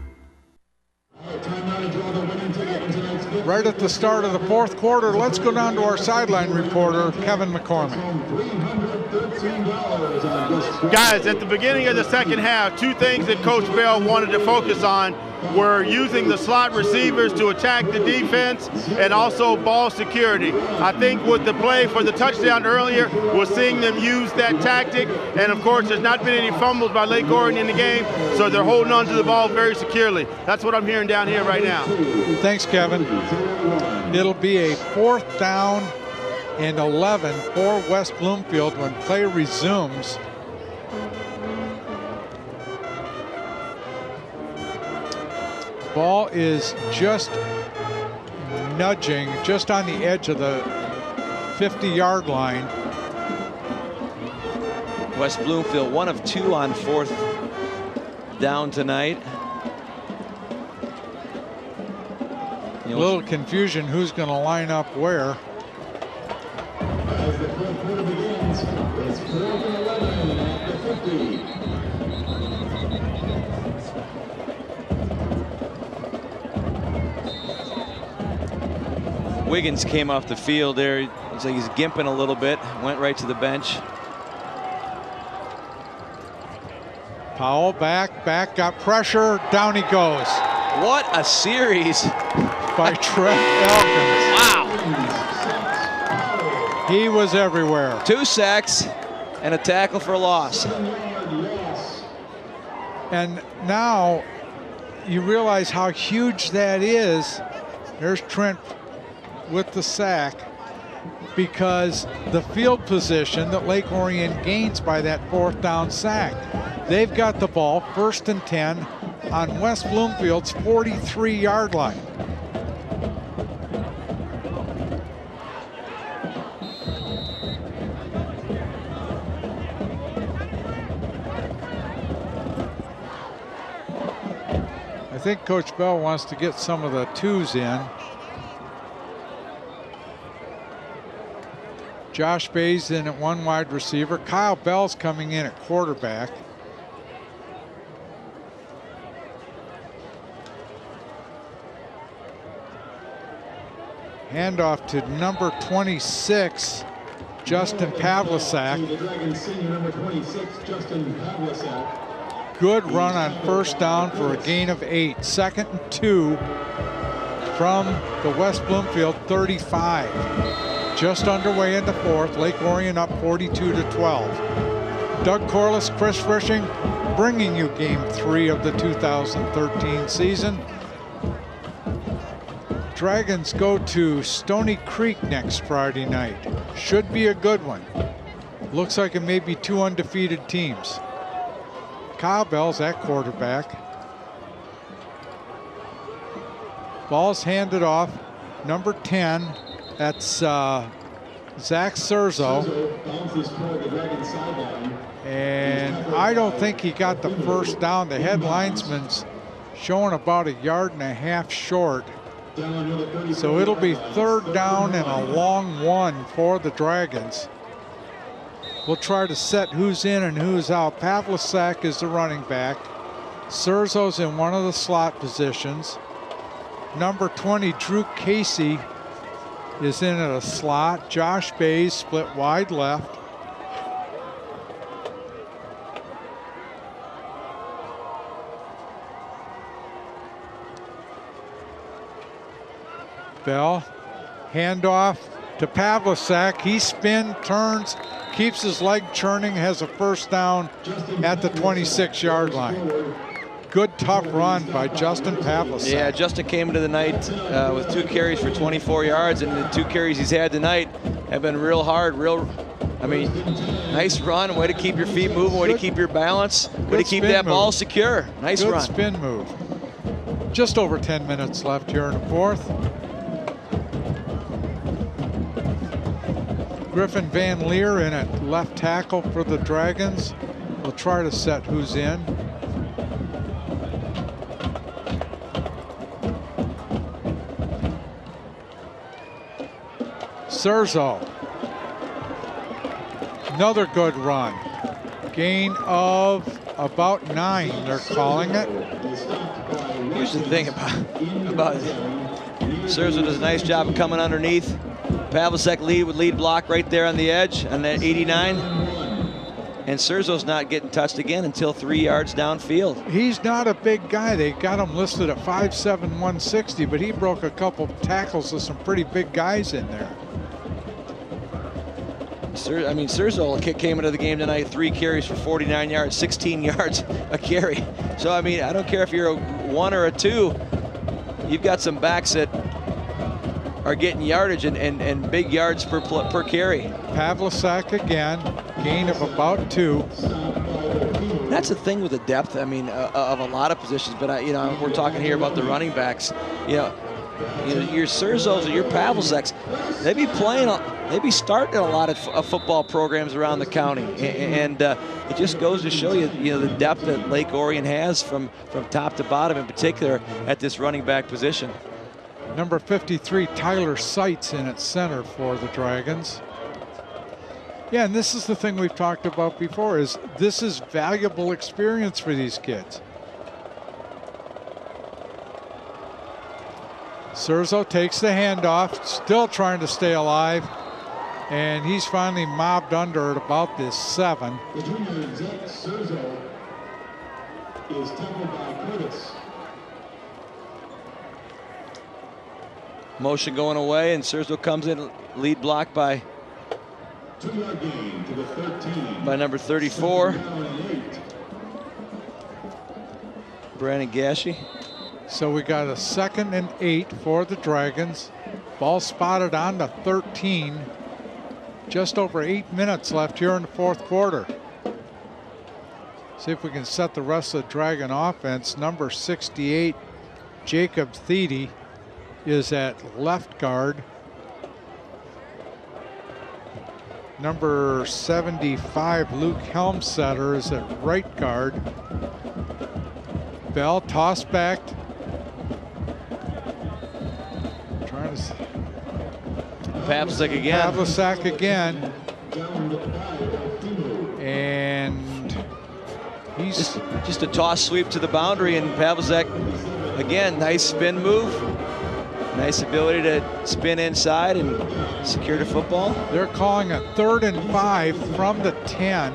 Speaker 1: Right at the start of the fourth quarter, let's go down to our sideline reporter, Kevin McCormick.
Speaker 7: Guys, at the beginning of the second half, 2 things that Coach Bell wanted to focus on were using the slot receivers to attack the defense and also ball security. I think with the play for the touchdown earlier, we're seeing them use that tactic. And of course, there's not been any fumbles by Lake Orion in the game, so they're holding on to the ball very securely. That's what I'm hearing down here right now.
Speaker 1: Thanks, Kevin. It'll be a 4th down and 11 for West Bloomfield when play resumes. Ball is just nudging, just on the edge of the 50-yard line.
Speaker 5: West Bloomfield 1 of 2 on 4th down tonight.
Speaker 1: A little confusion who's going to line up where.
Speaker 6: As the fourth quarter begins, it's 4th and 11 at the 50.
Speaker 5: Wiggins came off the field there. Looks like he's gimping a little bit. Went right to the bench.
Speaker 1: Powell back, got pressure, down he goes.
Speaker 5: What a series
Speaker 1: by Trent Elkins.
Speaker 5: Wow.
Speaker 1: He was everywhere.
Speaker 5: 2 sacks and a tackle for a loss.
Speaker 1: And now you realize how huge that is. There's Trent with the sack, because the field position that Lake Orion gains by that 4th down sack. They've got the ball 1st and 10 on West Bloomfield's 43-yard line. I think Coach Bell wants to get some of the 2s in. Josh Bay's in at 1 wide receiver. Kyle Bell's coming in at quarterback. Handoff to number 26, Justin Pavlicek. Good run on 1st down for a gain of 8. 2nd and 2 from the West Bloomfield 35. Just underway in the 4th. Lake Orion up 42-12. Doug Corliss, Chris Frisching, bringing you game 3 of the 2013 season. Dragons go to Stony Creek next Friday night. Should be a good one. Looks like it may be 2 undefeated teams. Kyle Bell's at quarterback. Ball's handed off. Number 10, that's Zach Serzo. And I don't think he got the 1st down. The head linesman's showing about 1.5 yards short. So it'll be 3rd down and a long 1 for the Dragons. We'll try to set who's in and who's out. Pavlicek is the running back. Serzo's in one of the slot positions. Number 20, Drew Casey, is in at a slot. Josh Bays split wide left. Bell, handoff to Pavlicek. He spin, turns, keeps his leg churning, has a 1st down at the 26-yard line. Good tough run by Justin Pavlicek.
Speaker 5: Yeah, Justin came into the night with 2 carries for 24 yards, and the 2 carries he's had tonight have been real hard, nice run, way to keep your feet moving, way to keep your balance, way to keep that ball secure. Nice run.
Speaker 1: Good spin move. Just over 10 minutes left here in the 4th. Griffin Van Leer in at left tackle for the Dragons. We'll try to set who's in. Serzo. Another good run. Gain of about 9, they're calling it.
Speaker 5: Here's the thing about Serzo does a nice job of coming underneath. Pavlicek lead with lead block right there on the edge on that 89. and Surzo's not getting touched again until 3 yards downfield.
Speaker 1: He's not a big guy. They got him listed at 5'7", 160, but he broke a couple tackles with some pretty big guys in there.
Speaker 5: Surzo came into the game tonight, 3 carries for 49 yards, 16 yards a carry. So, I mean, I don't care if you're a 1 or a 2, you've got some backs that are getting yardage and big yards per carry.
Speaker 1: Pavlicek again, gain of about 2.
Speaker 5: That's the thing with the depth, I mean, of a lot of positions, but we're talking here about the running backs. Your Surzos or your Pavliceks, they be starting a lot of football programs around the county, and it just goes to show you, the depth that Lake Orion has from top to bottom, in particular at this running back position.
Speaker 1: Number 53, Tyler Seitz in at center for the Dragons. Yeah, and this is the thing we've talked about before, is this is valuable experience for these kids. Surzo takes the handoff, still trying to stay alive, and he's finally mobbed under at about this 7.
Speaker 6: The junior Zach Surzo is tackled by Curtis.
Speaker 5: Motion going away, and Surzo comes in, lead block by
Speaker 6: 2-yard gain to the 13.
Speaker 5: By number 34, Brandon Gashi.
Speaker 1: So we got a 2nd and 8 for the Dragons. Ball spotted on the 13. Just over 8 minutes left here in the 4th quarter. See if we can set the rest of the Dragon offense. Number 68, Jacob Thede, is at left guard. Number 75, Luke Helmsetter, is at right guard. Bell tossed back. Trying to.
Speaker 5: Pavlicek again.
Speaker 1: Pavlicek again. And he's
Speaker 5: just a toss sweep to the boundary, and Pavlicek again, nice spin move. Nice ability to spin inside and secure the football.
Speaker 1: They're calling a 3rd and 5 from the 10.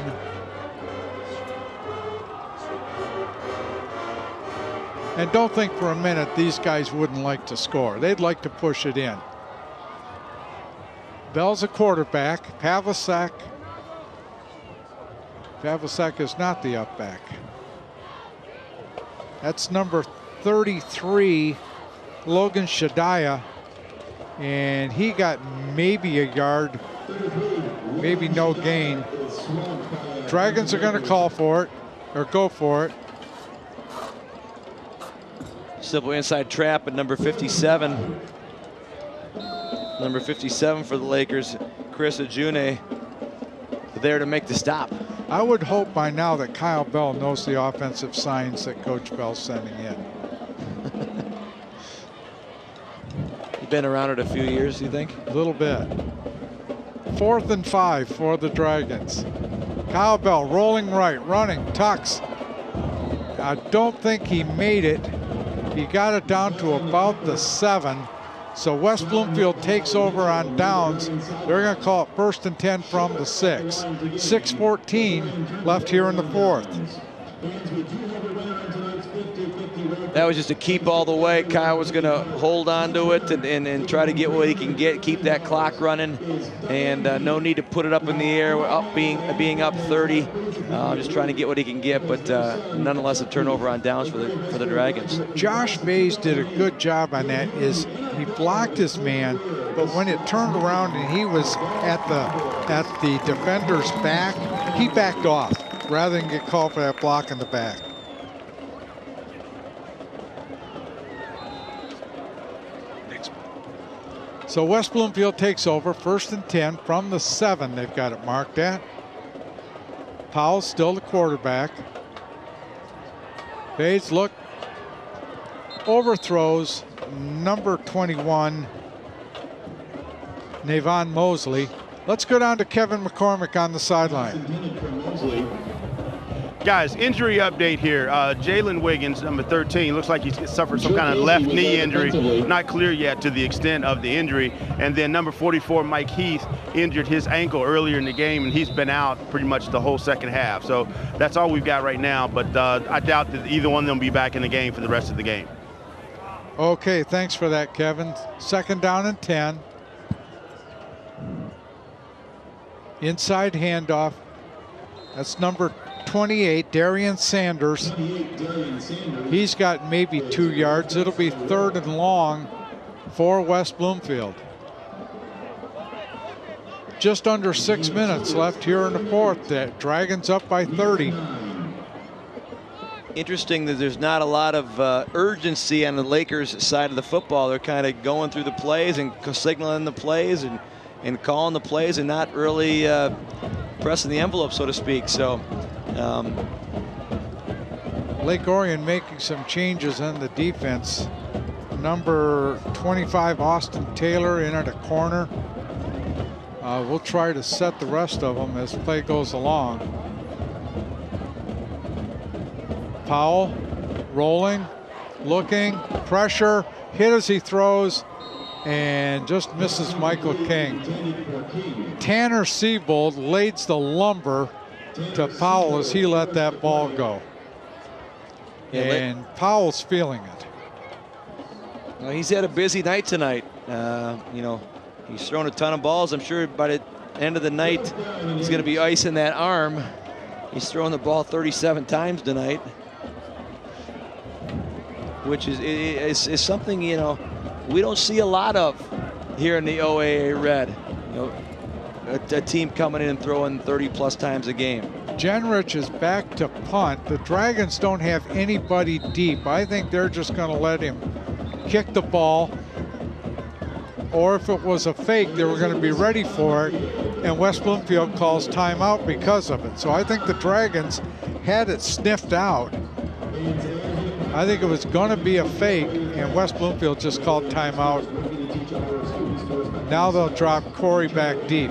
Speaker 1: And don't think for a minute these guys wouldn't like to score. They'd like to push it in. Bell's a quarterback. Pavlicek is not the up back. That's number 33, Logan Shadiah, and he got maybe a yard, maybe no gain. Dragons are going to call for it, or go for it.
Speaker 5: Simple inside trap at number 57. Number 57 for the Lakers, Chris Ajune, there to make the stop.
Speaker 1: I would hope by now that Kyle Bell knows the offensive signs that Coach Bell's sending in.
Speaker 5: Been around it a few years, you think?
Speaker 1: A little bit. 4th and 5 for the Dragons. Kyle Bell rolling right, running, tucks. I don't think he made it. He got it down to about the 7. So West Bloomfield takes over on downs. They're going to call it 1st and 10 from the 6. 6:14 left here in the 4th.
Speaker 5: That was just a keep all the way. Kyle was going to hold on to it and try to get what he can get, keep that clock running, and no need to put it up in the air, being up 30. Just trying to get what he can get, but nonetheless a turnover on downs for the Dragons.
Speaker 1: Josh Mays did a good job on that. He blocked his man, but when it turned around and he was at the defender's back, he backed off rather than get called for that block in the back. So West Bloomfield takes over, 1st and 10 from the 7. They've got it marked at. Powell's still the quarterback. Fades, look, overthrows number 21, Navon Mosley. Let's go down to Kevin McCormick on the sideline.
Speaker 7: Guys, injury update here. Jalen Wiggins, number 13, looks like he's suffered some kind of left knee injury. Not clear yet to the extent of the injury. And then number 44, Mike Heath, injured his ankle earlier in the game, and he's been out pretty much the whole second half. So that's all we've got right now, but I doubt that either one of them will be back in the game for the rest of the game.
Speaker 1: Okay, thanks for that, Kevin. 2nd down and 10. Inside handoff. That's number 28, Darian Sanders. He's got maybe 2 yards. It'll be 3rd and long for West Bloomfield. Just under 6 minutes left here in the 4th. The Dragons up by 30.
Speaker 5: Interesting that there's not a lot of urgency on the Lakers side of the football. They're kind of going through the plays and signaling the plays and calling the plays and not really pressing the envelope, so to speak. So
Speaker 1: Lake Orion making some changes on the defense. Number 25, Austin Taylor, in at a corner. We'll try to set the rest of them as play goes along. Powell rolling, looking, pressure, hit as he throws, and just misses Michael King. Tanner Siebold lays the lumber to Powell as he let that ball go. And Powell's feeling it.
Speaker 5: Well, he's had a busy night tonight. You know, he's thrown a ton of balls. I'm sure by the end of the night, he's going to be icing that arm. He's thrown the ball 37 times tonight, which is something, you know, we don't see a lot of here in the OAA Red. You know, a team coming in and throwing 30+ times a game.
Speaker 1: Genrich is back to punt. The Dragons don't have anybody deep. I think they're just going to let him kick the ball, or if it was a fake, they were going to be ready for it, and West Bloomfield calls timeout because of it. So I think the Dragons had it sniffed out. I think it was going to be a fake, and West Bloomfield just called timeout. Now they'll drop Corey back deep.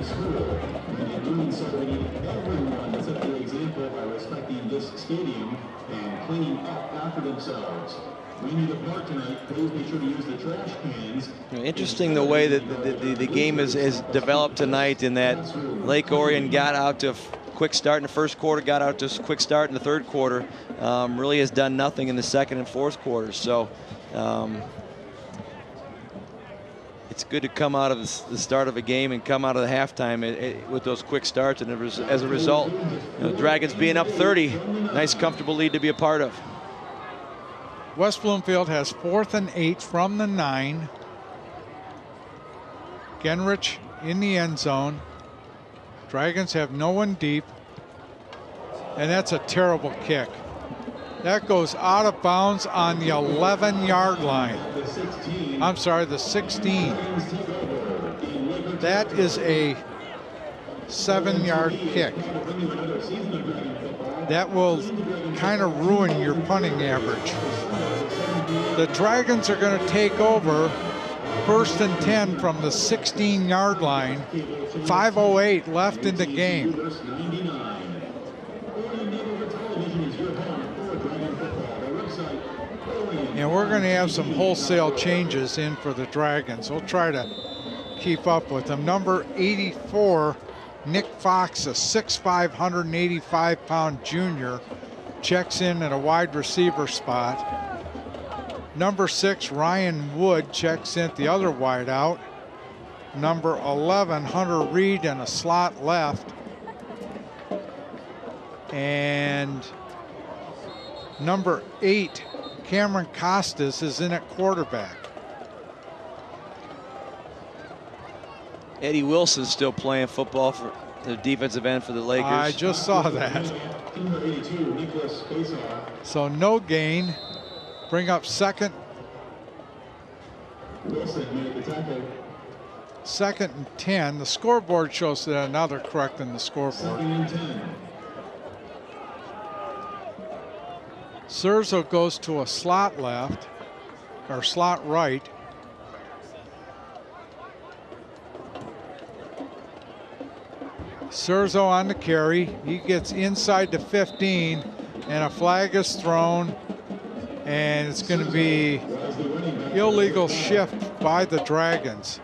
Speaker 5: Interesting the way that the game is developed tonight, in that Lake Orion got out to quick start in the first quarter, got out to a quick start in the third quarter, really has done nothing in the second and fourth quarters. So it's good to come out of the start of a game and come out of the halftime with those quick starts, and as a result, you know, Dragons being up 30, nice comfortable lead to be a part of.
Speaker 1: West Bloomfield has 4th and 8 from the 9. Genrich in the end zone. Dragons have no one deep, and that's a terrible kick. That goes out of bounds on the 11-yard line. I'm sorry, the 16. That is a 7-yard kick. That will kind of ruin your punting average. The Dragons are going to take over 1st and 10 from the 16-yard line. 5:08 left in the game. And we're going to have some wholesale changes in for the Dragons. We'll try to keep up with them. Number 84, Nick Fox, a 6'5", 185-pound junior, checks in at a wide receiver spot. Number 6, Ryan Wood, checks in at the other wide out. Number 11, Hunter Reed, in a slot left. And number 8, Cameron Costas, is in at quarterback.
Speaker 5: Eddie Wilson's still playing football for the defensive end for the Lakers.
Speaker 1: I just saw that. So no gain. Bring up 2nd. 2nd and 10. The scoreboard shows that another correct in the scoreboard. Serzo goes to a slot left, or slot right. Serzo on the carry. He gets inside the 15, and a flag is thrown, and it's going to be illegal shift by the Dragons.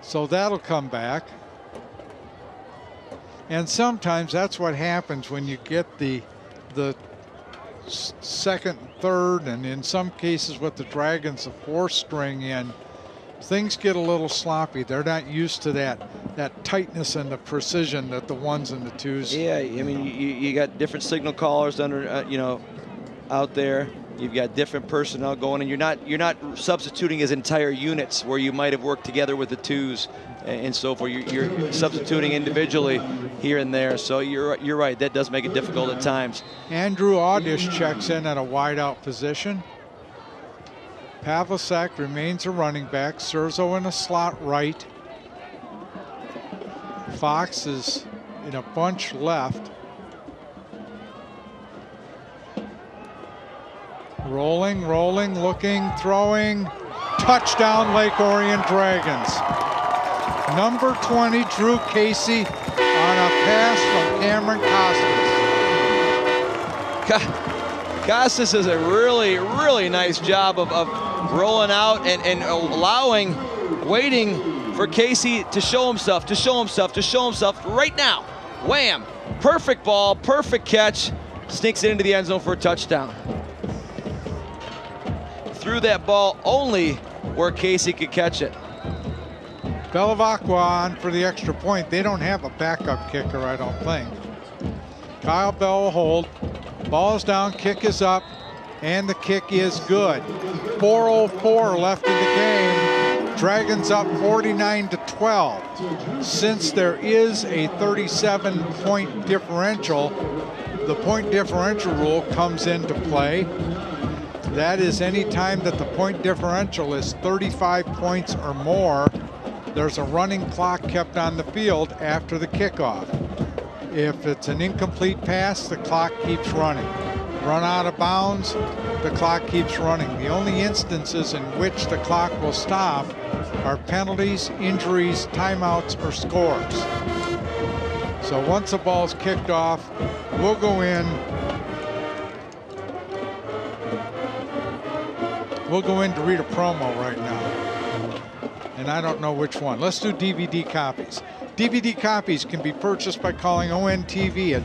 Speaker 1: So that'll come back. And sometimes that's what happens when you get the second, third, and in some cases with the Dragons, the fourth string in. Things get a little sloppy. They're not used to that tightness and the precision that the ones and the twos.
Speaker 5: Yeah, I mean, you got different signal callers under, you know, out there. You've got different personnel going, and you're not substituting as entire units where you might have worked together with the twos and so forth. You're substituting individually here and there. So you're right. That does make it difficult at times.
Speaker 1: Andrew Audish checks in at a wideout position. Pavlicek remains a running back. Surzo in a slot right. Fox is in a bunch left. Rolling, looking, throwing. Touchdown, Lake Orion Dragons. Number 20, Drew Casey, on a pass from Cameron Costas.
Speaker 5: Costas does a really nice job of rolling out and allowing, waiting for Casey to show himself right now. Wham! Perfect ball, perfect catch. Sneaks it into the end zone for a touchdown. Threw that ball only where Casey could catch it.
Speaker 1: Bellavacqua on for the extra point. They don't have a backup kicker, I don't think. Kyle Bell will hold. Ball is down, kick is up, and the kick is good. 4:04 left in the game. Dragons up 49-12. Since there is a 37-point differential, the point differential rule comes into play. That is any time that the point differential is 35 points or more, there's a running clock kept on the field after the kickoff. If it's an incomplete pass, the clock keeps running. Run out of bounds, the clock keeps running. The only instances in which the clock will stop are penalties, injuries, timeouts, or scores. So once the ball's kicked off, we'll go in. We'll go in to read a promo right now. And I don't know which one. Let's do DVD copies. DVD copies can be purchased by calling ONTV at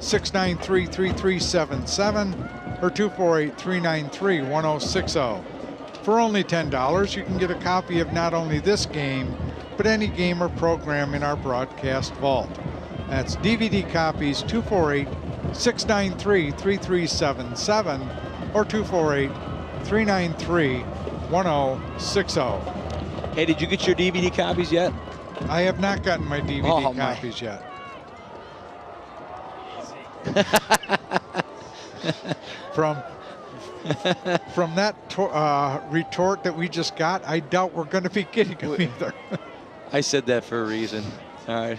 Speaker 1: 248-693-3377 or 248-393-1060. For only $10, you can get a copy of not only this game, but any game or program in our broadcast vault. That's DVD copies, 248-693-3377 or 248-393-1060.
Speaker 5: Hey, did you get your DVD copies yet?
Speaker 1: I have not gotten my DVD copies yet. From that retort that we just got, I doubt we're going to be getting them either.
Speaker 5: I said that for a reason. All right.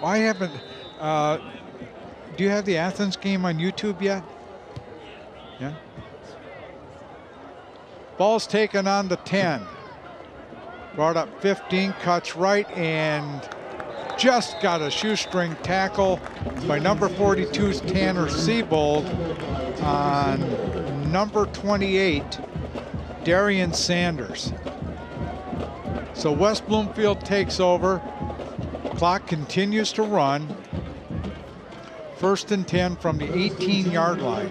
Speaker 1: Why haven't? Do you have the Athens game on YouTube yet? Yeah. Ball's taken on the 10. Brought up 15, cuts right, and just got a shoestring tackle by number 42's Tanner Siebold on number 28, Darian Sanders. So West Bloomfield takes over. Clock continues to run. 1st and 10 from the 18-yard line.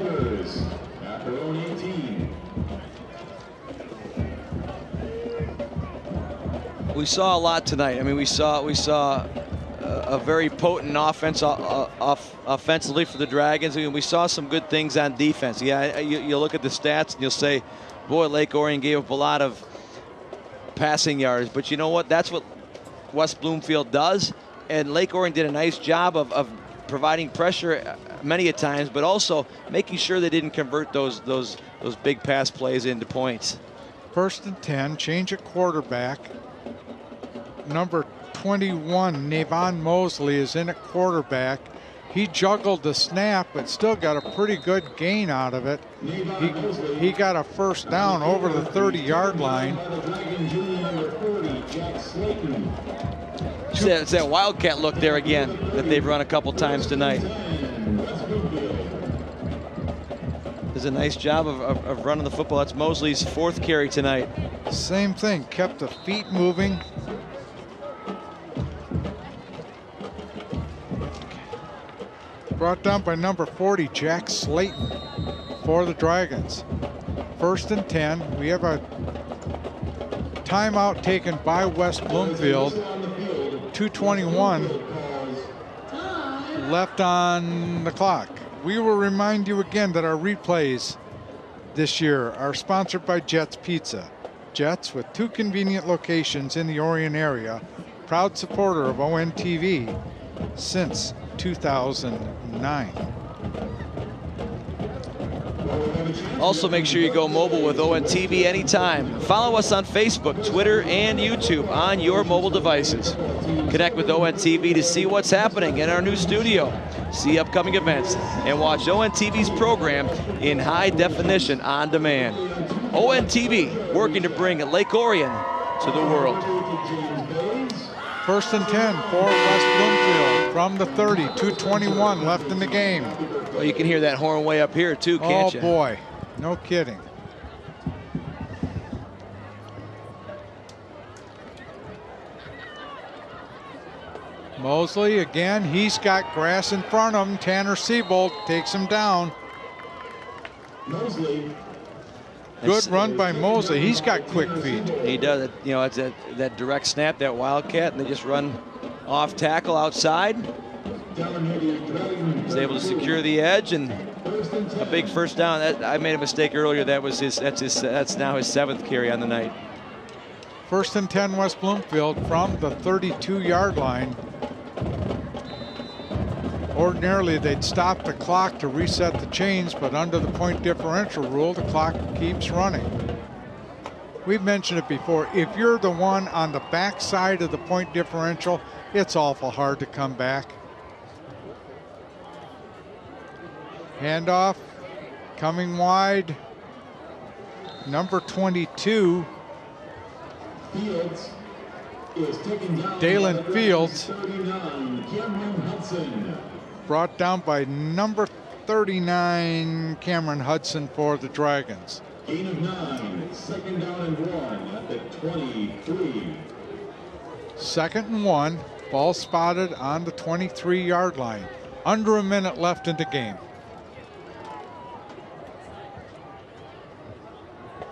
Speaker 5: We saw a lot tonight. I mean, we saw a very potent offense offensively for the Dragons. I mean, we saw some good things on defense. Yeah, you look at the stats and you'll say, boy, Lake Orion gave up a lot of passing yards. But you know what? That's what West Bloomfield does. And Lake Orion did a nice job of providing pressure many a times, but also making sure they didn't convert those big pass plays into points.
Speaker 1: 1st and 10, change at quarterback. Number 21, Navon Mosley, is in at quarterback. He juggled the snap, but still got a pretty good gain out of it. He got a 1st down over the 30-yard line.
Speaker 5: It's that Wildcat look there again that they've run a couple times tonight. Does a nice job of running the football. That's Mosley's 4th carry tonight.
Speaker 1: Same thing, kept the feet moving. Brought down by number 40, Jack Slayton, for the Dragons. 1st and 10. We have a timeout taken by West Bloomfield. 2:21 left on the clock. We will remind you again that our replays this year are sponsored by Jets Pizza. Jets, with 2 convenient locations in the Orion area, proud supporter of ONTV since 2009.
Speaker 5: Also, make sure you go mobile with ONTV anytime. Follow us on Facebook, Twitter, and YouTube on your mobile devices. Connect with ONTV to see what's happening in our new studio, see upcoming events, and watch ONTV's program in high definition on demand. ONTV, working to bring Lake Orion to the world.
Speaker 1: 1st and 10 for West Bloomfield from the 30, 2:21 left in the game.
Speaker 5: Well, you can hear that horn way up here too, can't you?
Speaker 1: Oh boy, no kidding. Mosley again, he's got grass in front of him. Tanner Siebold takes him down.
Speaker 6: Mosley.
Speaker 1: Good run by Mosley. He's got quick feet.
Speaker 5: He does. You know, it's that direct snap, that Wildcat, and they just run off tackle outside. He's able to secure the edge and a big first down. I made a mistake earlier. That's now his 7th carry on the night.
Speaker 1: 1st and 10 West Bloomfield from the 32-yard line. Ordinarily, they'd stop the clock to reset the chains, but under the point differential rule, the clock keeps running. We've mentioned it before. If you're the one on the back side of the point differential, it's awful hard to come back. Handoff coming wide. Number 22.
Speaker 6: Fields is taken down.
Speaker 1: Dalen Fields.
Speaker 6: 39, Cameron Hudson.
Speaker 1: Brought down by number 39, Cameron Hudson, for the Dragons.
Speaker 6: Gain of 9, 2nd down and 1 at the 23.
Speaker 1: 2nd and 1, ball spotted on the 23-yard line. Under a minute left in the game.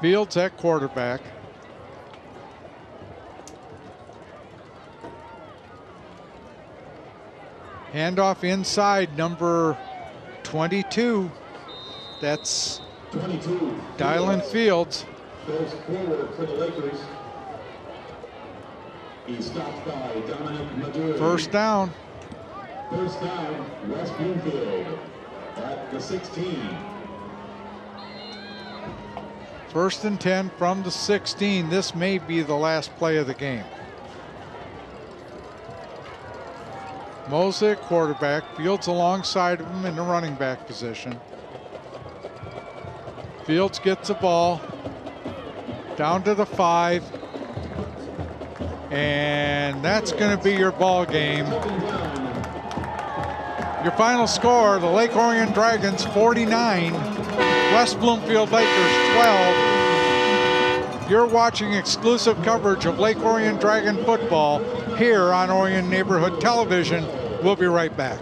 Speaker 1: Fields at quarterback. Handoff inside, number 22. That's
Speaker 6: 22.
Speaker 1: Dylan Fields.
Speaker 6: Goes forward for the Lakers. He's stopped by Dominic Maduri.
Speaker 1: First down.
Speaker 6: First down, West Bloomfield at the 16.
Speaker 1: 1st and 10 from the 16. This may be the last play of the game. Mosley at quarterback, Fields alongside of him in the running back position. Fields gets the ball down to the 5, and that's going to be your ball game. Your final score, the Lake Orion Dragons 49, West Bloomfield Lakers 12. You're watching exclusive coverage of Lake Orion Dragon football here on Orion Neighborhood Television. We'll be right back.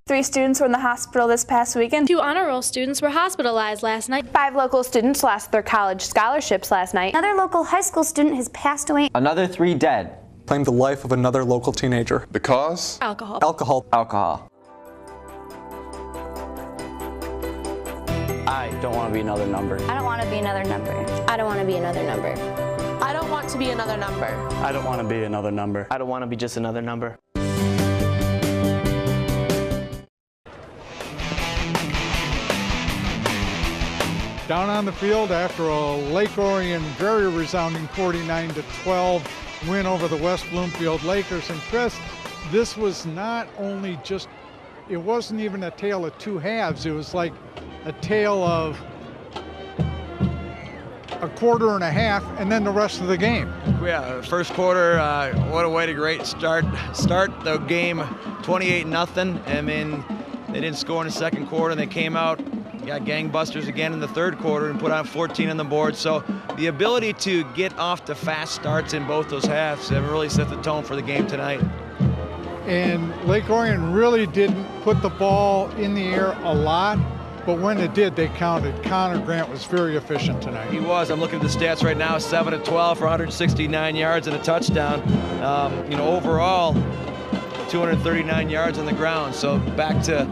Speaker 13: 3 students were in the hospital this past weekend.
Speaker 14: 2 honor roll students were hospitalized last night.
Speaker 13: 5 local students lost their college scholarships last night.
Speaker 15: Another local high school student has passed away.
Speaker 16: Another 3 dead.
Speaker 17: Claimed the life of another local teenager.
Speaker 16: The cause?
Speaker 14: Alcohol.
Speaker 16: Alcohol. I don't want to be another number.
Speaker 15: I don't want to be another number. I don't want to be another number.
Speaker 18: I don't want to be another number.
Speaker 16: I don't want to be another number.
Speaker 19: I don't want to be just another number.
Speaker 1: Down on the field after a Lake Orion very resounding 49-12 win over the West Bloomfield Lakers. And Chris, this was not only just, it wasn't even a tale of 2 halves. It was like a tale of a quarter and a half and then the rest of the game.
Speaker 2: Yeah, first quarter, what a way to great start the game 28-0. I mean, they didn't score in the second quarter. They came out, got gangbusters again in the third quarter and put on 14 on the board. So the ability to get off to fast starts in both those halves have really set the tone for the game tonight.
Speaker 1: And Lake Orion really didn't put the ball in the air a lot, but when it did, they counted. Connor Grant was very efficient tonight.
Speaker 2: He was. I'm looking at the stats right now, 7 of 12 for 169 yards and a touchdown. Overall, 239 yards on the ground. So back to,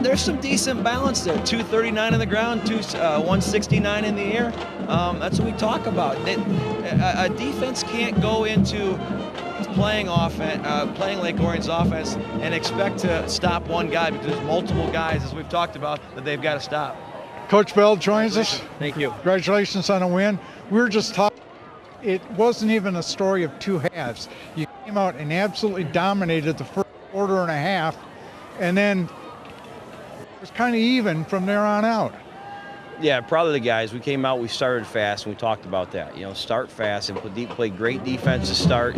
Speaker 2: there's some decent balance there. 239 on the ground, 169 in the air. That's what we talk about. A defense can't go into playing Lake Orion's offense and expect to stop one guy, because there's multiple guys, as we've talked about, that they've got to stop.
Speaker 1: Coach Bell joins us.
Speaker 2: Thank you.
Speaker 1: Congratulations on a win. We were just talking, it wasn't even a story of two halves. You came out and absolutely dominated the first quarter and a half, and then it was kind of even from there on out.
Speaker 19: Yeah, proud of the guys. We came out, we started fast, and we talked about that. Start fast and play great defense to start.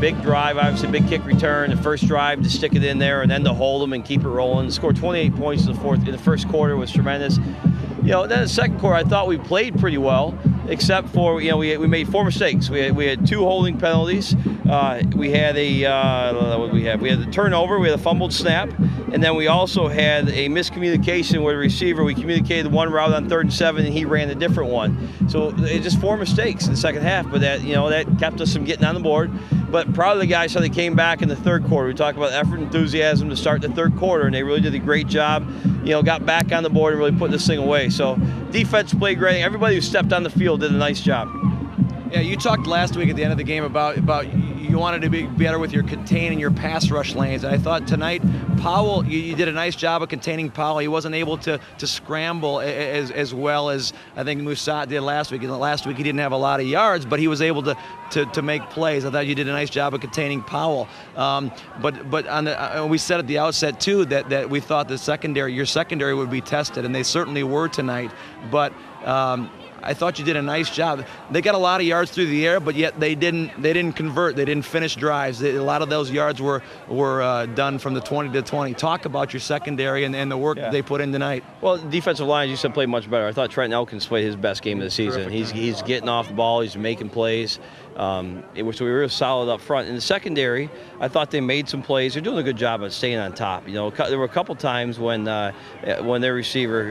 Speaker 19: Big drive, obviously big kick return. The first drive to stick it in there, and then to hold them and keep it rolling. Scored 28 points in the first quarter was tremendous. Then the second quarter, I thought we played pretty well, except for we made 4 mistakes. We had 2 holding penalties. We had the turnover. We had a fumbled snap. And then we also had a miscommunication with a receiver. We communicated one route on 3rd and 7, and he ran a different one. So it's just 4 mistakes in the second half, but that kept us from getting on the board. But proud of the guys how they came back in the third quarter. We talk about effort and enthusiasm to start the third quarter, and they really did a great job. Got back on the board and really put this thing away. So defense played great. Everybody who stepped on the field did a nice job.
Speaker 2: Yeah, you talked last week at the end of the game about you wanted to be better with your containing your pass rush lanes. And I thought tonight, Powell, you did a nice job of containing Powell. He wasn't able to scramble as well as I think Musat did last week. And last week he didn't have a lot of yards, but he was able to make plays. I thought you did a nice job of containing Powell. But we said at the outset too that we thought your secondary would be tested, and they certainly were tonight. But I thought you did a nice job. They got a lot of yards through the air, but yet they didn't convert. They didn't finish drives. A lot of those yards were done from the 20 to 20. Talk about your secondary and the work that they put in tonight.
Speaker 19: Well, defensive line, as you said, played much better. I thought Trent Elkins played his best game of the season. He's getting off the ball. He's making plays. So we were real solid up front. In the secondary, I thought they made some plays. They're doing a good job of staying on top. There were a couple times when their receiver,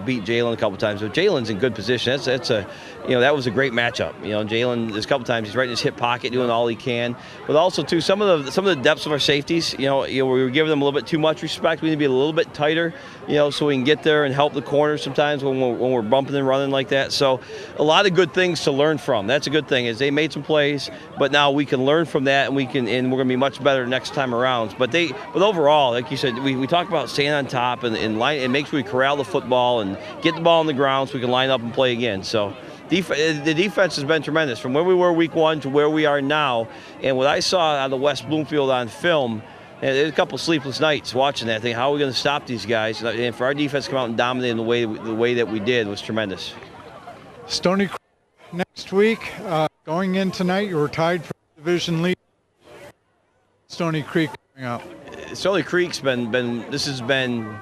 Speaker 19: beat Jalen a couple times. So Jalen's in good position. That was a great matchup. Jalen, there's a couple times he's right in his hip pocket, doing all he can. But also too, some of the depths of our safeties. We were giving them a little bit too much respect. We need to be a little bit tighter. So we can get there and help the corners sometimes when we're bumping and running like that. So a lot of good things to learn from. That's a good thing, is they made some plays, but now we can learn from that, and we're going to be much better next time around. But overall, like you said, we talk about staying on top and make sure we corral the football and get the ball on the ground so we can line up and play again. So the defense has been tremendous from where we were week 1 to where we are now. And what I saw out of West Bloomfield on film, there's a couple sleepless nights watching that thing. How are we going to stop these guys? And for our defense to come out and dominate in the way that we did was tremendous.
Speaker 1: Stony Creek next week. Going in tonight, you were tied for the division lead. Stony Creek coming up.
Speaker 19: Stony Creek's this has been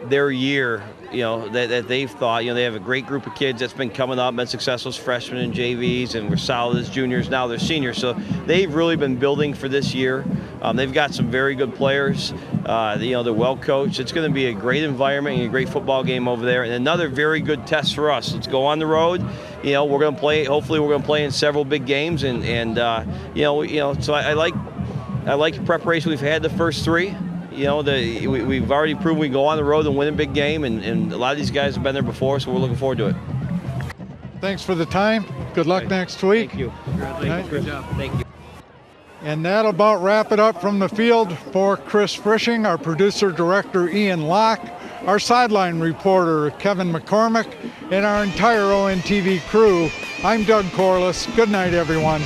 Speaker 19: their year, that they've thought, they have a great group of kids that's been coming up, been successful as freshmen and JVs, and we're solid as juniors. Now they're seniors, so they've really been building for this year. They've got some very good players. They're well coached. It's going to be a great environment and a great football game over there, and another very good test for us. Let's go on the road. We're going to play. Hopefully, we're going to play in several big games, and So I like the preparation we've had the first 3. We've already proven we can go on the road and win a big game, and a lot of these guys have been there before, so we're looking forward to it.
Speaker 1: Thanks for the time. Good luck next week.
Speaker 19: Thank you.
Speaker 1: Congratulations.
Speaker 19: Good job. Thank you.
Speaker 1: And that'll about wrap it up from the field for Chris Frisching, our producer-director Ian Locke, our sideline reporter Kevin McCormick, and our entire ONTV crew. I'm Doug Corliss. Good night, everyone.